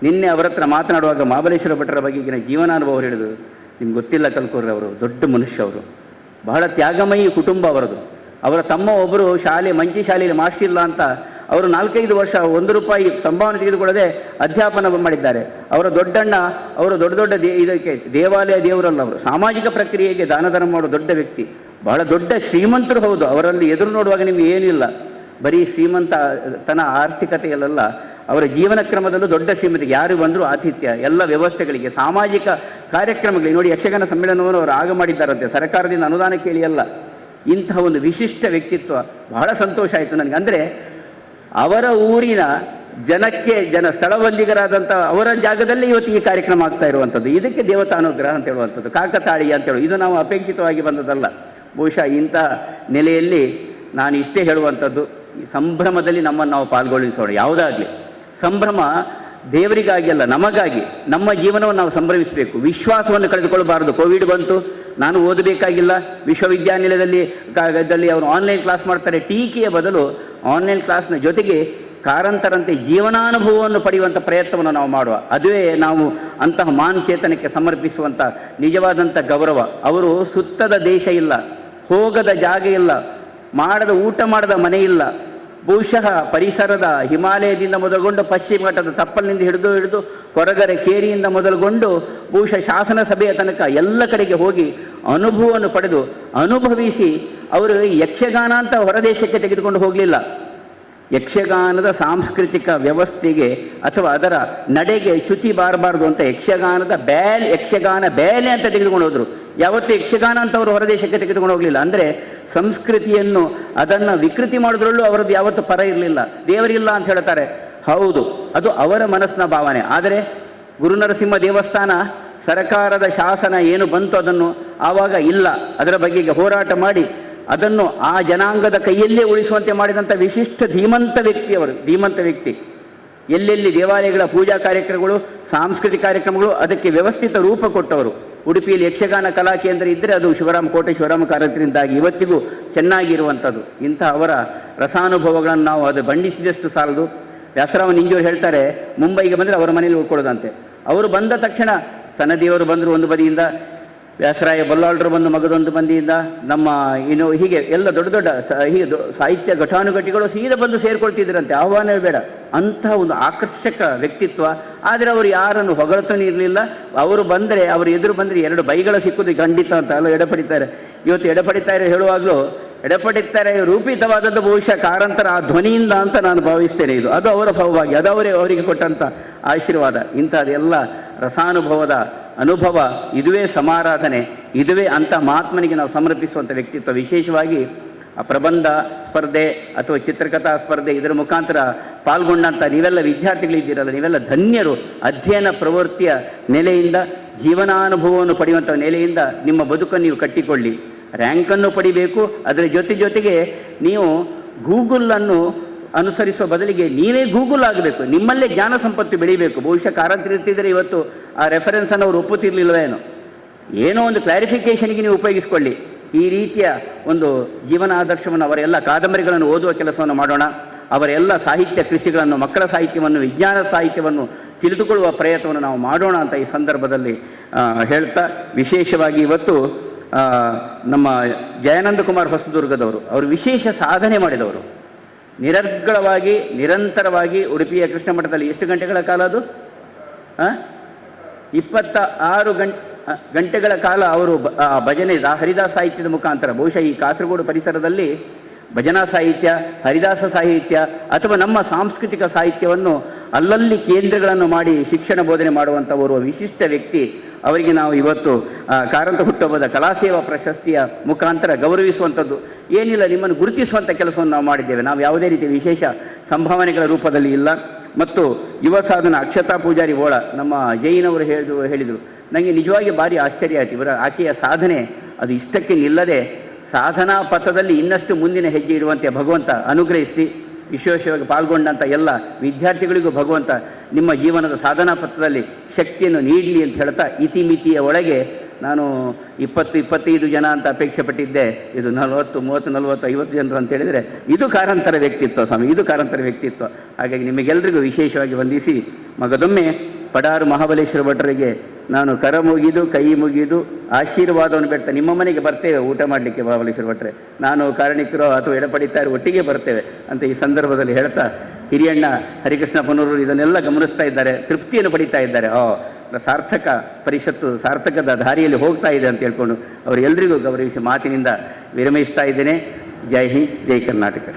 ನಿನ್ನೆ ಅವರ ಹತ್ರ ಮಾತನಾಡುವಾಗ ಮಹಾಬಲೇಶ್ವರ ಭಟ್ಟರ ಬಗೆಗಿನ ಜೀವನಾನುಭವ ಹೇಳಿದ್ರು. ನಿಮ್ಗೆ ಗೊತ್ತಿಲ್ಲ ಕಲ್ಕೂರ್ರವರು ದೊಡ್ಡ ಮನುಷ್ಯ, ಅವರು ಬಹಳ ತ್ಯಾಗಮಯಿ ಕುಟುಂಬ ಅವರದು. ಅವರ ತಮ್ಮ ಒಬ್ಬರು ಮಂಚಿ ಶಾಲೆಯಲ್ಲಿ ಮಾಸ್ಟರ್ ಇಲ್ಲ ಅಂತ ಅವರು 4-5 ವರ್ಷ 1 ರೂಪಾಯಿ ಸಂಭಾವನೆ ತೆಗೆದುಕೊಳ್ಳದೆ ಅಧ್ಯಾಪನ ಮಾಡಿದ್ದಾರೆ. ಅವರ ದೊಡ್ಡಣ್ಣ ಅವರು ದೊಡ್ಡ ಇದಕ್ಕೆ ದೇವಾಲಯ ದೇವರಲ್ಲ, ಅವರು ಸಾಮಾಜಿಕ ಪ್ರಕ್ರಿಯೆಗೆ ದಾನ ಧರ್ಮ ಮಾಡೋ ದೊಡ್ಡ ವ್ಯಕ್ತಿ, ಬಹಳ ದೊಡ್ಡ ಶ್ರೀಮಂತರು. ಹೌದು, ಅವರಲ್ಲಿ ಎದುರು ನೋಡುವಾಗ ನಿಮ್ಗೆ ಏನಿಲ್ಲ, ಬರೀ ಶ್ರೀಮಂತತನ ಆರ್ಥಿಕತೆಯಲ್ಲ, ಅವರ ಜೀವನ ಕ್ರಮದಲ್ಲೂ ದೊಡ್ಡ ಶ್ರೀಮಂತಿಗೆ. ಯಾರು ಬಂದರೂ ಆತಿಥ್ಯ, ಎಲ್ಲ ವ್ಯವಸ್ಥೆಗಳಿಗೆ, ಸಾಮಾಜಿಕ ಕಾರ್ಯಕ್ರಮಗಳಿಗೆ. ನೋಡಿ, ಯಕ್ಷಗಾನ ಸಮ್ಮೇಳನವನ್ನು ಅವರು ಆಗ ಮಾಡಿದ್ದಾರಂತೆ, ಸರ್ಕಾರದಿಂದ ಅನುದಾನ ಕೇಳಿ ಅಲ್ಲ. ಇಂತಹ ಒಂದು ವಿಶಿಷ್ಟ ವ್ಯಕ್ತಿತ್ವ, ಬಹಳ ಸಂತೋಷ ಆಯಿತು ನನಗೆ. ಅಂದರೆ ಅವರ ಊರಿನ ಸ್ಥಳಬಂದಿಗರಾದಂಥ ಅವರ ಜಾಗದಲ್ಲಿ ಇವತ್ತು ಈ ಕಾರ್ಯಕ್ರಮ ಆಗ್ತಾ ಇರುವಂಥದ್ದು. ಇದಕ್ಕೆ ದೇವತಾನುಗ್ರಹ ಅಂತ ಹೇಳುವಂಥದ್ದು, ಕಾಕತಾಳೀಯ ಅಂತ ಹೇಳುವ, ಇದು ನಾವು ಅಪೇಕ್ಷಿತವಾಗಿ ಬಂದದಲ್ಲ. ಬಹುಶಃ ಇಂಥ ನೆಲೆಯಲ್ಲಿ ನಾನು ಇಷ್ಟೇ ಹೇಳುವಂಥದ್ದು, ಈ ಸಂಭ್ರಮದಲ್ಲಿ ನಮ್ಮನ್ನು ನಾವು ಪಾಲ್ಗೊಳಿಸೋಣ. ಯಾವುದಾಗಲಿ ಸಂಭ್ರಮ ದೇವರಿಗಾಗಿ ಅಲ್ಲ, ನಮಗಾಗಿ. ನಮ್ಮ ಜೀವನವನ್ನು ನಾವು ಸಂಭ್ರಮಿಸಬೇಕು, ವಿಶ್ವಾಸವನ್ನು ಕಳೆದುಕೊಳ್ಳಬಾರದು. ಕೋವಿಡ್ ಬಂತು, ನಾನು ಓದಬೇಕಾಗಿಲ್ಲ, ವಿಶ್ವವಿದ್ಯಾನಿಲಯದಲ್ಲಿ ಅವರು ಆನ್ಲೈನ್ ಕ್ಲಾಸ್ ಮಾಡ್ತಾರೆ. ಟೀಕೆಯ ಬದಲು ಆನ್ಲೈನ್ ಕ್ಲಾಸ್ನ ಜೊತೆಗೆ ಕಾರಂತರಂತೆ ಜೀವನಾನುಭವವನ್ನು ಪಡೆಯುವಂಥ ಪ್ರಯತ್ನವನ್ನು ನಾವು ಮಾಡುವ. ಅದುವೇ ನಾವು ಅಂತಹ ಮಾನಚೇತನಕ್ಕೆ ಸಮರ್ಪಿಸುವಂಥ ನಿಜವಾದಂಥ ಗೌರವ. ಅವರು ಸುತ್ತದ ದೇಶ ಇಲ್ಲ, ಹೋಗದ ಜಾಗ ಇಲ್ಲ, ಊಟ ಮಾಡದ ಮನೆ ಇಲ್ಲ. ಬಹುಶಃ ಪರಿಸರದ ಹಿಮಾಲಯದಿಂದ ಮೊದಲುಗೊಂಡು ಪಶ್ಚಿಮ ಘಟ್ಟದ ತಪ್ಪಲಿನಿಂದ ಹಿಡಿದು ಕೊರಗರೆ ಕೇರಿಯಿಂದ ಮೊದಲುಗೊಂಡು ಬಹುಶಃ ಶಾಸನ ಸಭೆಯ ತನಕ ಎಲ್ಲ ಕಡೆಗೆ ಹೋಗಿ ಅನುಭವವನ್ನು ಪಡೆದು ಅನುಭವಿಸಿ ಅವರು ಯಕ್ಷಗಾನ ಅಂತ ಹೊರದೇಶಕ್ಕೆ ತೆಗೆದುಕೊಂಡು ಹೋಗಲಿಲ್ಲ. ಯಕ್ಷಗಾನದ ಸಾಂಸ್ಕೃತಿಕ ವ್ಯವಸ್ಥೆಗೆ ಅಥವಾ ಅದರ ನಡೆಗೆ ಚ್ಯುತಿ ಬಾರಬಾರ್ದು ಅಂತ ಯಕ್ಷಗಾನ ಬೇಲೆ ಅಂತ ತೆಗೆದುಕೊಂಡು ಹೋದರು. ಯಾವತ್ತೂ ಯಕ್ಷಗಾನ ಅಂತ ಅವರು ಹೊರದೇಶಕ್ಕೆ ತೆಗೆದುಕೊಂಡು ಹೋಗಲಿಲ್ಲ. ಅಂದರೆ ಸಂಸ್ಕೃತಿಯನ್ನು ಅದನ್ನು ವಿಕೃತಿ ಮಾಡೋದ್ರಲ್ಲೂ ಅವರದ್ದು ಯಾವತ್ತೂ ಪರ ಇರಲಿಲ್ಲ. ದೇವರಿಲ್ಲ ಅಂತ ಹೇಳ್ತಾರೆ, ಹೌದು, ಅದು ಅವರ ಮನಸ್ಸಿನ ಭಾವನೆ. ಆದರೆ ಗುರುನರಸಿಂಹ ದೇವಸ್ಥಾನ ಸರ್ಕಾರದ ಶಾಸನ ಏನು ಬಂತು ಅದನ್ನು ಆವಾಗ ಇಲ್ಲ, ಅದರ ಬಗೆಗೆ ಹೋರಾಟ ಮಾಡಿ ಅದನ್ನು ಆ ಜನಾಂಗದ ಕೈಯಲ್ಲೇ ಉಳಿಸುವಂತೆ ಮಾಡಿದಂಥ ವಿಶಿಷ್ಟ ಧೀಮಂತ ವ್ಯಕ್ತಿ. ಎಲ್ಲೆಲ್ಲಿ ದೇವಾಲಯಗಳ ಪೂಜಾ ಕಾರ್ಯಕ್ರಮಗಳು, ಸಾಂಸ್ಕೃತಿಕ ಕಾರ್ಯಕ್ರಮಗಳು, ಅದಕ್ಕೆ ವ್ಯವಸ್ಥಿತ ರೂಪ ಕೊಟ್ಟವರು. ಉಡುಪಿಯಲ್ಲಿ ಯಕ್ಷಗಾನ ಕಲಾ ಕೇಂದ್ರ ಇದ್ದರೆ ಅದು ಕೋಟೆ ಶಿವರಾಮ ಕಾರಂತರಿಂದಾಗಿ ಇವತ್ತಿಗೂ ಚೆನ್ನಾಗಿರುವಂಥದ್ದು. ಇಂಥ ಅವರ ರಸಾನುಭವಗಳನ್ನು ನಾವು ಅದು ಬಣ್ಣಿಸಿದಷ್ಟು ಸಾಲದು. ವ್ಯಾಸರಾಮ ನಿಂಜೂರು ಹೇಳ್ತಾರೆ, ಮುಂಬೈಗೆ ಬಂದರೆ ಅವರ ಮನೇಲಿ ಉಳ್ಕೊಳ್ಳೋದಂತೆ. ಅವರು ಬಂದ ತಕ್ಷಣ ಸನದಿಯವರು ಬಂದರು ಒಂದು ಬದಿಯಿಂದ, ವ್ಯಾಸರಾಯ ಬಲ್ಲಾಳರು ಬಂದು ಮಗದೊಂದು ಬಂದಿಯಿಂದ, ನಮ್ಮ ಹೀಗೆ ಎಲ್ಲ ದೊಡ್ಡ ಸಾಹಿತ್ಯ ಘಟಾನುಘಟಿಗಳು ಸೀದಾ ಬಂದು ಸೇರಿಕೊಳ್ತಿದ್ರಂತೆ. ಆಹ್ವಾನವೇ ಬೇಡ. ಅಂತಹ ಒಂದು ಆಕರ್ಷಕ ವ್ಯಕ್ತಿತ್ವ. ಆದರೆ ಅವರು ಯಾರನ್ನು ಹೊಗಳ್ತಾನೆ ಇರಲಿಲ್ಲ. ಅವರು ಬಂದರೆ, ಅವರು ಎದುರು ಬಂದರೆ 2 ಬೈಗಳ ಸಿಕ್ಕುದು ಖಂಡಿತ ಅಂತ. ಅಲ್ಲ, ಎಡೆಪಡಿತಾರೆ. ಇವತ್ತು ಎಡೆಪಡಿತಾರೆ ಹೇಳುವಾಗಲೂ ಎಡೆಪಡಿತಾರೆ ರೂಪಿತವಾದದ್ದು ಬಹುಶಃ ಕಾರಂತರ ಆ ಧ್ವನಿಯಿಂದ ಅಂತ ನಾನು ಭಾವಿಸ್ತೇನೆ. ಅದು ಅವರ ಸೌಭಾಗ್ಯ, ಅದು ಅವರಿಗೆ ಕೊಟ್ಟಂಥ ಆಶೀರ್ವಾದ. ಇಂಥದ್ದೆಲ್ಲ ರಸಾನುಭವದ ಅನುಭವ, ಇದುವೇ ಸಮಾರಾಧನೆ, ಇದುವೇ ಅಂಥ ಮಹಾತ್ಮನಿಗೆ ನಾವು ಸಮರ್ಪಿಸುವಂಥ ವ್ಯಕ್ತಿತ್ವ. ವಿಶೇಷವಾಗಿ ಆ ಪ್ರಬಂಧ ಸ್ಪರ್ಧೆ ಅಥವಾ ಚಿತ್ರಕಥಾ ಸ್ಪರ್ಧೆ ಇದರ ಮುಖಾಂತರ ಪಾಲ್ಗೊಂಡಂಥ ನೀವೆಲ್ಲ ವಿದ್ಯಾರ್ಥಿಗಳಿದ್ದೀರಲ್ಲ, ನೀವೆಲ್ಲ ಧನ್ಯರು. ಅಧ್ಯಯನ ಪ್ರವೃತ್ತಿಯ ನೆಲೆಯಿಂದ, ಜೀವನಾನುಭವವನ್ನು ಪಡೆಯುವಂಥ ನೆಲೆಯಿಂದ ನಿಮ್ಮ ಬದುಕನ್ನು ನೀವು ಕಟ್ಟಿಕೊಳ್ಳಿ. ರ್ಯಾಂಕನ್ನು ಪಡಿಬೇಕು, ಅದರ ಜೊತೆಗೆ ನೀವು ಗೂಗಲನ್ನು ಅನುಸರಿಸುವ ಬದಲಿಗೆ ನೀವೇ ಗೂಗಲ್ ಆಗಬೇಕು. ನಿಮ್ಮಲ್ಲೇ ಜ್ಞಾನ ಸಂಪತ್ತು ಬೆಳೀಬೇಕು. ಬಹುಶಃ ಕಾರಂತರಿರ್ತಿದ್ದರೆ ಇವತ್ತು ಆ ರೆಫರೆನ್ಸನ್ನು ಅವರು ಒಪ್ಪುತ್ತಿರಲಿಲ್ಲವೇನೋ. ಏನೋ ಒಂದು ಕ್ಲಾರಿಫಿಕೇಷನ್ಗೆ ನೀವು ಉಪಯೋಗಿಸ್ಕೊಳ್ಳಿ. ಈ ರೀತಿಯ ಒಂದು ಜೀವನ ಆದರ್ಶವನ್ನು, ಅವರೆಲ್ಲ ಕಾದಂಬರಿಗಳನ್ನು ಓದುವ ಕೆಲಸವನ್ನು ಮಾಡೋಣ. ಅವರೆಲ್ಲ ಸಾಹಿತ್ಯ ಕೃಷಿಗಳನ್ನು, ಮಕ್ಕಳ ಸಾಹಿತ್ಯವನ್ನು, ವಿಜ್ಞಾನ ಸಾಹಿತ್ಯವನ್ನು ತಿಳಿದುಕೊಳ್ಳುವ ಪ್ರಯತ್ನವನ್ನು ನಾವು ಮಾಡೋಣ ಅಂತ ಈ ಸಂದರ್ಭದಲ್ಲಿ ಹೇಳ್ತಾ, ವಿಶೇಷವಾಗಿ ಇವತ್ತು ನಮ್ಮ ಜಯಾನಂದ ಕುಮಾರ್ ಹೊಸದುರ್ಗದವರು, ಅವರು ವಿಶೇಷ ಸಾಧನೆ ಮಾಡಿದವರು. ನಿರರ್ಗಳವಾಗಿ ನಿರಂತರವಾಗಿ ಉಡುಪಿಯ ಕೃಷ್ಣ ಮಠದಲ್ಲಿ ಎಷ್ಟು ಗಂಟೆಗಳ ಕಾಲ ಅದು 26 ಗಂಟೆಗಳ ಕಾಲ ಅವರು ಭಜನೆ ಹರಿದಾಸ ಸಾಹಿತ್ಯದ ಮುಖಾಂತರ, ಬಹುಶಃ ಈ ಕಾಸರಗೋಡು ಪರಿಸರದಲ್ಲಿ ಭಜನಾ ಸಾಹಿತ್ಯ, ಹರಿದಾಸ ಸಾಹಿತ್ಯ ಅಥವಾ ನಮ್ಮ ಸಾಂಸ್ಕೃತಿಕ ಸಾಹಿತ್ಯವನ್ನು ಅಲ್ಲಲ್ಲಿ ಕೇಂದ್ರಗಳನ್ನು ಮಾಡಿ ಶಿಕ್ಷಣ ಬೋಧನೆ ಮಾಡುವಂಥವರು ವಿಶಿಷ್ಟ ವ್ಯಕ್ತಿ. ಅವರಿಗೆ ನಾವು ಇವತ್ತು ಕಾರಂತ ಹುಟ್ಟುಹಬ್ಬದ ಕಲಾಸೇವಾ ಪ್ರಶಸ್ತಿಯ ಮುಖಾಂತರ ಗೌರವಿಸುವಂಥದ್ದು ಏನಿಲ್ಲ, ನಿಮ್ಮನ್ನು ಗುರುತಿಸುವಂಥ ಕೆಲಸವನ್ನು ನಾವು ಮಾಡಿದ್ದೇವೆ. ನಾವು ಯಾವುದೇ ರೀತಿಯ ವಿಶೇಷ ಸಂಭಾವನೆಗಳ ರೂಪದಲ್ಲಿ ಇಲ್ಲ. ಮತ್ತು ಯುವ ಸಾಧನ ಅಕ್ಷತಾ ಪೂಜಾರಿ ಓಳ, ನಮ್ಮ ಜೈನವರು ಹೇಳಿದರು, ನನಗೆ ನಿಜವಾಗಿ ಭಾರಿ ಆಶ್ಚರ್ಯ ಆಯಿತು. ಆಕೆಯ ಸಾಧನೆ ಅದು ಇಷ್ಟಕ್ಕೆ ನಿಲ್ಲದೆ ಸಾಧನಾ ಪಥದಲ್ಲಿ ಇನ್ನಷ್ಟು ಮುಂದಿನ ಹೆಜ್ಜೆ ಇಡುವಂತೆ ಭಗವಂತ ಅನುಗ್ರಹಿಸಿ, ವಿಶೇಷವಾಗಿ ಪಾಲ್ಗೊಂಡಂಥ ಎಲ್ಲ ವಿದ್ಯಾರ್ಥಿಗಳಿಗೂ ಭಗವಂತ ನಿಮ್ಮ ಜೀವನದ ಸಾಧನಾ ಪಥದಲ್ಲಿ ಶಕ್ತಿಯನ್ನು ನೀಡಲಿ ಅಂತ ಹೇಳ್ತಾ, ಇತಿಮಿತಿಯ ಒಳಗೆ ನಾನು 20-25 ಜನ ಅಂತ ಅಪೇಕ್ಷೆ ಪಟ್ಟಿದ್ದೆ. ಇದು 40, 30, 40, 50 ಜನರು ಅಂತ ಹೇಳಿದರೆ ಇದು ಕಾರಂತರ ವ್ಯಕ್ತಿತ್ವ ಸ್ವಾಮಿ, ಇದು ಕಾರಂತರ ವ್ಯಕ್ತಿತ್ವ. ಹಾಗಾಗಿ ನಿಮಗೆಲ್ಲರಿಗೂ ವಿಶೇಷವಾಗಿ ವಂದಿಸಿ, ಮಗದೊಮ್ಮೆ ಪಡಾರು ಮಹಾಬಲೇಶ್ವರ ಭಟ್ರಿಗೆ ನಾನು ಕರ ಮುಗಿದು ಕೈ ಮುಗಿದು ಆಶೀರ್ವಾದವನ್ನು ಬೇಡ್ತಾ, ನಿಮ್ಮ ಮನೆಗೆ ಬರ್ತೇವೆ ಊಟ ಮಾಡಲಿಕ್ಕೆ ಮಹಾಬಲೇಶ್ವರ ಭಟ್ರೆ, ನಾನು ಕಾರಣಿಕರು ಅಥವಾ ಎಡಪಡಿತಾರೆ ಒಟ್ಟಿಗೆ ಬರ್ತೇವೆ ಅಂತ ಈ ಸಂದರ್ಭದಲ್ಲಿ ಹೇಳ್ತಾ, ಹಿರಿಯಣ್ಣ ಹರಿಕೃಷ್ಣ ಪುನೂರು ಇದನ್ನೆಲ್ಲ ಗಮನಿಸ್ತಾ ಇದ್ದಾರೆ, ತೃಪ್ತಿಯನ್ನು ಪಡೀತಾ ಇದ್ದಾರೆ. ಸಾರ್ಥಕ ಪರಿಷತ್ತು ಸಾರ್ಥಕದ ದಾರಿಯಲ್ಲಿ ಹೋಗ್ತಾ ಇದೆ ಅಂತ ಹೇಳ್ಕೊಂಡು ಅವರೆಲ್ಲರಿಗೂ ಗೌರವಿಸಿ ಮಾತಿನಿಂದ ವಿರಮಿಸ್ತಾ ಇದ್ದೇನೆ. ಜೈ ಹಿಂದ್, ಜೈ ಕರ್ನಾಟಕ.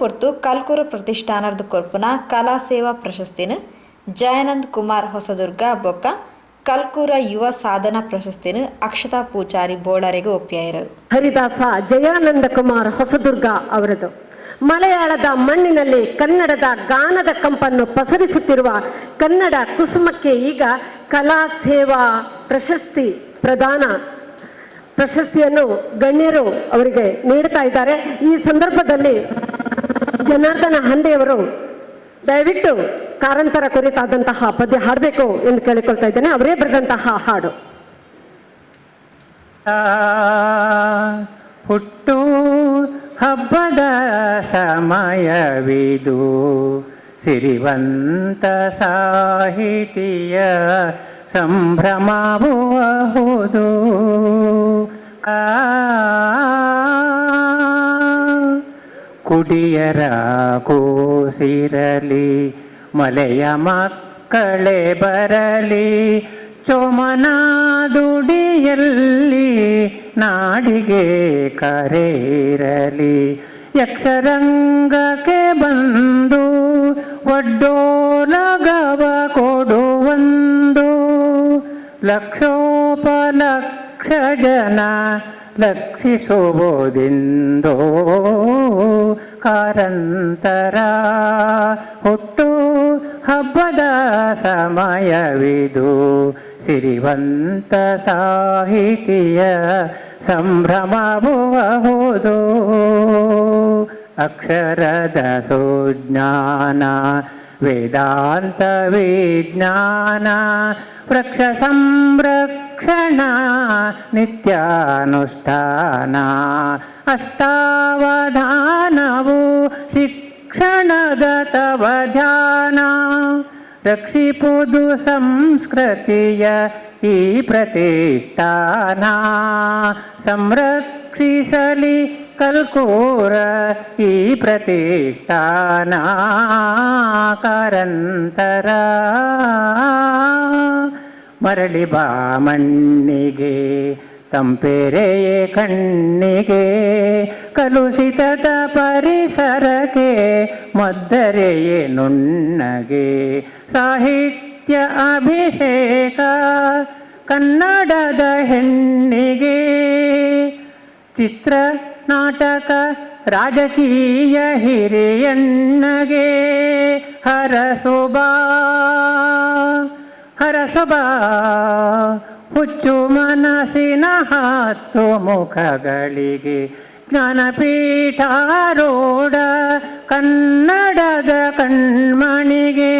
ಪೊರ್ತು ಕಲ್ಕೂರು ಪ್ರತಿಷ್ಠಾನದ ಕೊರ್ಪುನ ಕಲಾ ಸೇವಾ ಪ್ರಶಸ್ತಿನ ಜಯಾನಂದ್ ಕುಮಾರ್ ಹೊಸದುರ್ಗ ಬೊಕ್ಕ ಕಲ್ಕೂರ ಯುವ ಸಾಧನಾ ಪ್ರಶಸ್ತಿನ ಅಕ್ಷತಾ ಪೂಜಾರಿ ಬೋಳರೆಗೆ ಒಪ್ಪಿಯಾಯಿರು. ಹರಿದಾಸ ಜಯಾನಂದ ಕುಮಾರ್ ಹೊಸದುರ್ಗ ಅವರದು. ಮಲಯಾಳದ ಮಣ್ಣಿನಲ್ಲಿ ಕನ್ನಡದ ಗಾನದ ಕಂಪನ್ನು ಪಸರಿಸುತ್ತಿರುವ ಕನ್ನಡ ಕುಸುಮಕ್ಕೆ ಈಗ ಕಲಾ ಸೇವಾ ಪ್ರಶಸ್ತಿಯನ್ನು ಗಣ್ಯರು ಅವರಿಗೆ ನೀಡ್ತಾ ಇದ್ದಾರೆ. ಈ ಸಂದರ್ಭದಲ್ಲಿ ಜನಾರ್ದನ ಹಂದೆಯವರು ದಯವಿಟ್ಟು ಕಾರಂತರ ಕುರಿತಾದಂತಹ ಪದ್ಯ ಹಾಡಬೇಕು ಎಂದು ಕೇಳಿಕೊಳ್ತಾ ಇದ್ದೇನೆ. ಅವರೇ ಬರೆದಂತಹ ಹಾಡು. ಹುಟ್ಟು ಹಬ್ಬದ ಸಮಯವಿದು, ಸಿರಿವಂತ ಸಾಹಿತಿಯ ಸಂಭ್ರಮಬಹುದು. ಕುಡಿಯರ ಕೂಸಿರಲಿ, ಮಲೆಯ ಮಕ್ಕಳೇ ಬರಲಿ, ಚೋಮನ ದುಡಿಯಲ್ಲಿ ನಾಡಿಗೆ ಕರೆಯಿರಲಿ. ಯಕ್ಷರಂಗಕ್ಕೆ ಬಂದು ಒಡ್ಡೋಲಗವ ಕೊಡುವಂದು, ಲಕ್ಷೋಪಲಕ್ಷ ಜನ ಲಕ್ಷಿಸುವುದೆಂದೋ ಕಾರಂತರ ಹುಟ್ಟು ಹಬ್ಬದ ಸಮಯವಿದು, ಸಿರಿವಂತ ಸಾಹಿತಿಯ ಸಂಭ್ರಮಬಹುದು. ಅಕ್ಷರದ ಸುಜ್ಞಾನ ವೇದಾಂತ ವಿಜ್ಞಾನ, ವೃಕ್ಷ ಸಂರಕ್ಷಣ ನಿತ್ಯಾನುಷ್ಠಾನ, ಅಷ್ಟಾವಧಾನವು ಶಿಕ್ಷಣದ ತವ ಧ್ಯಾನ. ರಕ್ಷಿಪುದು ಸಂಸ್ಕೃತಿಯ ಈ ಪ್ರತಿಷ್ಠಾನ, ಸಂರಕ್ಷಿಸಲಿ ಕಲ್ಕೂರ ಈ ಪ್ರತಿಷ್ಠಾನ. ಕಾರಂತರ ಮರಳಿ ಬಾ ಮಣ್ಣಿಗೆ, ತಂಪೆರೆಯೇ ಕಣ್ಣಿಗೆ, ಕಲುಷಿತದ ಪರಿಸರಕ್ಕೆ ಮದ್ದರೆಯೇ ನುಣ್ಣಗೆ. ಸಾಹಿತ್ಯ ಅಭಿಷೇಕ ಕನ್ನಡದ ಹೆಣ್ಣಿಗೆ, ಚಿತ್ರ ನಾಟಕ ರಾಜಕೀಯ ಹಿರಿಯಣ್ಣಗೆ. ಹರಸುಬಾ ಹುಚ್ಚು ಮನಸ್ಸಿನ ಹತ್ತು ಮುಖಗಳಿಗೆ, ಜ್ಞಾನಪೀಠಾರೂಢ ಕನ್ನಡದ ಕಣ್ಮಣಿಗೆ.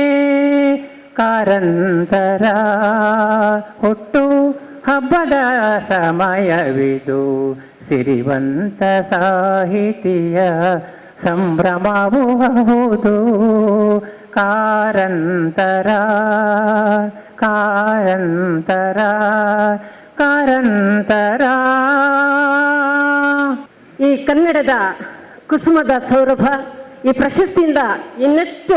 ಕಾರಂತರ ಹುಟ್ಟು ಹಬ್ಬದ ಸಮಯವಿದು, ಸಿರಿವಂತ ಸಾಹಿತಿಯ ಸಂಭ್ರಮಬಹುದು. ಕಾರಂತರ ಕಾರಂತರ ಕಾರಂತರ. ಈ ಕನ್ನಡದ ಕುಸುಮದ ಸೌರಭ ಈ ಪ್ರಶಸ್ತಿಯಿಂದ ಇನ್ನಷ್ಟು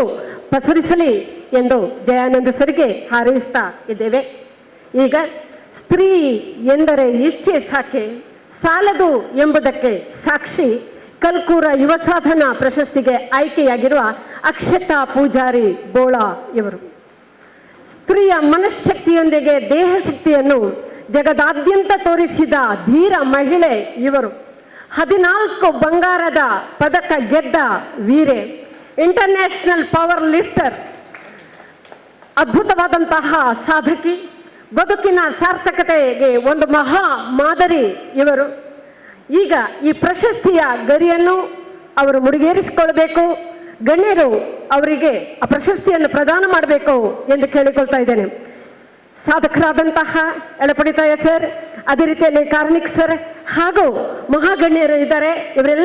ಪಸರಿಸಲಿ ಎಂದು ಜಯಾನಂದ ಸರಿಗೆ ಹಾರೈಸ್ತಾ ಇದ್ದೇವೆ. ಈಗ ಸ್ತ್ರೀ ಎಂದರೆ ಇಷ್ಟೇ ಸಾಕೆ ಸಾಲದು ಎಂಬುದಕ್ಕೆ ಸಾಕ್ಷಿ ಕಲ್ಕೂರ ಯುವ ಸಾಧನಾ ಪ್ರಶಸ್ತಿಗೆ ಆಯ್ಕೆಯಾಗಿರುವ ಅಕ್ಷತಾ ಪೂಜಾರಿ ಬೋಳ ಇವರು. ಸ್ತ್ರೀಯ ಮನಃಶಕ್ತಿಯೊಂದಿಗೆ ದೇಹ ಶಕ್ತಿಯನ್ನು ಜಗದಾದ್ಯಂತ ತೋರಿಸಿದ ಧೀರ ಮಹಿಳೆ ಇವರು. 14 ಬಂಗಾರದ ಪದಕ ಗೆದ್ದ ವೀರೆ, ಇಂಟರ್ನ್ಯಾಷನಲ್ ಪವರ್ ಲಿಫ್ಟರ್, ಅದ್ಭುತವಾದಂತಹ ಸಾಧಕಿ, ಬದುಕಿನ ಸಾರ್ಥಕತೆಗೆ ಒಂದು ಮಹಾ ಮಾದರಿ ಇವರು. ಈಗ ಈ ಪ್ರಶಸ್ತಿಯ ಗರಿಯನ್ನು ಅವರು ಮುಡಿಗೇರಿಸಿಕೊಳ್ಬೇಕು. ಗಣ್ಯರು ಅವರಿಗೆ ಆ ಪ್ರಶಸ್ತಿಯನ್ನು ಪ್ರದಾನ ಮಾಡಬೇಕು ಎಂದು ಕೇಳಿಕೊಳ್ತಾ ಇದ್ದೇನೆ. ಸಾಧಕರಾದಂತಹ ಎಳಪಡಿತಾಯ ಸರ್, ಅದೇ ರೀತಿಯಲ್ಲಿ ಕಾರ್ಣಿಕ್ ಸರ್ ಹಾಗೂ ಮಹಾಗಣ್ಯರು ಇದ್ದಾರೆ. ಇವರೆಲ್ಲ